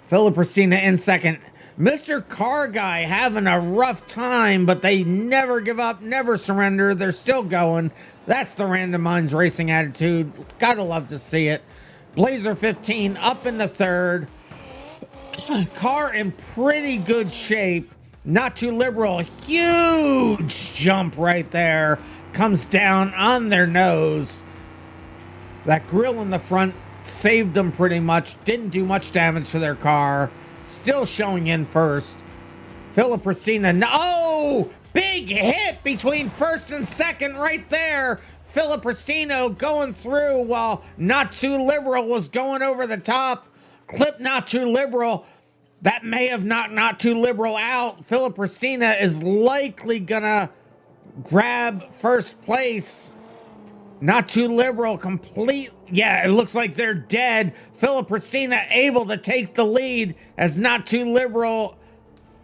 Philip Racina in second. Mr. Car Guy having a rough time, but they never give up, never surrender. They're still going. That's the RandomMinds racing attitude. Gotta love to see it. Blazer 15 up in the third. Car in pretty good shape. Not too liberal. Huge jump right there. Comes down on their nose. That grill in the front saved them pretty much. Didn't do much damage to their car. Still showing in first. Philip Racina. No! Big hit between first and second right there. Philip Racina going through while Not Too Liberal was going over the top. Clip Not Too Liberal. That may have knocked Not Too Liberal out. Philip Racina is likely gonna grab first place. Not Too Liberal complete. Yeah, it looks like they're dead. Philip Racina able to take the lead as Not Too Liberal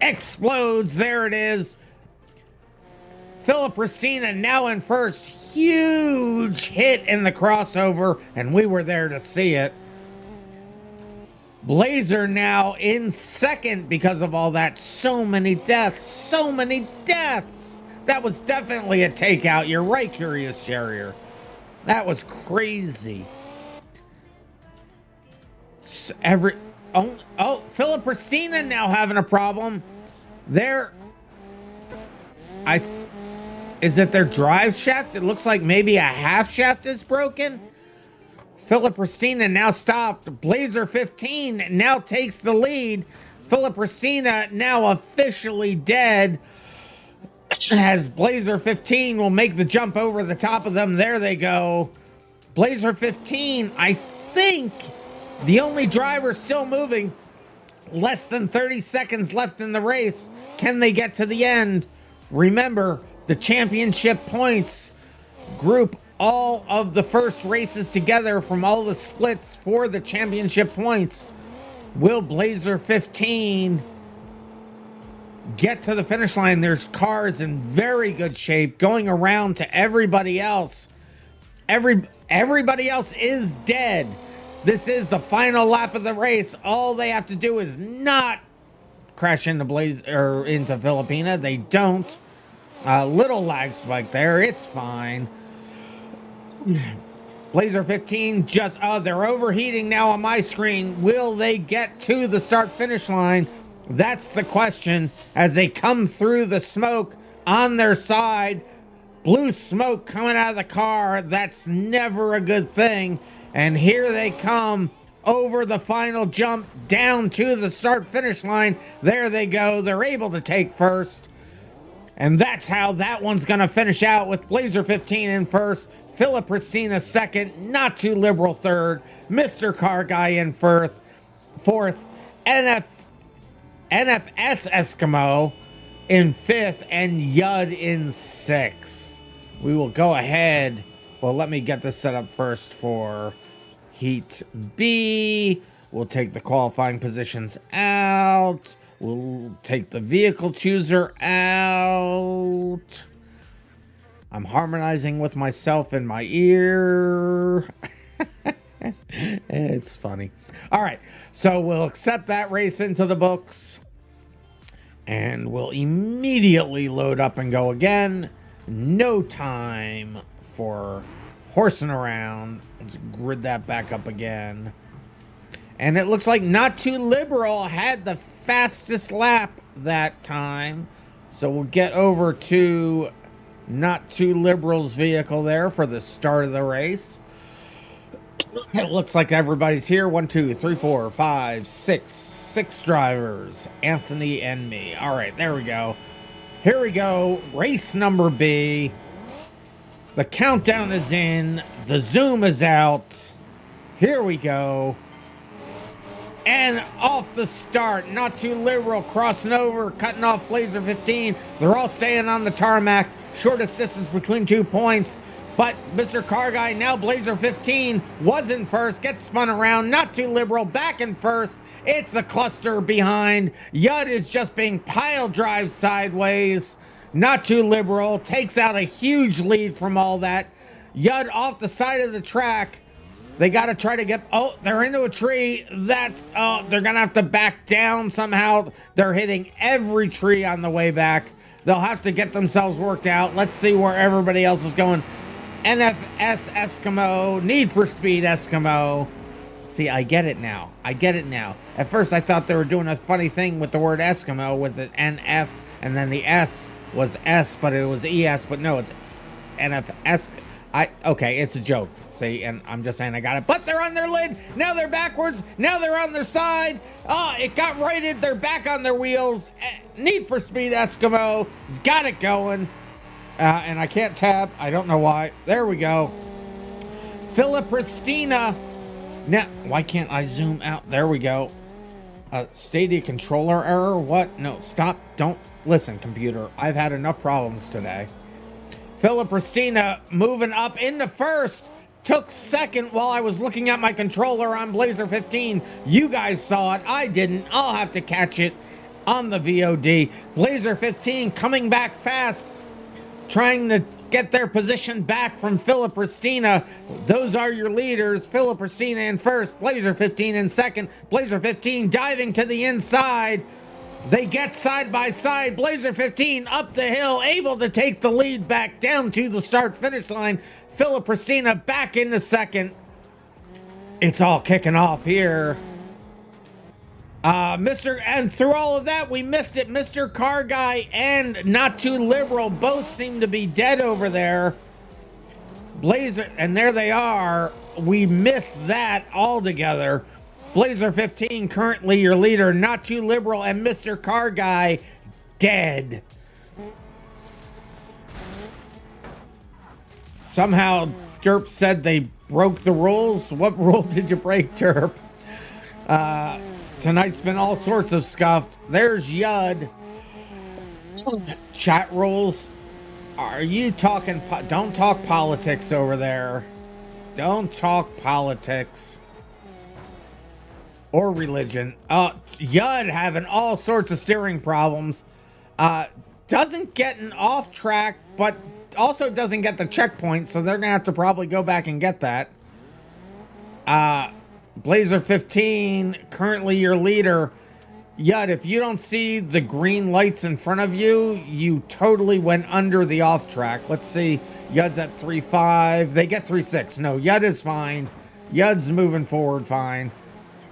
explodes. There it is. Philip Racina now in first. Huge hit in the crossover, and we were there to see it. Blazer now in second because of all that. So many deaths. So many deaths. That was definitely a takeout. You're right, Curious Sherrier. That was crazy. Philip Racina now having a problem. Is it their drive shaft? It looks like maybe a half shaft is broken. Philip Racina now stopped. Blazer 15 now takes the lead. Philip Racina now officially dead. As Blazer 15 will make the jump over the top of them. There they go. Blazer 15, I think the only driver still moving. Less than 30 seconds left in the race. Can they get to the end? Remember, the championship points group all of the first races together from all the splits for the championship points. Will Blazer 15 get to the finish line? There's cars in very good shape going around to everybody else. Everybody else is dead. This is the final lap of the race. All they have to do is not crash into into Filipina. They don't. Little lag spike there. It's fine. Blazer 15 they're overheating now on my screen. Will they get to the start finish line? That's the question as they come through the smoke on their side. Blue smoke coming out of the car. That's never a good thing. And here they come over the final jump down to the start finish line. There they go. They're able to take first. And that's how that one's going to finish out with Blazer 15 in first. Philip Racina second. Not Too Liberal third. Mr. Car Guy in fourth. NFS Eskimo in fifth. And Yud in sixth. We will go ahead. Well, let me get this set up first for Heat B. We'll take the qualifying positions out. We'll take the vehicle chooser out. I'm harmonizing with myself in my ear. It's funny. All right, so we'll accept that race into the books. And we'll immediately load up and go again. No time for horsing around. Let's grid that back up again. And it looks like Not Too Liberal had the fastest lap that time. So we'll get over to Not Too Liberal's vehicle there for the start of the race. It looks like everybody's here. 1, 2, 3, 4, 5, 6. 6 drivers. Anthony and me. All right, there we go. Here we go. Race number B. The countdown is in. The zoom is out. Here we go. And off the start, Not Too Liberal crossing over, cutting off Blazer 15. They're all staying on the tarmac. Shortest distance between 2 points. But Mr. Car Guy, now Blazer 15, was in first, gets spun around. Not Too Liberal back in first. It's a cluster behind. Yud is just being pile drive sideways. Not Too Liberal takes out a huge lead from all that. Yud off the side of the track. They got to try to get, oh, they're into a tree. That's, oh, they're going to have to back down somehow. They're hitting every tree on the way back. They'll have to get themselves worked out. Let's see where everybody else is going. NFS Eskimo, Need for Speed Eskimo. See, I get it now. I get it now. At first, I thought they were doing a funny thing with the word Eskimo with the NF, and then the S was S, but it was ES, but no, it's NFS. Okay, it's a joke. See, and I'm just saying I got it. But they're on their lid. Now they're backwards. Now they're on their side. Oh, it got righted. They're back on their wheels. Need for Speed Eskimo has got it going. And I can't tab. I don't know why. There we go. Philipristina. Now, why can't I zoom out? There we go. Stadia controller error. What? No, stop. Don't listen, computer. I've had enough problems today. Philipristina moving up into first. Took second while I was looking at my controller on Blazer 15. You guys saw it. I didn't. I'll have to catch it on the VOD. Blazer 15 coming back fast. Trying to get their position back from Philipristina. Those are your leaders. Philipristina in first. Blazer 15 in second. Blazer 15 diving to the inside. They get side by side. Blazer 15 up the hill, able to take the lead back down to the start-finish line. Philipristina back into second. It's all kicking off here. And through all of that, we missed it. Mr. Car Guy and Not Too Liberal both seem to be dead over there. Blazer, and there they are. We missed that altogether. Blazer 15 currently your leader. Not Too Liberal and Mr. Car Guy dead. Somehow Derp said they broke the rules. What rule did you break, Derp? Tonight's been all sorts of scuffed. There's Yud. Chat rules. Are you talking? Don't talk politics over there. Don't talk politics. Or religion. Yud having all sorts of steering problems. Doesn't get an off track, but also doesn't get the checkpoint, so they're gonna have to probably go back and get that. Blazer 15, currently your leader. Yud, if you don't see the green lights in front of you, you totally went under the off track. Let's see. Yud's at 3.5. They get 3.6. No, Yud is fine. Yud's moving forward fine.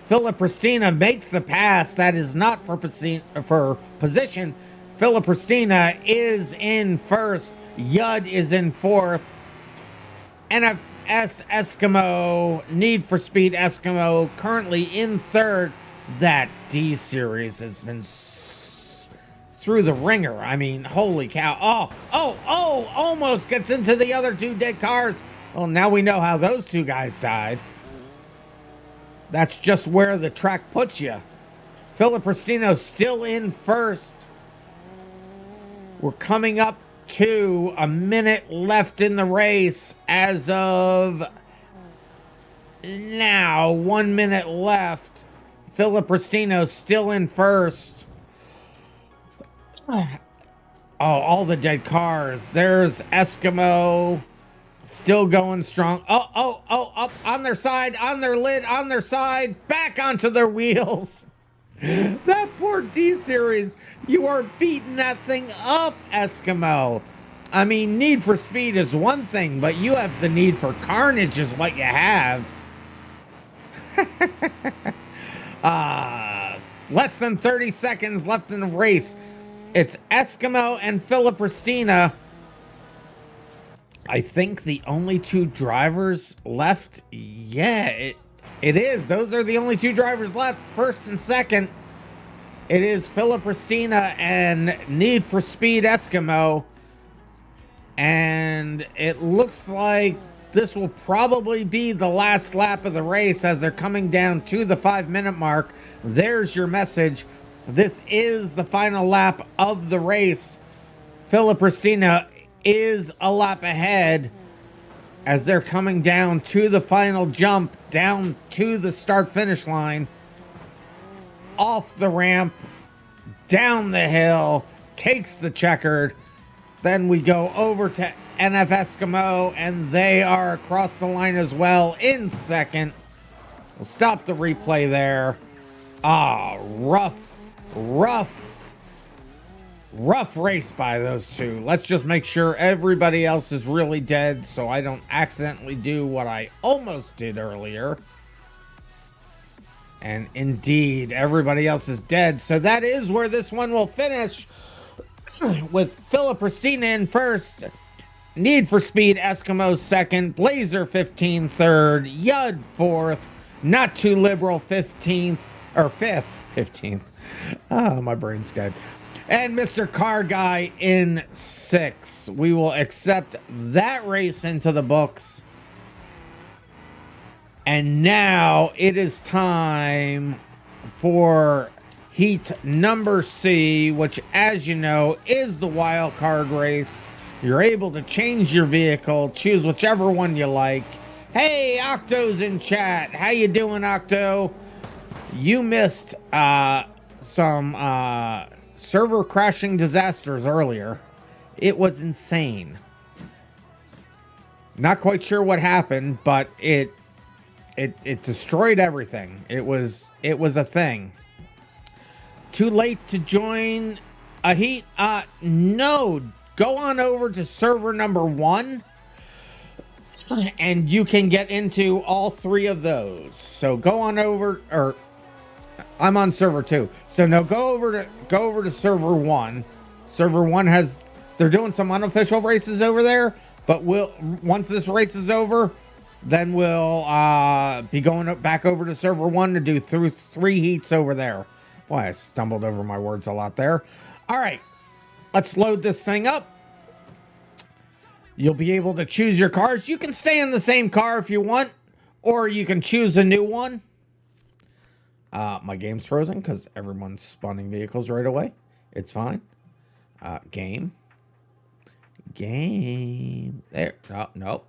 Philipristina makes the pass. That is not for position. Philipristina is in first. Yud is in fourth. NFS Eskimo, Need for Speed Eskimo, currently in third. That D series has been through the ringer. I mean, holy cow. Oh, almost gets into the other two dead cars. Well, now we know how those two guys died. That's just where the track puts you. Philiprisino's still in first. We're coming up to a minute left in the race as of now. 1 minute left. Philiprisino's still in first. Oh, all the dead cars. There's Eskimo. Still going strong. Oh, up on their side, on their lid, on their side, back onto their wheels. That poor D-Series. You are beating that thing up, Eskimo. I mean, Need for Speed is one thing, but you have the need for carnage is what you have. Less than 30 seconds left in the race. It's Eskimo and Philipristina. I think the only two drivers left. Yeah, it is. Those are the only two drivers left, first and second. It is Philip Christina and Need for Speed Eskimo. And it looks like this will probably be the last lap of the race as they're coming down to the 5-minute mark. There's your message. This is the final lap of the race. Philip Christina is a lap ahead as they're coming down to the final jump, down to the start-finish line, off the ramp, down the hill, takes the checkered. Then we go over to NF Eskimo, and they are across the line as well in second. We'll stop the replay there. Rough race by those two. Let's just make sure everybody else is really dead so I don't accidentally do what I almost did earlier. And indeed, everybody else is dead. So that is where this one will finish, with Philip Christina in first, Need for Speed Eskimo second, Blazer 15 third, Yud fourth, Not Too Liberal 15th, or 15th. My brain's dead. And Mr. Car Guy in sixth. We will accept that race into the books. And now it is time for heat number C, which, as you know, is the wild card race. You're able to change your vehicle, choose whichever one you like. Hey, Octo's in chat. How you doing, Octo? You missed some server crashing disasters earlier. It was insane. Not quite sure what happened, but it destroyed everything. It was a thing. Too late to join a heat? No. Go on over to server number 1 and you can get into all 3 of those. So go on over, or I'm on server 2. So no, go over to server 1. Server 1 has, they're doing some unofficial races over there, but once this race is over, then we'll be going back over to server 1 to do through 3 heats over there. Boy, I stumbled over my words a lot there. All right, let's load this thing up. You'll be able to choose your cars. You can stay in the same car if you want, or you can choose a new one. My game's frozen because everyone's spawning vehicles right away. It's fine. Game. There. Oh, no.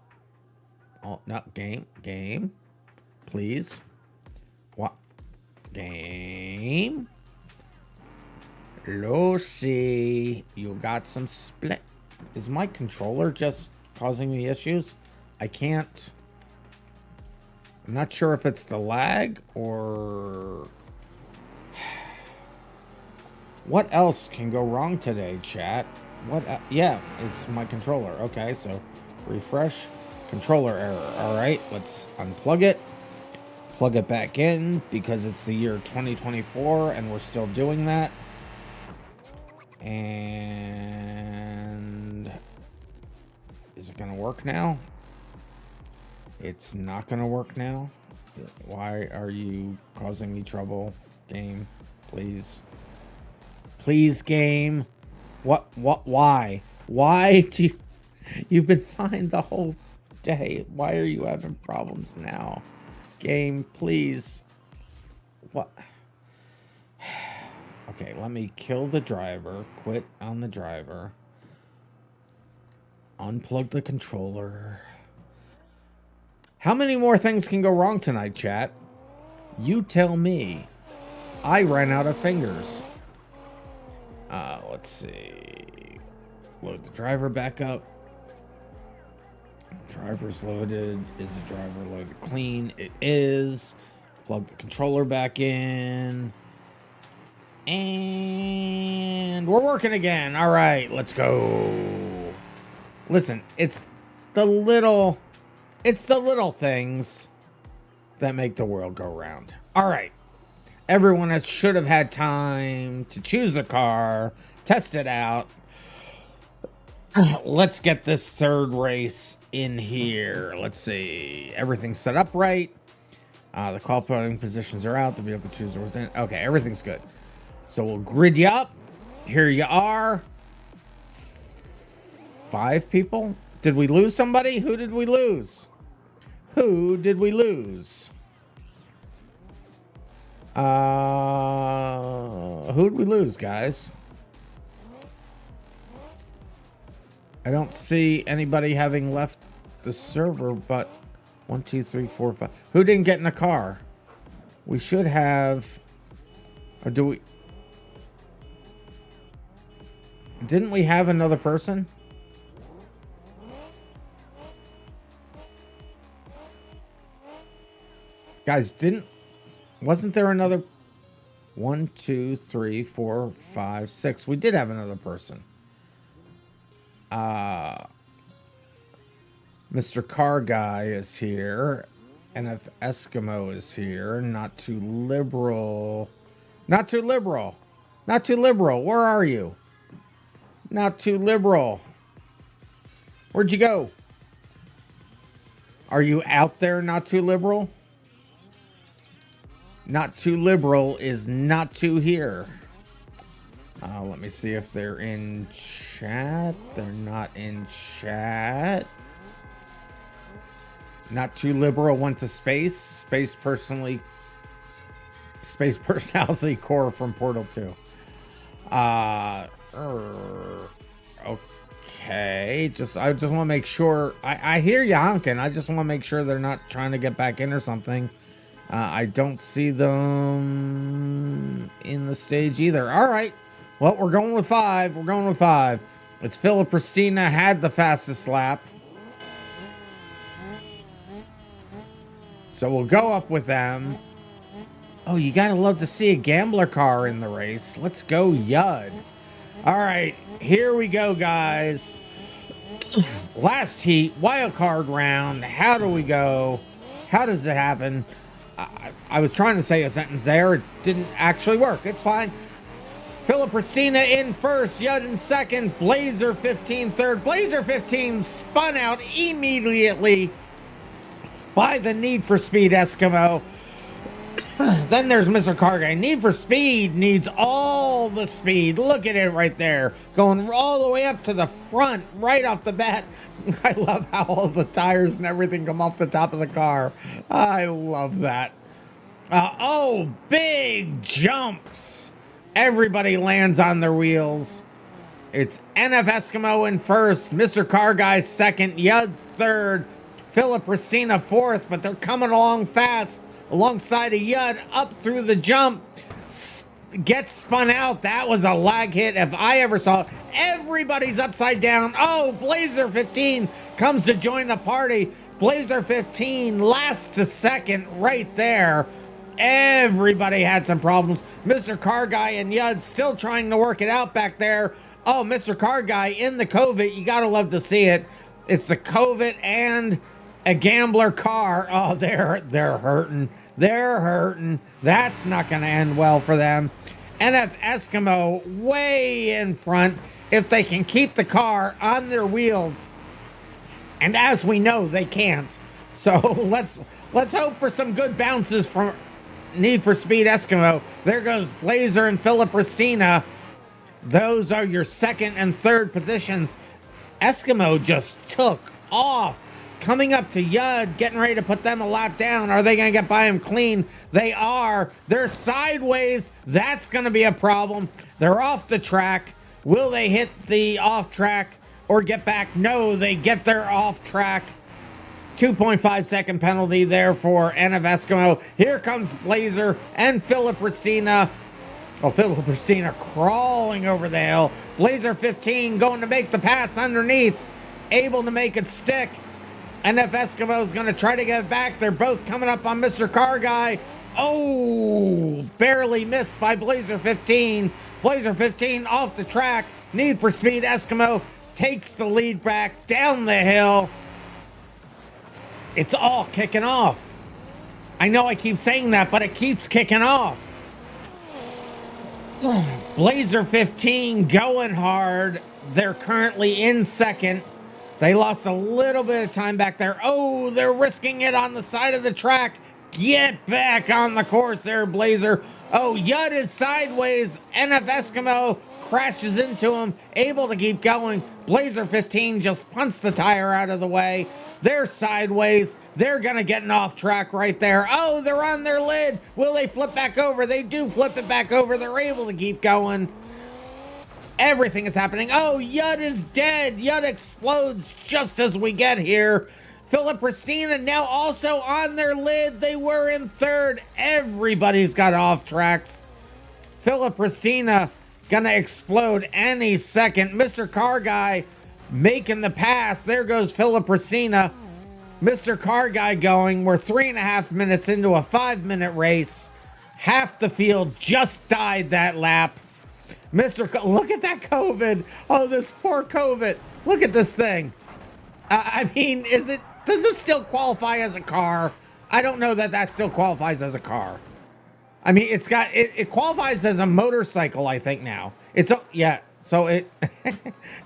Oh, no. Game. Please. What? Game. Lucy. You got some split. Is my controller just causing me issues? I'm not sure if it's the lag or what else can go wrong today, chat. Yeah, it's my controller. Okay, so refresh, controller error. All right, let's unplug it, plug it back in because it's the year 2024 and we're still doing that. And is it gonna work now? It's not gonna work now. Why are you causing me trouble, game? Please game. Why do you've been fine the whole day? Why are you having problems now, game? Please. What? Okay, let me kill the driver, quit on the driver, unplug the controller. How many more things can go wrong tonight, chat? You tell me. I ran out of fingers. Let's see. Load the driver back up. Driver's loaded. Is the driver loaded clean? It is. Plug the controller back in. And we're working again. All right, let's go. Listen, it's the little things that make the world go round. All right. Everyone should have had time to choose a car, test it out. Let's get this third race in here. Let's see. Everything's set up right. The qualifying positions are out. The vehicle chooser was in. Okay, everything's good. So we'll grid you up. Here you are. 5 people. Did we lose somebody? Who did we lose? Who did we lose? Who did we lose, guys? I don't see anybody having left the server, but 1, 2, 3, 4, 5. Who didn't get in a car? We should have, or do we? Didn't we have another person? Guys, wasn't there another? 1, 2, 3, 4, 5, 6. We did have another person. Mr. Car Guy is here. NF Eskimo is here. Not too liberal. Not too liberal. Not too liberal. Where are you? Not too liberal. Where'd you go? Are you out there, not too liberal? Not too liberal is not too here. Let me see if they're in chat. They're not in chat. Not too liberal went to space. Space personality core from Portal 2. Okay. I just want to make sure. I hear you honking. I just want to make sure they're not trying to get back in or something. I don't see them in the stage either. All right. Well, we're going with 5. We're going with 5. It's Philip Christina had the fastest lap. So we'll go up with them. Oh, you gotta love to see a gambler car in the race. Let's go, Yud. All right, here we go, guys. Last heat, wild card round. How do we go? How does it happen? I was trying to say a sentence there. It didn't actually work. It's fine. Philip Christina in first, Yud in second, Blazer 15 third. Blazer 15 spun out immediately by the Need for Speed Eskimo. Then there's Mr. Car Guy. Need for Speed needs all the speed. Look at it right there. Going all the way up to the front, right off the bat. I love how all the tires and everything come off the top of the car. I love that. Oh, big jumps. Everybody lands on their wheels. It's NF Eskimo in first, Mr. Car Guy second, Yud third, Philip Racina fourth, but they're coming along fast alongside of Yud up through the jump. Gets spun out. That was a lag hit if I ever saw it. Everybody's upside down. Oh, Blazer 15 comes to join the party. Blazer 15 last to second right there. Everybody had some problems. Mr. Car Guy and Yud still trying to work it out back there. Oh, Mr. Car Guy in the COVID. You gotta love to see it. It's the COVID and a gambler car. Oh, they're hurting. They're hurting. That's not gonna end well for them. NF Eskimo way in front. If they can keep the car on their wheels, and as we know, they can't. So let's hope for some good bounces from Need for Speed Eskimo. There goes Blazer and Philip Christina. Those are your second and third positions. Eskimo just took off. Coming up to Yud, getting ready to put them a lap down. Are they going to get by him clean? They are. They're sideways. That's going to be a problem. They're off the track. Will they hit the off track or get back? No, they get their off track. 2.5 second penalty there for NF Eskimo. Here comes Blazer and Philip Racina. Oh, Philip Racina crawling over the hill. Blazer 15 going to make the pass underneath. Able to make it stick. NF Eskimo is going to try to get it back. They're both coming up on Mr. Car Guy. Oh, barely missed by Blazer 15. Blazer 15 off the track. Need for Speed Eskimo takes the lead back down the hill. It's all kicking off. I know I keep saying that, but it keeps kicking off. Blazer 15 going hard. They're currently in second. They lost a little bit of time back there. Oh, they're risking it on the side of the track. Get back on the course there, Blazer. Oh, Yud is sideways. NF Eskimo crashes into him, able to keep going. Blazer 15 just punts the tire out of the way. They're sideways. They're going to get an off track right there. Oh, they're on their lid. Will they flip back over? They do flip it back over. They're able to keep going. Everything is happening. Oh, Yud is dead. Yud explodes just as we get here. Philip Christina now also on their lid. They were in third. Everybody's got off tracks. Philip Christina gonna explode any second. Mr. Car Guy making the pass. There goes Philip Christina. Mr. Car Guy going. We're 3.5 minutes into a 5-minute race. Half the field just died that lap. Look at that COVID. Oh, this poor COVID. Look at this thing. I mean, does this still qualify as a car? I don't know that still qualifies as a car. I mean, it qualifies as a motorcycle, I think now. Yeah, so it,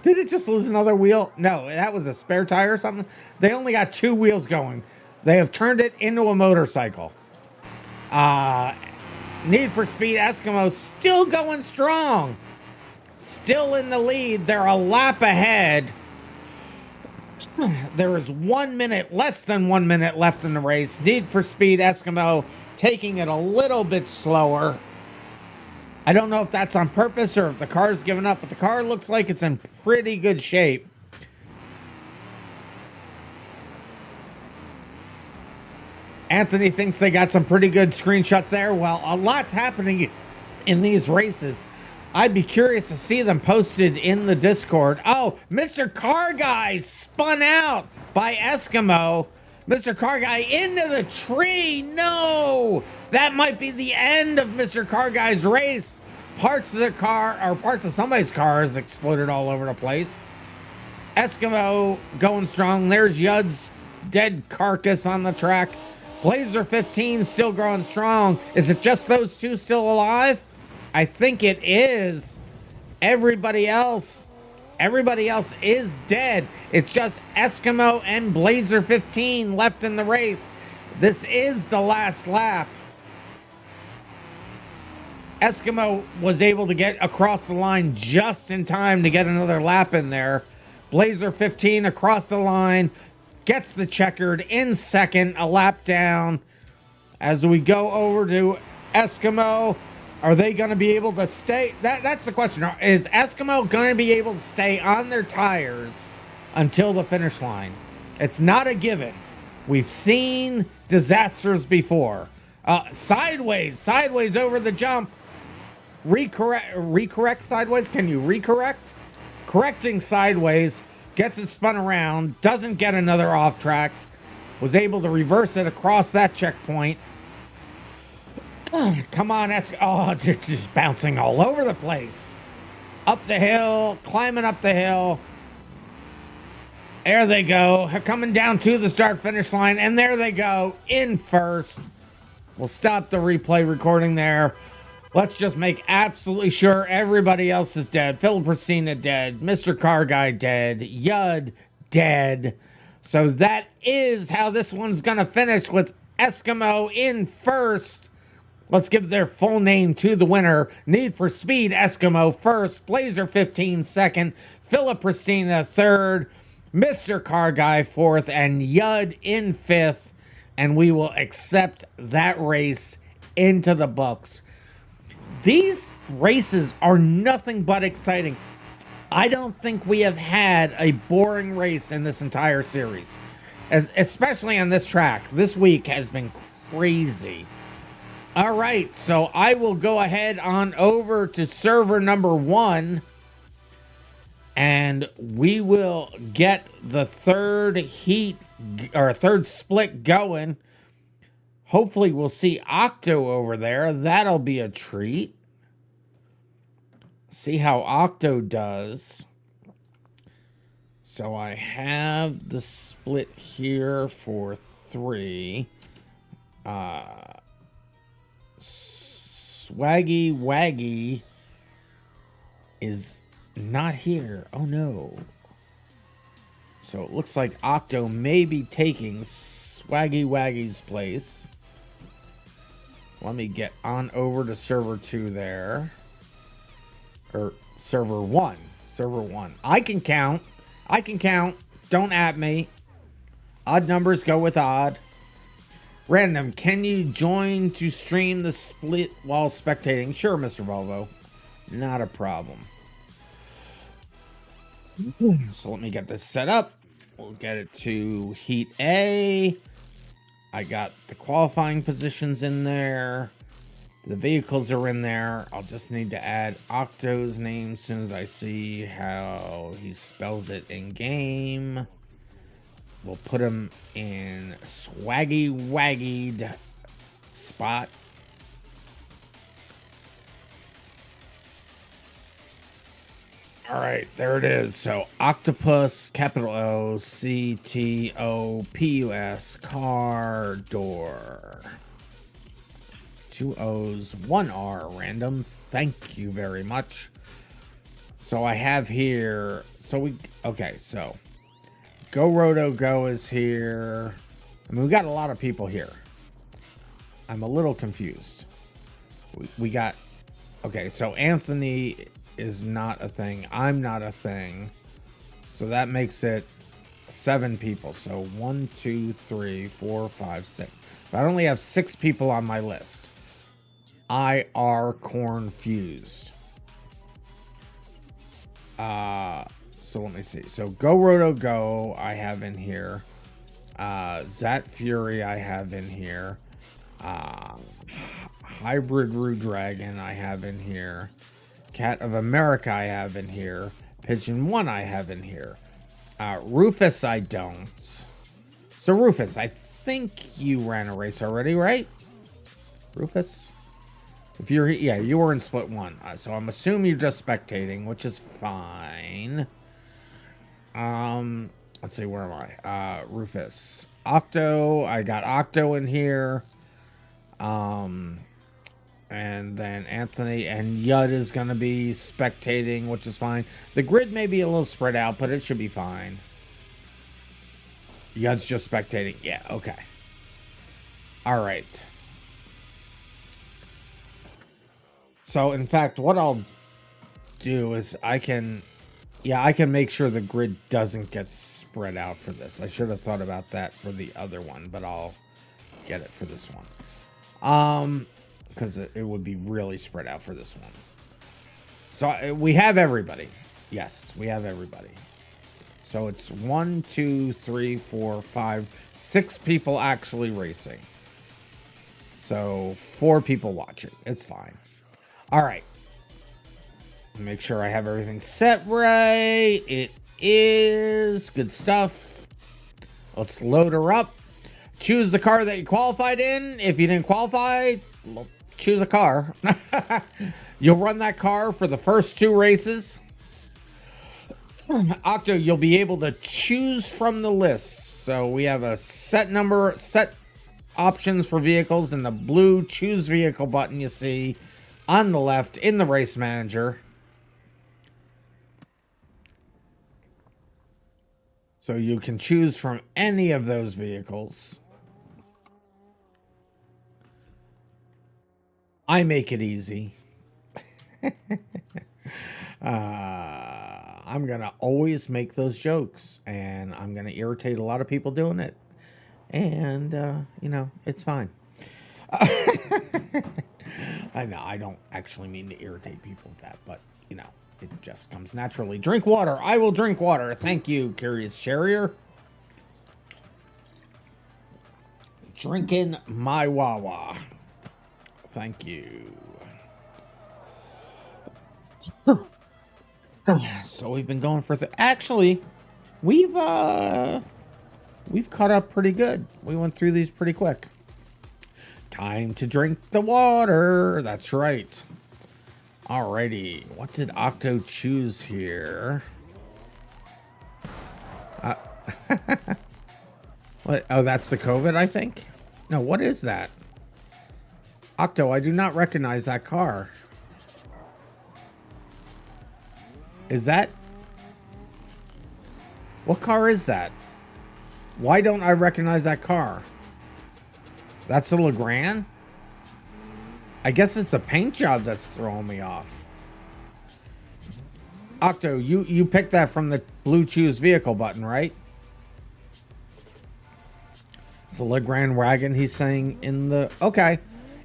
did it just lose another wheel? No, that was a spare tire or something. They only got 2 wheels going. They have turned it into a motorcycle. Need for Speed Eskimo still going strong. Still in the lead. They're a lap ahead. There is 1 minute, less than 1 minute left in the race. Need for Speed Eskimo taking it a little bit slower. I don't know if that's on purpose or if the car's given up, but the car looks like it's in pretty good shape. Anthony thinks they got some pretty good screenshots there. Well, a lot's happening in these races. I'd be curious to see them posted in the Discord. Oh, Mr. Car Guy spun out by Eskimo. Mr. Car Guy into the tree. No, that might be the end of Mr. Car Guy's race. Parts of the car, or parts of somebody's car has exploded all over the place. Eskimo going strong. There's Yud's dead carcass on the track. Blazer 15 still growing strong. Is it just those two still alive? I think it is. Everybody else is dead. It's just Eskimo and Blazer 15 left in the race. This is the last lap. Eskimo was able to get across the line just in time to get another lap in there. Blazer 15 across the line. Gets the checkered in second, a lap down. As we go over to Eskimo, are they going to be able to stay? That's the question. Is Eskimo going to be able to stay on their tires until the finish line? It's not a given. We've seen disasters before. Sideways over the jump. Recorrect sideways. Can you recorrect? Correcting sideways. Gets it spun around, doesn't get another off track, was able to reverse it across that checkpoint. Come on, oh, just bouncing all over the place. Up the hill, climbing up the hill. There they go, coming down to the start-finish line, and there they go, in first. We'll stop the replay recording there. Let's just make absolutely sure everybody else is dead. Philip Christina dead. Mr. Car Guy dead. Yud dead. So that is how this one's going to finish, with Eskimo in first. Let's give their full name to the winner. Need for Speed Eskimo first. Blazer 15 second. Philip Christina third. Mr. Car Guy fourth. And Yud in fifth. And we will accept that race into the books. These races are nothing but exciting. I don't think we have had a boring race in this entire series, especially on this track. This week has been crazy. All right, so I will go ahead on over to server number 1, and we will get the third heat, or third split going. Hopefully we'll see Octo over there. That'll be a treat. See how Octo does. So I have the split here for 3. Swaggy Waggy is not here. Oh no. So it looks like Octo may be taking Swaggy Waggy's place. Let me get on over to server 2 there. Or server 1. Server 1. I can count. I can count. Don't at me. Odd numbers go with odd. Random, can you join to stream the split while spectating? Sure, Mr. Volvo. Not a problem. So let me get this set up. We'll get it to Heat A. I got the qualifying positions in there. The vehicles are in there. I'll just need to add Octo's name as soon as I see how he spells it in game. We'll put him in swaggy waggied spot. All right, there it is. So octopus, capital OCTOPUS, car door. 2 O's, 1 R, random. Thank you very much. So I have here, okay, so Go Roto Go is here. I mean, we got a lot of people here. I'm a little confused. We got, okay, so Anthony is not a thing. I'm not a thing. So that makes it 7 people. So 1, 2, 3, 4, 5, 6. But I only have 6 people on my list. I are confused. So let me see. So Go Roto Go I have in here. Zat Fury I have in here. Hybrid Rude Dragon I have in here. Cat of America I have in here. Pigeon 1 I have in here. Rufus I don't. So Rufus, I think you ran a race already, right? Rufus? If you're, yeah, you were in split 1. So I'm assuming you're just spectating, which is fine. Let's see, where am I? Rufus. Octo, I got Octo in here. And then Anthony and Yud is going to be spectating, which is fine. The grid may be a little spread out, but it should be fine. Yud's just spectating. Yeah, okay. All right. So, in fact, what I'll do is I can make sure the grid doesn't get spread out for this. I should have thought about that for the other one, but I'll get it for this one. Because it would be really spread out for this one. So we have everybody. Yes, we have everybody. So it's 1, 2, 3, 4, 5, 6 people actually racing. So 4 people watching. It's fine. All right. Make sure I have everything set right. It is good stuff. Let's load her up. Choose the car that you qualified in. If you didn't qualify, well, choose a car. You'll run that car for the first 2 races. Octo, you'll be able to choose from the list. So we have a set options for vehicles and the blue choose vehicle button you see on the left in the race manager. So you can choose from any of those vehicles. I make it easy. I'm going to always make those jokes, and I'm going to irritate a lot of people doing it. And, you know, it's fine. I know, I don't actually mean to irritate people with that, but, you know, it just comes naturally. Drink water. I will drink water. Thank you, Curious Charrier. Drinking my Wawa. Thank you. So we've been going for actually, we've caught up pretty good. We went through these pretty quick. Time to drink the water. That's right. Alrighty. What did Octo choose here? What? Oh, that's the COVID, I think. No, what is that? Octo, I do not recognize that car. Is that? What car is that? Why don't I recognize that car? That's the Legrand? I guess it's the paint job that's throwing me off. Octo, you picked that from the blue choose vehicle button, right? It's a Legrand wagon, he's saying in the... Okay.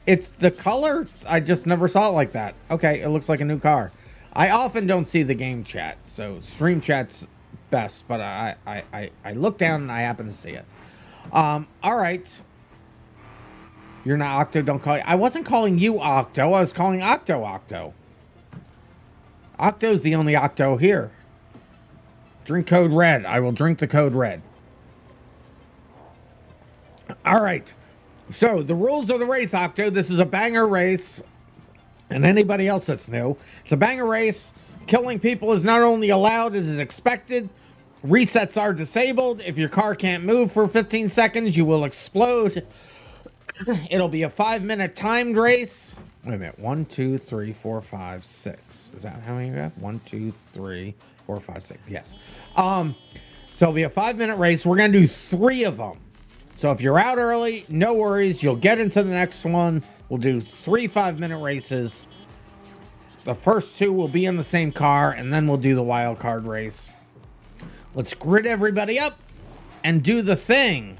It's the color. I just never saw it like that. Okay, it looks like a new car. I often don't see the game chat, so stream chat's best, but I look down and I happen to see it. All right. You're not Octo, don't call you. I wasn't calling you Octo, I was calling Octo. Octo's the only Octo here. Drink code red. I will drink the code red. All right. So, the rules of the race, Octo. This is a banger race. And anybody else that's new. It's a banger race. Killing people is not only allowed, as is expected. Resets are disabled. If your car can't move for 15 seconds, you will explode. It'll be a 5-minute timed race. Wait a minute. 1, 2, 3, 4, 5, 6. Is that how many we have? 1, 2, 3, 4, 5, 6. Yes. So it'll be a 5-minute race. We're going to do 3 of them. So if you're out early, no worries. You'll get into the next one. We'll do 3 5-minute races. The first 2 will be in the same car, and then we'll do the wild card race. Let's grid everybody up and do the thing.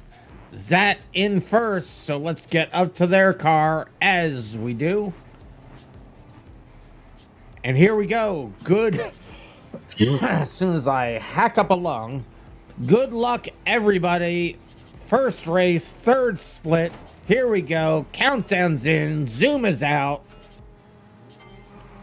Zat in first, so let's get up to their car as we do. And here we go. Good. As soon as I hack up a lung. Good luck, everybody. First race, third split. Here we go. Countdown's in. Zoom is out.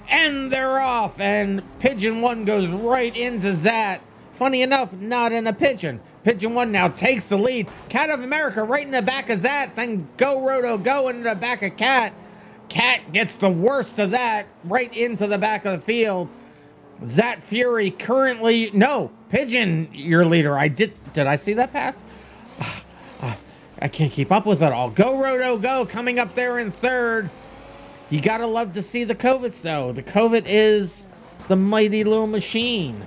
And they're off. And Pigeon 1 goes right into Zat. Funny enough, not in a Pigeon. Pigeon 1 now takes the lead. Cat of America right in the back of Zat. Then Go Roto Go into the back of Cat. Cat gets the worst of that right into the back of the field. Zat Fury currently... No, Pigeon, your leader. Did I see that pass? I can't keep up with it all. Go Roto Go coming up there in third. You gotta love to see the Covets though. The Covet is the mighty little machine.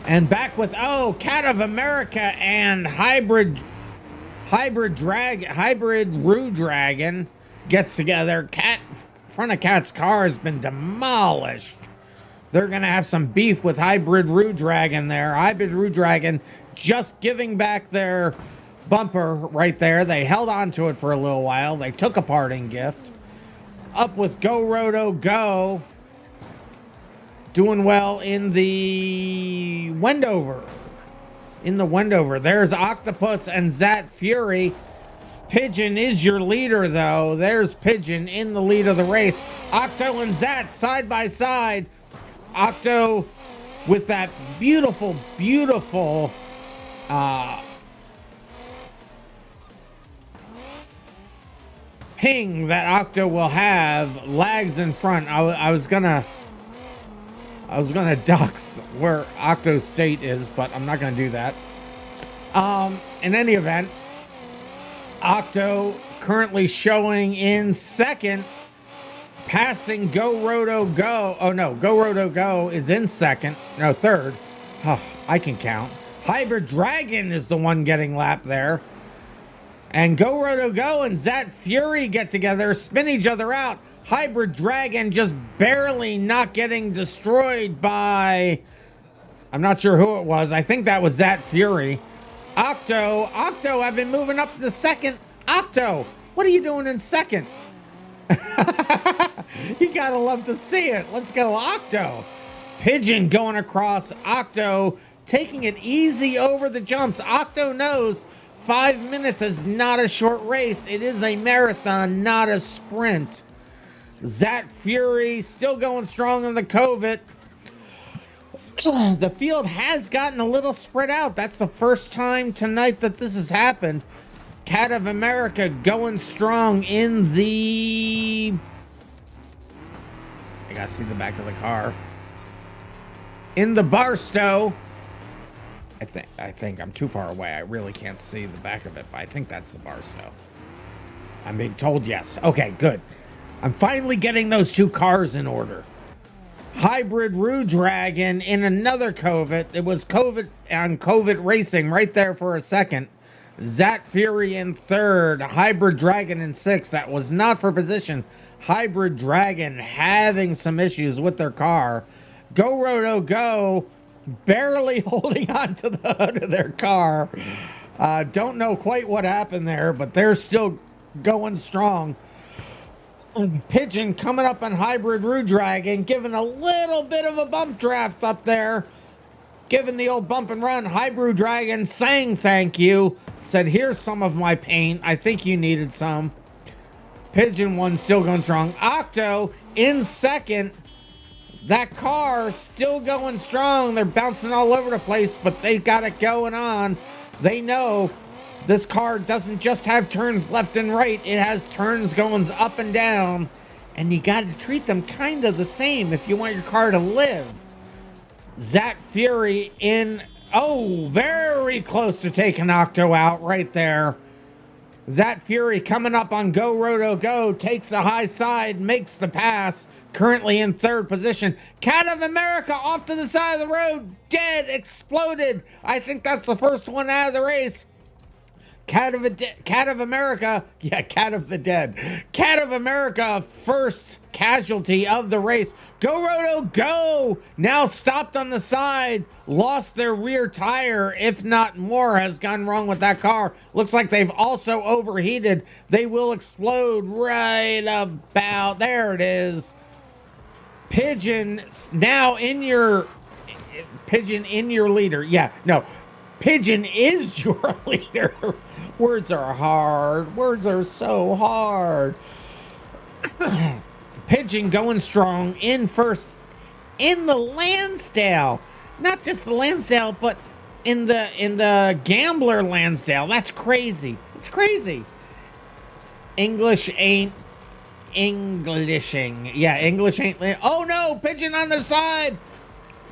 And back with Cat of America and Hybrid Rue Dragon gets together. Front of Cat's car has been demolished. They're gonna have some beef with Hybrid Rue Dragon there. Hybrid Rue Dragon just giving back their bumper right there. They held on to it for a little while. They took a parting gift. Up with Go Roto Go. Doing well in the Wendover. There's Octopus and Zat Fury. Pigeon is your leader, though. There's Pigeon in the lead of the race. Octo and Zat side by side. Octo with that beautiful ping that Octo will have. Lags in front. I was gonna dox where Octo's state is, but I'm not gonna do that. In any event, Octo currently showing in second, passing Go Roto Go. Oh no, Go Roto Go is in second. No, third. I can count. Hybrid Dragon is the one getting lapped there. And Go Roto Go and Zat Fury get together, spin each other out. Hybrid Dragon just barely not getting destroyed by... I'm not sure who it was. I think that was Zat Fury. Octo, I've been moving up to second. Octo, what are you doing in second? You gotta love to see it. Let's go, Octo. Pigeon going across. Octo taking it easy over the jumps. Octo knows 5 minutes is not a short race. It is a marathon, not a sprint. Zat Fury still going strong in the Covet. The field has gotten a little spread out. That's the first time tonight that this has happened. Cat of America going strong in the... I gotta see the back of the car. In the Barstow. I think I'm too far away. I really can't see the back of it, but I think that's the Barstow. I'm being told yes. Okay, good. I'm finally getting those 2 cars in order. Hybrid Rue Dragon in another Covet. It was Covet on Covet Racing right there for a second. Zat Fury in third. Hybrid Dragon in sixth. That was not for position. Hybrid Dragon having some issues with their car. Go Roto Go barely holding on to the hood of their car. Don't know quite what happened there, but they're still going strong. Pigeon coming up on Hybrid Roo Dragon, giving a little bit of a bump draft up there. Giving the old bump and run. Hybrid Dragon saying thank you. Said, here's some of my paint. I think you needed some. Pigeon 1 still going strong. Octo in second. That car still going strong. They're bouncing all over the place, but they got it going on. They know this car doesn't just have turns left and right. It has turns going up and down. And you got to treat them kind of the same if you want your car to live. Zat Fury in, very close to taking Octo out right there. Zat Fury coming up on Go Roto Go, takes the high side, makes the pass, currently in third position. Cat of America off to the side of the road, dead, exploded. I think that's the first one out of the race. Cat of America, Cat of the Dead. Cat of America, first casualty of the race. Go Roto Go, now stopped on the side, lost their rear tire, if not more has gone wrong with that car. Looks like they've also overheated. They will explode right about, there it is. Pigeon now in your, Pigeon in your leader. Yeah, no, Pigeon is your leader. Words are hard. Words are so hard. Pigeon going strong in first in the Lansdale. Not just the Lansdale, but in the Gambler Lansdale. That's crazy. It's crazy. English ain't Englishing. Yeah, English ain't. Oh no, Pigeon on the side.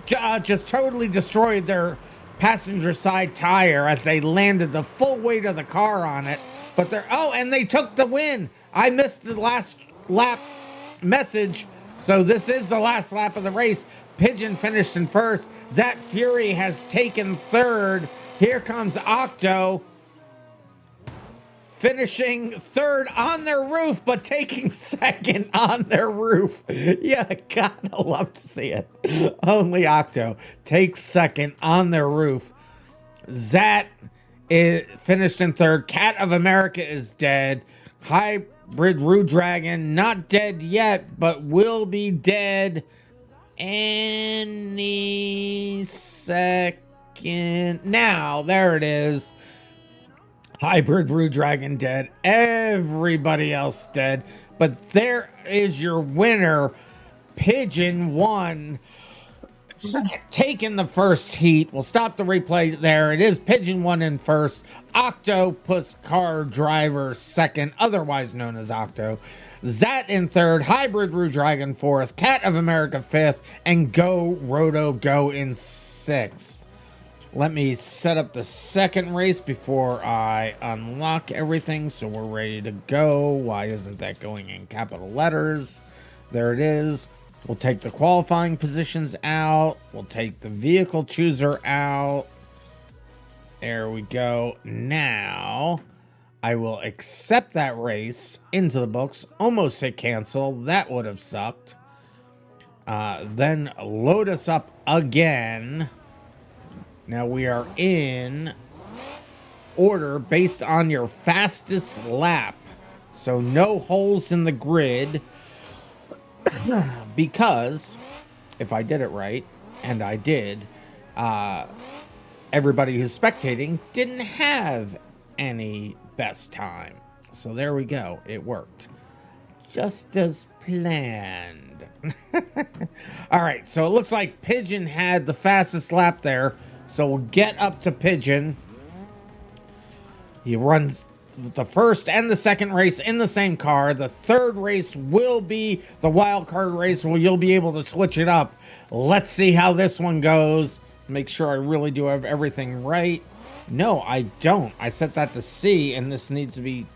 Just totally destroyed their passenger side tire as they landed the full weight of the car on it. But they're, and they took the win. I missed the last lap message, so this is the last lap of the race. Pigeon finished in first. Zat Fury has taken third. Here comes Octo finishing third on their roof, but taking second on their roof. Yeah, gotta love to see it. Only Octo takes second on their roof. Zat is finished in third. Cat of America is dead. Hybrid Roo Dragon not dead yet, but will be dead any second. Now, there it is. Hybrid Roo Dragon dead. Everybody else dead. But there is your winner. Pigeon 1. Taking the first heat. We'll stop the replay there. It is Pigeon 1 in first. Octopus Car Driver second, otherwise known as Octo. Zat in third. Hybrid Roo Dragon fourth. Cat of America fifth. And Go Roto Go in sixth. Let me set up the second race before I unlock everything so we're ready to go. Why isn't that going in capital letters? There it is. We'll take the qualifying positions out. We'll take the vehicle chooser out. There we go. Now, I will accept that race into the books. Almost hit cancel. That would have sucked. Then load us up again. Now we are in order based on your fastest lap. So no holes in the grid. Because if I did it right, and I did, everybody who's spectating didn't have any best time. So there we go. It worked. Just as planned. All right. So it looks like Pigeon had the fastest lap there. So we'll get up to Pigeon. He runs the first and the second race in the same car. The third race will be the wild card race where you'll be able to switch it up. Let's see how this one goes. Make sure I really do have everything right. No, I don't. I set that to C, and this needs to be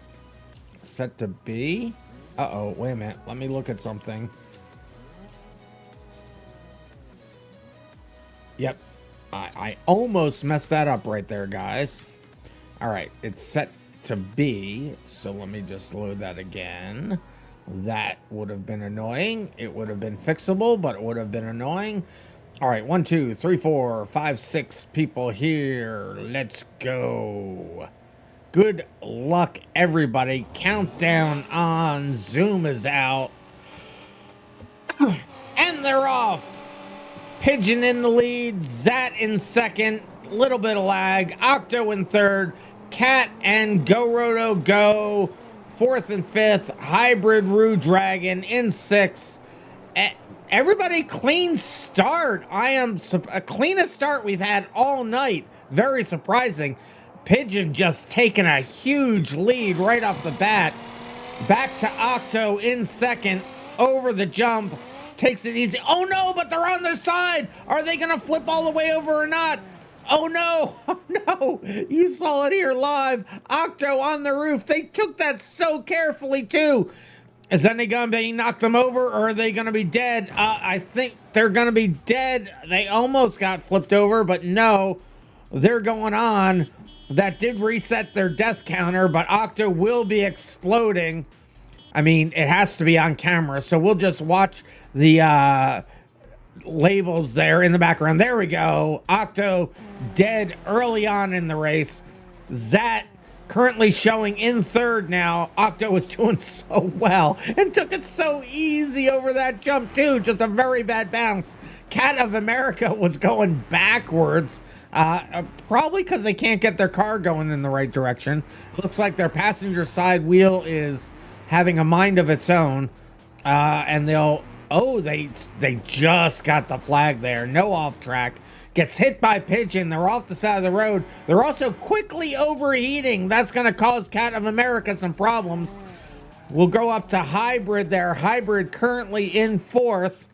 set to B. Uh-oh, wait a minute. Let me look at something. Yep. I almost messed that up right there, guys. All right, it's set to B, so let me just load that again. That would have been annoying. It would have been fixable, but it would have been annoying. All right, 1, 2, 3, 4, 5, 6 people here. Let's go. Good luck, everybody. Countdown on. Zoom is out. And they're off. Pigeon in the lead. Zat in second. Little bit of lag. Octo in third. Cat and Go Roto Go. Fourth and fifth. Hybrid Rue Dragon in sixth. Everybody clean start. I am a cleanest start we've had all night. Very surprising. Pigeon just taking a huge lead right off the bat. Back to Octo in second. Over the jump. Takes it easy. Oh no, but they're on their side. Are they going to flip all the way over or not? Oh no, oh no. You saw it here live. Octo on the roof. They took that so carefully too. Is any going to be knock them over, or are they going to be dead? I think they're going to be dead. They almost got flipped over, but no, they're going on. That did reset their death counter, but Octo will be exploding. I mean, it has to be on camera, so we'll just watch the labels there in the background. There we go. Octo dead early on in the race. Zat currently showing in third now. Octo was doing so well and took it so easy over that jump too. Just a very bad bounce. Cat of America was going backwards. Probably because they can't get their car going in the right direction. Looks like their passenger side wheel is having a mind of its own. And they just got the flag there. No off track. Gets hit by Pigeon. They're off the side of the road. They're also quickly overheating. That's going to cause Cat of America some problems. We'll go up to Hybrid there. Hybrid currently in fourth.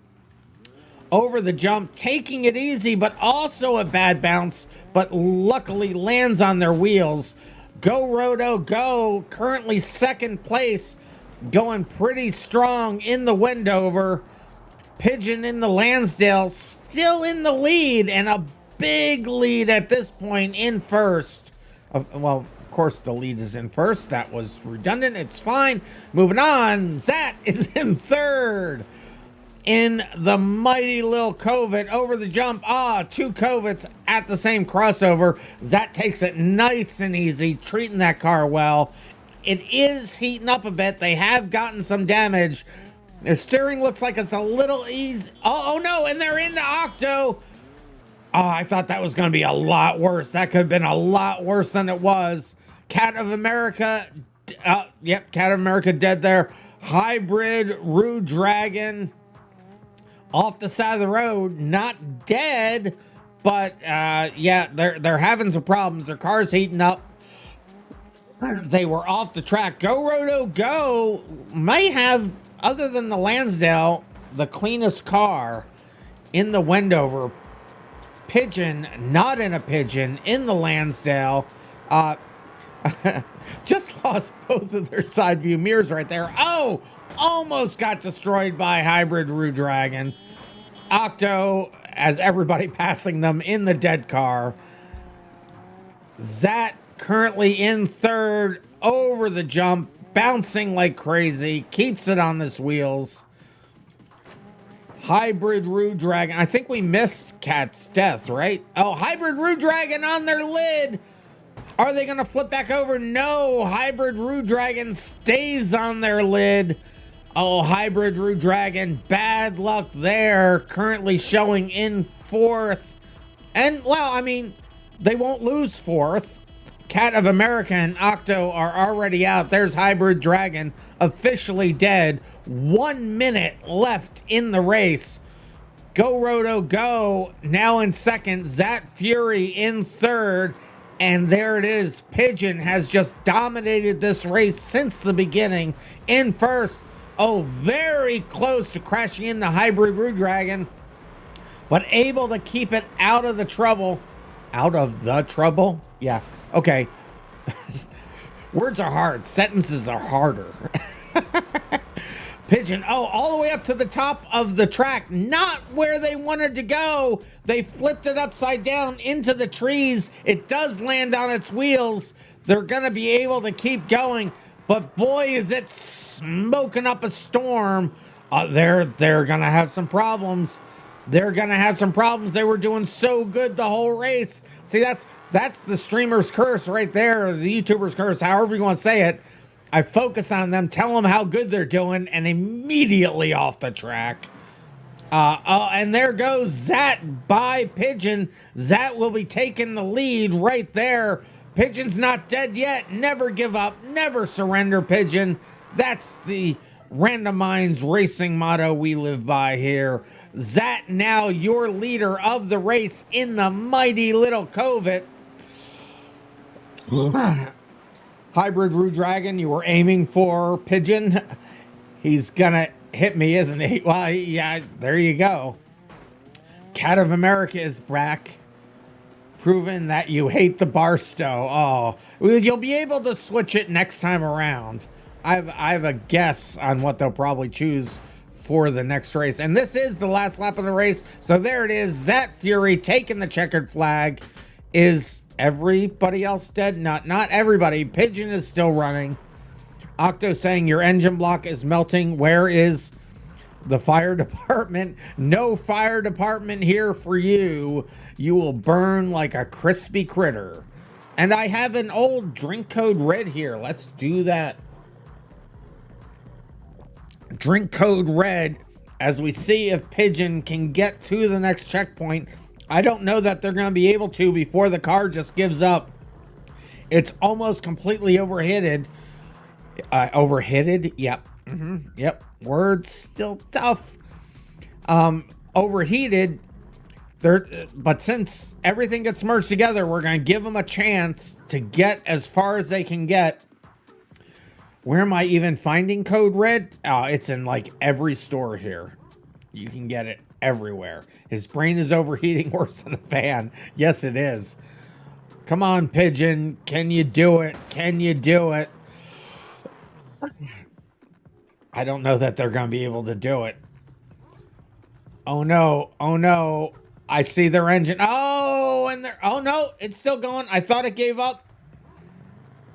Over the jump, taking it easy, but also a bad bounce, but luckily lands on their wheels. Go Roto Go, currently second place, going pretty strong in the Wendover. Pigeon in the Lansdale, still in the lead, and a big lead at this point in first. Well, of course the lead is in first. That was redundant. It's fine. Moving on. Zat is in third. In the mighty little Covet over the jump. Two Covets at the same crossover. Zat takes it nice and easy, treating that car well. It is heating up a bit. They have gotten some damage. Their steering looks like it's a little easy. Oh no, and they're into Octo. I thought that was going to be a lot worse. That could have been a lot worse than it was. Cat of America. Yep, Cat of America dead there. Hybrid Rue Dragon. Off the side of the road, not dead, but yeah, they're having some problems. Their car's heating up. They were off the track. Go Roto Go may have, other than the Lansdale, the cleanest car in the Wendover. Pigeon, not in a Pigeon, in the Lansdale. Just lost both of their side view mirrors right there. Oh, almost got destroyed by Hybrid Rue Dragon. Octo, as everybody passing them in the dead car. Zat currently in third, over the jump, bouncing like crazy, keeps it on his wheels. Hybrid Rue Dragon. I think we missed Cat's death, right? Oh, Hybrid Rue Dragon on their lid. Are they going to flip back over? No. Hybrid Rue Dragon stays on their lid. Oh, Hybrid Rue Dragon, bad luck there. Currently showing in fourth. And, well, I mean, they won't lose fourth. Cat of America and Octo are already out. There's Hybrid Dragon, officially dead. 1 minute left in the race. Go Roto Go, now in second. Zat Fury in third. And there it is. Pigeon has just dominated this race since the beginning. In first. Oh, very close to crashing into Hybrid Rue Dragon, but able to keep it out of the trouble. Out of the trouble? Yeah, okay. Words are hard. Sentences are harder. Pigeon, all the way up to the top of the track. Not where they wanted to go. They flipped it upside down into the trees. It does land on its wheels. They're going to be able to keep going. but boy, is it smoking up a storm. They're gonna have some problems. They're gonna have some problems. They were doing so good the whole race. See, that's the streamer's curse right there, or the YouTuber's curse, however you want to say it. I focus on them, tell them how good they're doing, and immediately off the track. And there goes Zat by Pigeon. Zat will be taking the lead right there. Pigeon's not dead yet. Never give up. Never surrender, Pigeon. That's the RandomMinds racing motto we live by here. Zat, now your leader of the race in the mighty little Covet. Hybrid Rue Dragon, you were aiming for Pigeon. He's gonna hit me, isn't he? Well, yeah, there you go. Cat of America is back. Proven that you hate the Barstow. Oh, you'll be able to switch it next time around. I have a guess on what they'll probably choose for the next race. And this is the last lap of the race. So there it is. Zat Fury taking the checkered flag. Is everybody else dead? Not everybody. Pigeon is still running. Octo saying your engine block is melting. Where is the fire department? No fire department here for you. You will burn like a crispy critter. And I have an old drink code red here. Let's do that. Drink code red as we see if Pigeon can get to the next checkpoint. I don't know that they're going to be able to before the car just gives up. It's almost completely overheated. Overheated? Yep. Yep. Word's still tough. Overheated. But since everything gets merged together, we're going to give them a chance to get as far as they can get. Where am I even finding code red? Oh, it's in like every store here. You can get it everywhere. His brain is overheating worse than a fan. Yes, it is. Come on, Pigeon. Can you do it? Can you do it? I don't know that they're going to be able to do it. Oh, no. Oh, no. I see their engine. Oh, and they're... Oh, no. It's still going. I thought it gave up.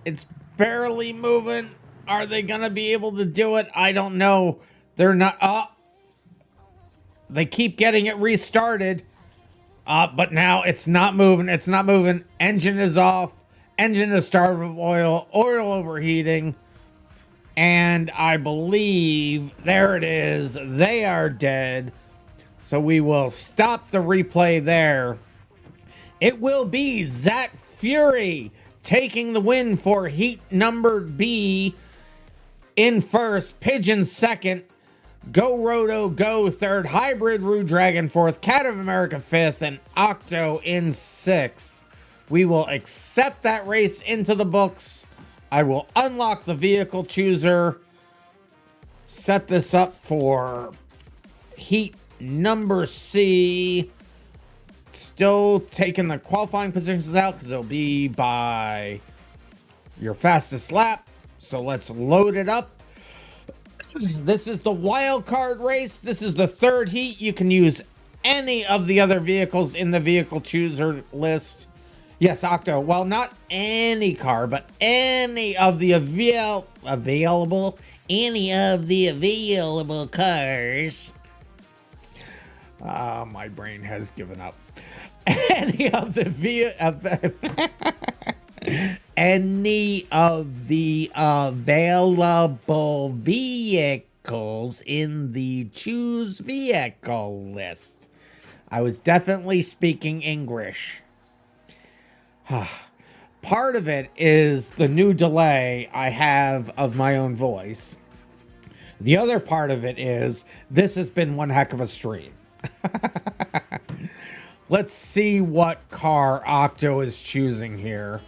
It's barely moving. Are they going to be able to do it? I don't know. They're not. Oh. They keep getting it restarted. But now it's not moving. It's not moving. Engine is off. Engine is starved of oil. Oil overheating. And I believe, there it is. They are dead. So we will stop the replay there. It will be Zat Fury taking the win for heat number B in first. Pigeon second. Go Roto Go third. Hybrid Rue Dragon fourth. Cat of America fifth. And Octo in sixth. We will accept that race into the books. I will unlock the vehicle chooser. Set this up for heat number C. Still taking the qualifying positions out because it'll be by your fastest lap. So let's load it up. This is the wild card race. This is the third heat. You can use any of the other vehicles in the vehicle chooser list. Yes, Octo. Well, not any car, but any of the available cars. My brain has given up. Any of the available vehicles in the choose vehicle list. I was definitely speaking English. Part of it is the new delay I have of my own voice. The other part of it is this has been one heck of a stream. Let's see what car Octo is choosing here.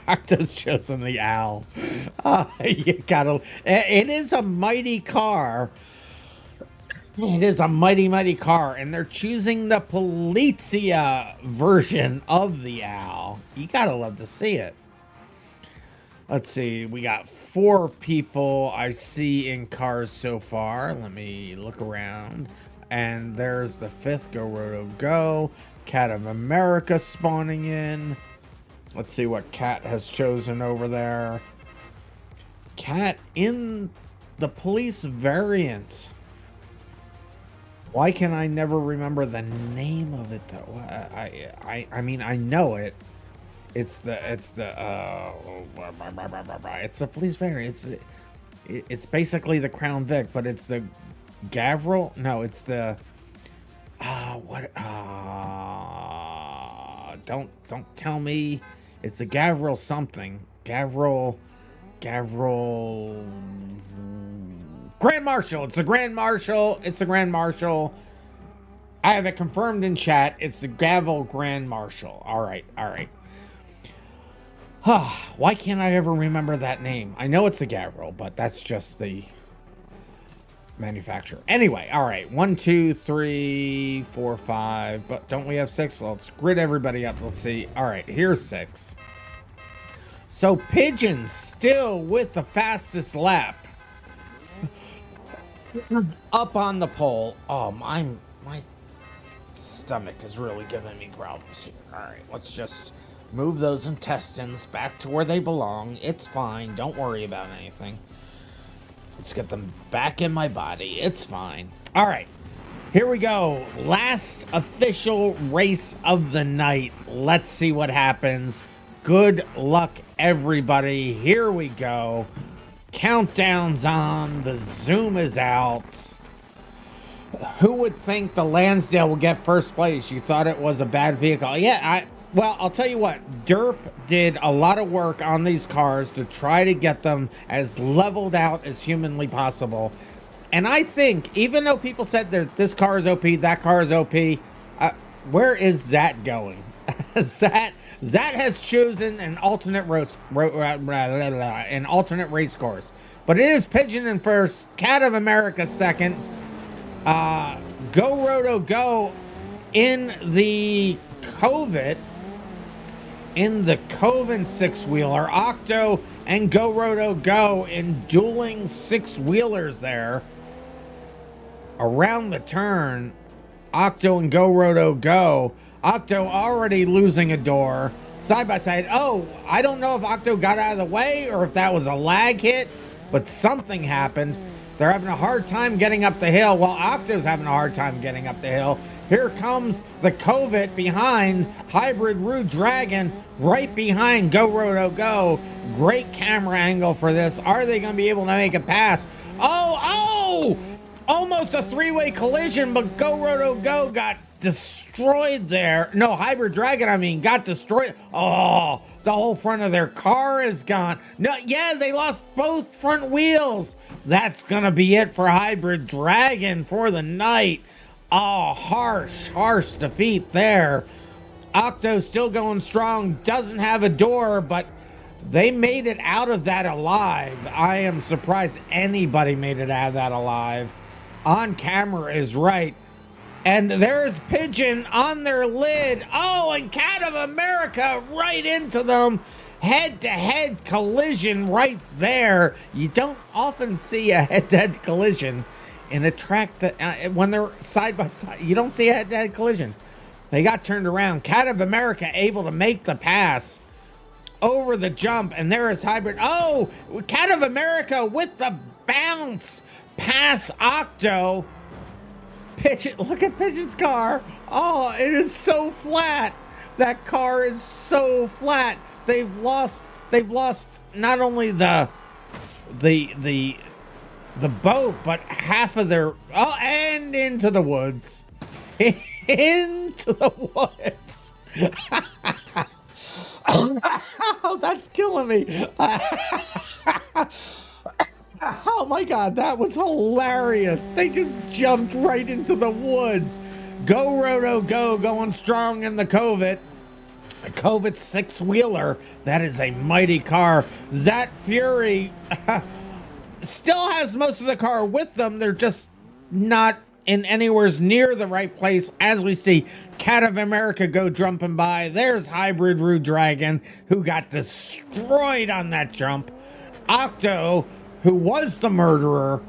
Octo's chosen the owl. You gotta. It is a mighty car. It is a mighty, mighty car, and they're choosing the Polizia version of the owl. You gotta love to see it. Let's see, we got 4 people I see in cars so far. Let me look around. And there's the 5th, Go Roto Go. Cat of America spawning in. Let's see what Cat has chosen over there. Cat in the police variant. Why can I never remember the name of it though? I mean, I know it. It's the police variant. It's basically the Crown Vic, but it's the Gavril. No, it's the don't tell me. It's the Gavril something. Gavril Grand Marshal. It's the Grand Marshal. It's the Grand Marshal. I have it confirmed in chat. It's the Gavril Grand Marshal. All right. Why can't I ever remember that name? I know it's the Gavril, but that's just the manufacturer. Anyway, all right. 1, 2, 3, 4, 5. But don't we have 6? Let's grid everybody up. Let's see. All right, here's 6. So Pigeon still with the fastest lap. Up on the pole. Oh, my stomach is really giving me problems here. All right, let's just move those intestines back to where they belong. It's fine. Don't worry about anything. Let's get them back in my body. It's fine. All right, here we go. Last official race of the night. Let's see what happens. Good luck, everybody. Here we go. Countdown's on. The zoom is out. Who would think the Lansdale would get first place? You thought it was a bad vehicle. Yeah, well, I'll tell you what. Derp did a lot of work on these cars to try to get them as leveled out as humanly possible. And I think, even though people said that this car is OP, that car is OP, where is Zat going? Zat has chosen an alternate race course. But it is Pigeon in first, Cat of America second, Go Roto Go in the Covet, six-wheeler, Octo and Go Roto Go in dueling six-wheelers there. Around the turn, Octo and Go Roto Go. Octo already losing a door. Side by side. Oh, I don't know if Octo got out of the way or if that was a lag hit, but something happened. They're having a hard time getting up the hill while Octo's having a hard time getting up the hill. Here comes the Covet behind Hybrid Rude Dragon, right behind Go Roto Go. Great camera angle for this. Are they going to be able to make a pass? Oh! Almost a three-way collision, but Go Roto Go got destroyed there. No, Hybrid Dragon, I mean, got destroyed. Oh, the whole front of their car is gone. No, yeah, they lost both front wheels. That's gonna be it for Hybrid Dragon for the night. Oh, harsh defeat there. Octo still going strong, doesn't have a door, but they made it out of that alive. I am surprised anybody made it out of that alive. On camera is right. And there's Pigeon on their lid. Oh, and Cat of America right into them. Head-to-head collision right there. You don't often see a head-to-head collision in a track that, when they're side by side, you don't see a head-to-head collision. They got turned around. Cat of America able to make the pass over the jump, and there is Hybrid. Oh, Cat of America with the bounce past Octo. Pigeon, look at Pigeon's car. Oh, it is so flat. That car is so flat. They've lost not only the boat, but half of their, oh, and into the woods. Into the woods. Oh, that's killing me. Oh my God, that was hilarious. They just jumped right into the woods. Go Roto Go going strong in the Covet. The Covet six-wheeler. That is a mighty car. Zat Fury still has most of the car with them. They're just not in anywhere near the right place. As we see Cat of America go jumping by. There's Hybrid Rude Dragon, who got destroyed on that jump. Octo, who was the murderer,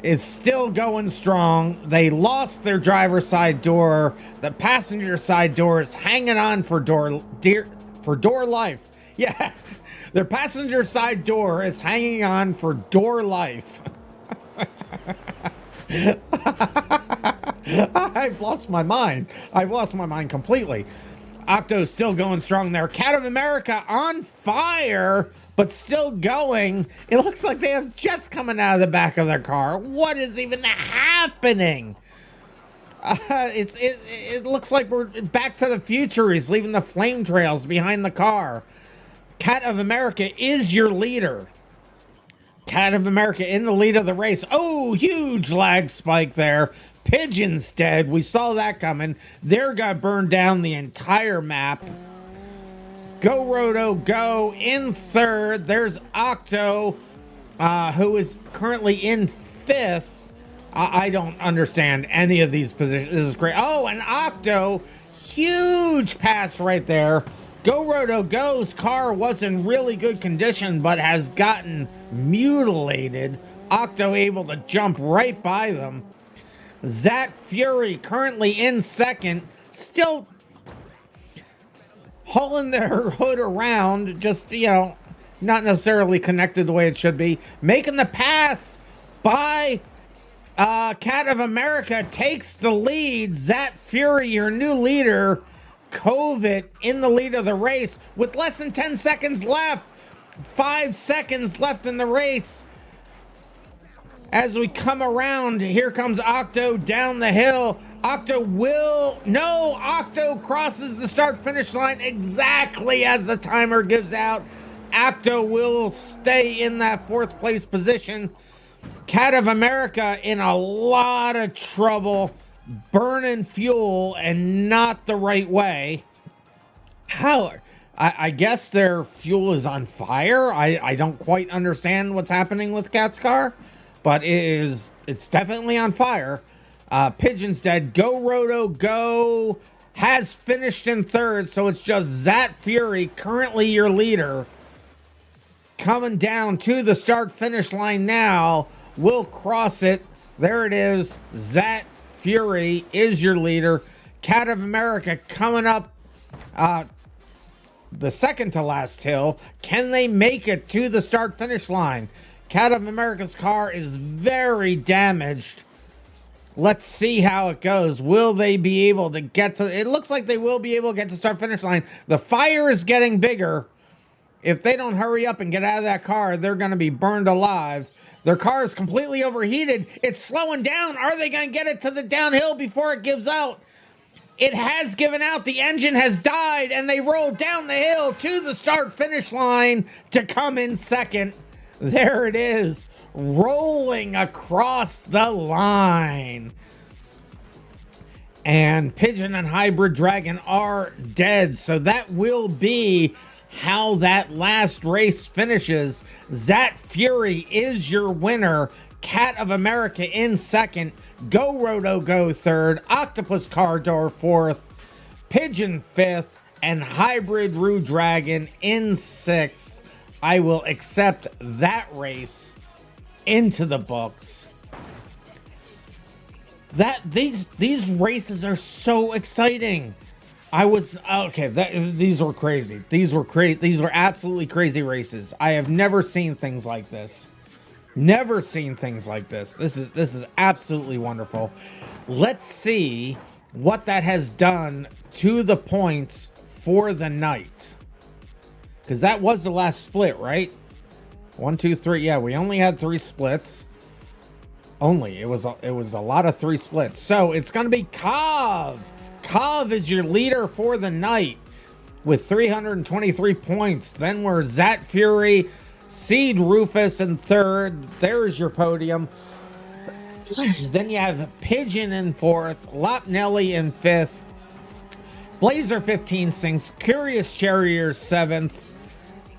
is still going strong. They lost their driver's side door. The passenger side door is hanging on for for door life. Yeah, their passenger side door is hanging on for door life. I've lost my mind. I've lost my mind completely. Octo's still going strong there. Cat of America on fire, but still going. It looks like they have jets coming out of the back of their car. What is even happening? It looks like we're back to the future. He's leaving the flame trails behind the car. Cat of America is your leader. Cat of America in the lead of the race. Oh, huge lag spike there. Pigeon's dead. We saw that coming. They're gonna burn down the entire map. Go Roto, go in third. There's Octo, who is currently in fifth. I don't understand any of these positions. This is great. Oh, and Octo, huge pass right there. Go Roto Go's car was in really good condition, but has gotten mutilated. Octo able to jump right by them. Zat Fury currently in second, still hauling their hood around, just, you know, not necessarily connected the way it should be. Making the pass by Cat of America takes the lead. Zat Fury, your new leader. COVID in the lead of the race with less than 10 seconds left. 5 seconds left in the race. As we come around, here comes Octo down the hill. Octo crosses the start-finish line exactly as the timer gives out. Octo will stay in that fourth place position. Cat of America in a lot of trouble, burning fuel and not the right way. How? I guess their fuel is on fire. I don't quite understand what's happening with Cat's car, but it's definitely on fire. Pigeon's dead. Go Roto Go has finished in third, so it's just Zat Fury, currently your leader, coming down to the start-finish line now. Will cross it. There it is. Zat Fury is your leader. Cat of America coming up the second to last hill. Can they make it to the start-finish line? Cat of America's car is very damaged. Let's see how it goes. Will they be able to get to... It looks like they will be able to get to start-finish line. The fire is getting bigger. If they don't hurry up and get out of that car, they're going to be burned alive. Their car is completely overheated. It's slowing down. Are they going to get it to the downhill before it gives out? It has given out. The engine has died, and they roll down the hill to the start-finish line to come in second. There it is, rolling across the line. And Pigeon and Hybrid Dragon are dead, so that will be how that last race finishes. Zat Fury is your winner. Cat of America in second. Go Roto Go third. Octopus Car Door fourth. Pigeon fifth. And Hybrid Roo Dragon in sixth. I will accept that race into the books. These races are so exciting. These were crazy. These were absolutely crazy races. I have never seen things like this. Never seen things like this. This is absolutely wonderful. Let's see what that has done to the points for the night. Because that was the last split, right? 1, 2, 3. Yeah, we only had 3 splits. It was a lot of 3 splits. So it's gonna be Kav. Kav is your leader for the night with 323 points. Then we're Zat Fury, Seed Rufus in third. There's your podium. Then you have Pigeon in fourth, Lop Nelly in fifth, Blazer 15 Sings, Curious Charrier seventh,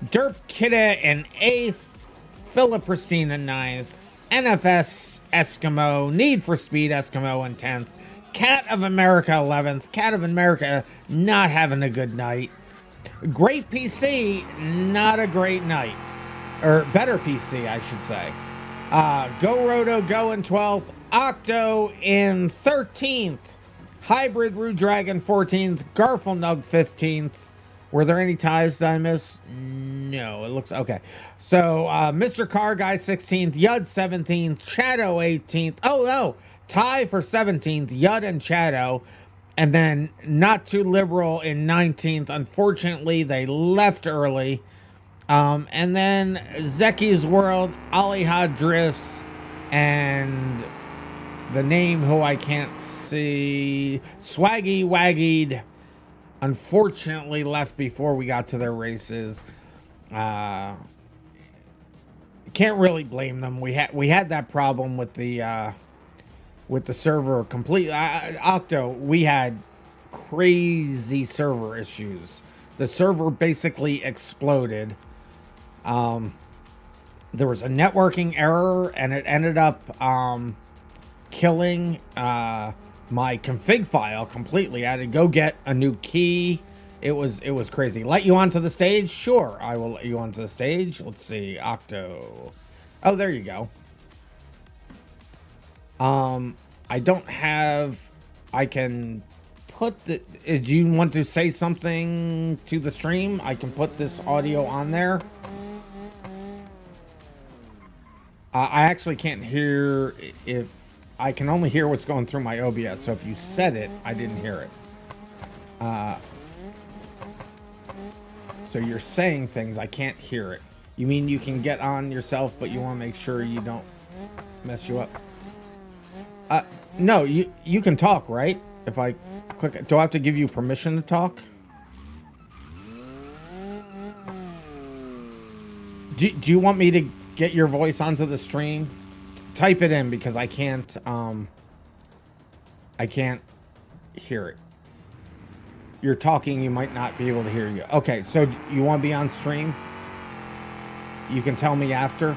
Derp Kidda in eighth, Philip Pristine in ninth, NFS Eskimo, Need for Speed Eskimo in 10th, Cat of America 11th. Cat of America not having a good night. Great PC, not a great night. Or better PC, I should say. Go Roto Go in 12th. Octo in 13th. Hybrid Roo Dragon 14th. Garfle Nug 15th. Were there any ties that I missed? No, it looks okay. So Mr. Car Guy 16th, Yud 17th, Shadow 18th. Oh no, tie for 17th, Yud and Shadow. And then Not Too Liberal in 19th. Unfortunately, they left early. And then Zeki's World, Alihad Drifts, and the name who I can't see, Swaggy Waggied, unfortunately left before we got to their races. Can't really blame them. We had that problem with the server completely. Octo, we had crazy server issues. The server basically exploded. There was a networking error, and it ended up killing my config file completely. I had to go get a new key. It was crazy. Let you onto the stage? Sure, I will let you onto the stage. Let's see, Octo. Oh, there you go. I don't have. I can put the. Do you want to say something to the stream? I can put this audio on there. I actually can't hear if. I can only hear what's going through my OBS. So if you said it, I didn't hear it. So you're saying things, I can't hear it. You mean you can get on yourself, but you want to make sure you don't mess you up? No, you can talk, right? If I click, do I have to give you permission to talk? Do you want me to get your voice onto the stream? Type it in because I can't hear it. You're talking, you might not be able to hear you. Okay, so you want to be on stream? You can tell me after.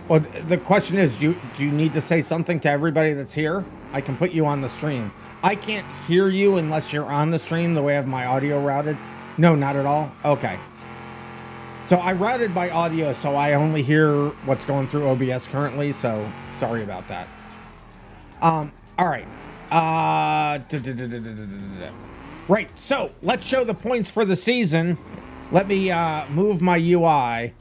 Well, the question is, do you need to say something to everybody that's here? I can put you on the stream. I can't hear you unless you're on the stream the way I have my audio routed. No, not at all? Okay. So I routed by audio, so I only hear what's going through OBS currently, so sorry about that. All right. Right, so let's show the points for the season. Let me move my UI.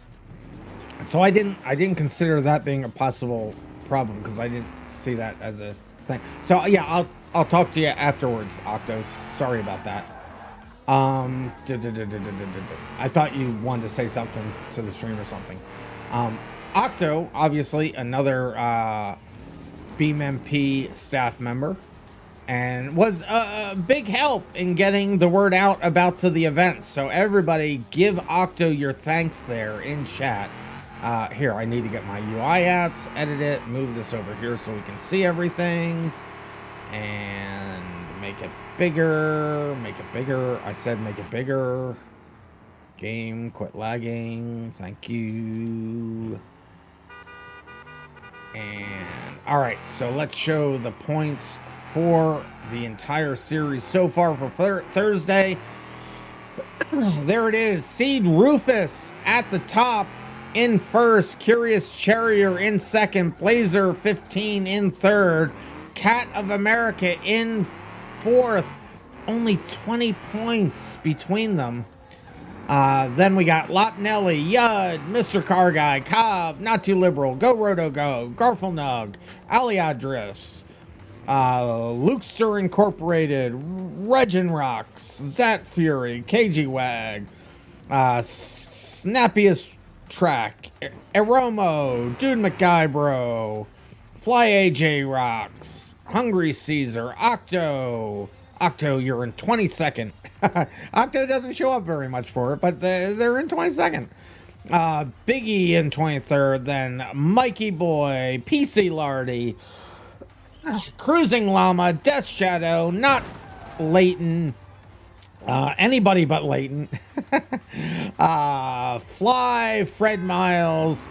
So I didn't consider that being a possible problem because I didn't see that as a thing. So yeah, I'll talk to you afterwards, Octo. Sorry about that. I thought you wanted to say something to the stream or something. Octo, obviously another BeamMP staff member, and was a big help in getting the word out about to the event. So everybody give Octo your thanks there in chat. Here, I need to get my UI apps, edit it, move this over here so we can see everything, and make it bigger, make it bigger. I said make it bigger. Game, quit lagging. Thank you. And all right, so let's show the points for the entire series so far for Thursday. There it is. Seed Rufus at the top in first. Curious Charrier in second. Blazer 15 in third. Cat of America in fourth. Only 20 points between them. Then we got Lopnelli, Yud, Mr. Car Guy, Cobb, Not Too Liberal, Go Roto Go, Garfulnug, Aliyah Drifts, Lukester Incorporated, Regin Rocks, Zat Fury, KG Wag, Snappiest Track, Aromo, Dude McGuybro, Fly AJ Rocks, Hungry Caesar, Octo, you're in 22nd. Octo doesn't show up very much for it, but they're in 22nd. Biggie in 23rd, then Mikey Boy, PC Lardy, Cruising Llama, Death Shadow, not Leighton, anybody but Leighton, Fly, Fred Miles,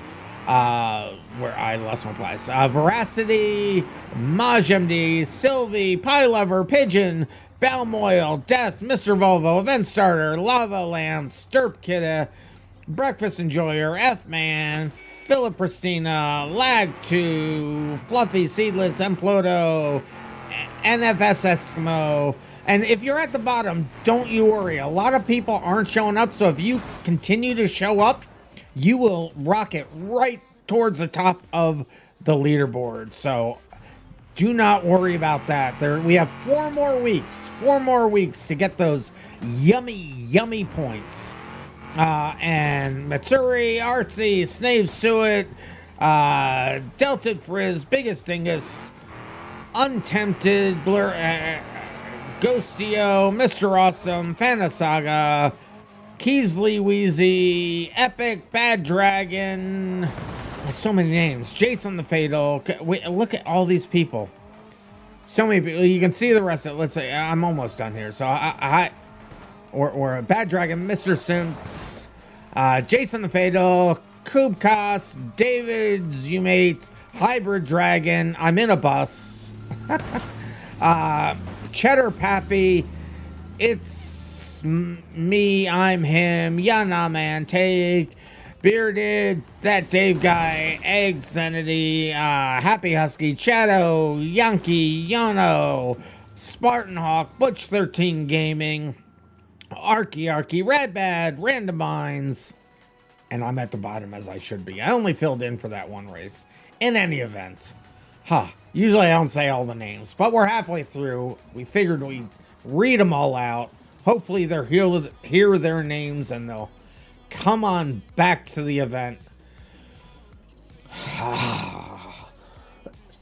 where I lost my place, Veracity, MajMD, Sylvie, Pie Lover, Pigeon, Balmoil, Death, Mr. Volvo, Event Starter, Lava Lamp, Stirp Kidda, Breakfast Enjoyer, F-Man, Philip Pristina, Lag2, Fluffy, Seedless, Implodo, NFS Eskimo. And if you're at the bottom, don't you worry. A lot of people aren't showing up, so if you continue to show up, you will rocket right towards the top of the leaderboard. So do not worry about that. We have 4 more weeks to get those yummy points. And Matsuri, Artsy, Snave Suet, Delta Frizz, Biggest Dingus, Untempted, Blur, Ghostio, Mr. Awesome, Fanasaga, Keesley Wheezy, Epic, Bad Dragon. So many names. Jason the Fatal. Wait, look at all these people. So many people. You can see the rest of it. Let's say I'm almost done here. So or Bad Dragon, Mr. Sims, Jason the Fatal, Kubkas, David Zumate, Hybrid Dragon, I'm in a bus, Cheddar Pappy, It's Me, I'm Him, Yana Man, Take, Bearded, That Dave Guy, Egg Sanity, Happy Husky, Shadow, Yankee, Yono, Spartan Hawk, Butch 13 Gaming, Arky, Red Bad, RandomMinds, and I'm at the bottom as I should be. I only filled in for that one race. In any event, usually I don't say all the names, but we're halfway through. We figured we'd read them all out. Hopefully they'll hear their names and they'll come on back to the event.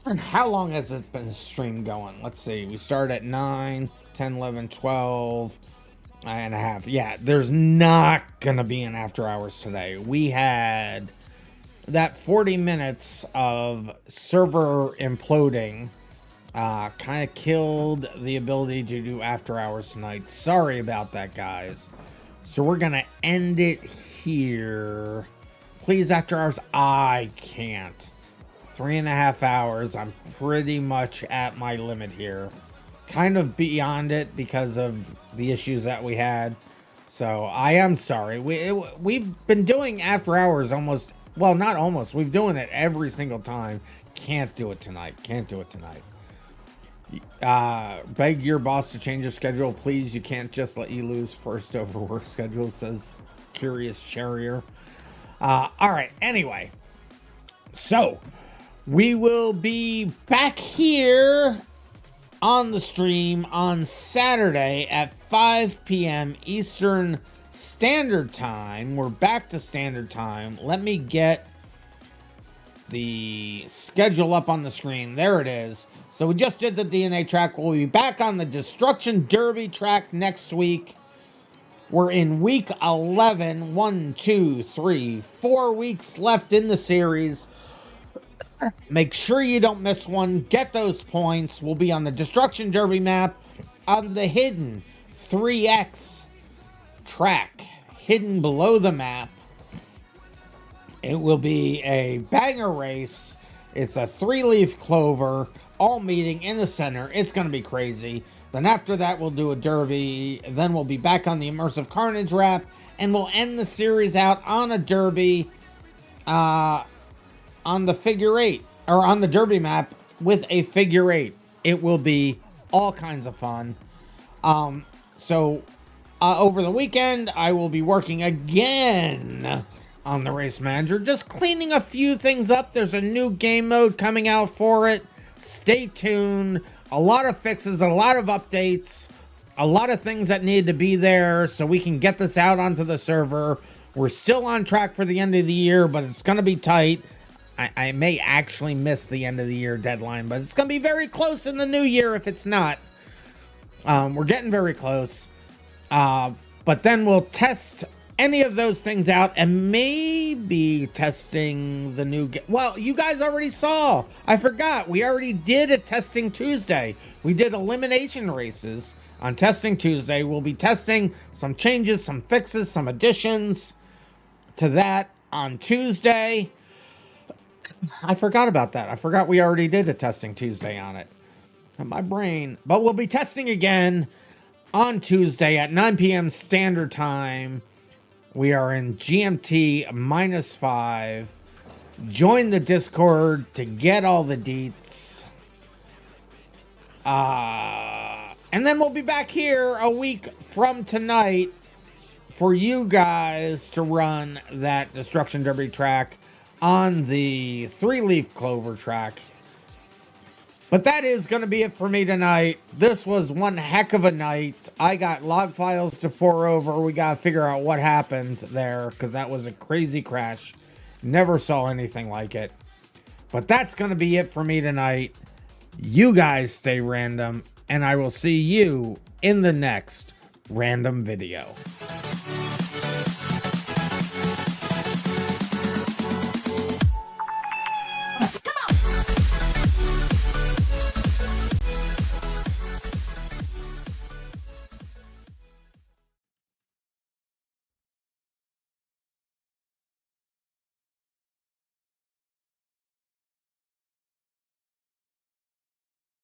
And how long has it been stream going? Let's see. We start at 9, 10, 11, 12 and a half. Yeah, there's not gonna be an after hours today. We had that 40 minutes of server imploding kind of killed the ability to do after hours tonight. Sorry about that, guys. So we're gonna end it here. Please, after hours, I can't. 3.5 hours. I'm pretty much at my limit here. Kind of beyond it because of the issues that we had. So I am sorry. We've been doing after hours almost, well, not almost. We've doing it every single time. Can't do it tonight. Beg your boss to change your schedule, please. You can't just let you lose first over work schedule, says Curious Charrier. All right. Anyway, so we will be back here on the stream on Saturday at 5 p.m. Eastern Standard Time. We're back to Standard Time. Let me get the schedule up on the screen. There it is. So we just did the DNA track. We'll be back on the Destruction Derby track next week. We're in week 11. 1, 2, 3, 4 weeks left in the series. Make sure you don't miss one. Get those points. We'll be on the Destruction Derby map on the hidden 3X track, hidden below the map. It will be a banger race. It's a 3-leaf clover, all meeting in the center. It's going to be crazy. Then after that, we'll do a derby. Then we'll be back on the Immersive Carnage wrap, and we'll end the series out on a derby, on the figure 8, or on the derby map with a figure 8. It will be all kinds of fun. So over the weekend, I will be working again on the Race Manager, just cleaning a few things up. There's a new game mode coming out for it. Stay tuned. A lot of fixes, a lot of updates, a lot of things that need to be there so we can get this out onto the server. We're still on track for the end of the year, but it's going to be tight. I may actually miss the end of the year deadline, but it's going to be very close in the new year if it's not. We're getting very close. But then we'll test any of those things out and maybe testing the new game. Well, you guys already saw. I forgot. We already did a Testing Tuesday. We did elimination races on Testing Tuesday. We'll be testing some changes, some fixes, some additions to that on Tuesday. I forgot about that. I forgot we already did a Testing Tuesday on it. My brain. But we'll be testing again on Tuesday at 9 p.m. Standard Time. We are in GMT -5. Join the Discord to get all the deets. And then we'll be back here a week from tonight for you guys to run that Destruction Derby track on the 3-leaf clover track. But that is going to be it for me tonight. This was one heck of a night. I got log files to pour over. We got to figure out what happened there, because that was a crazy crash. Never saw anything like it. But that's going to be it for me tonight. You guys stay random, and I will see you in the next random video.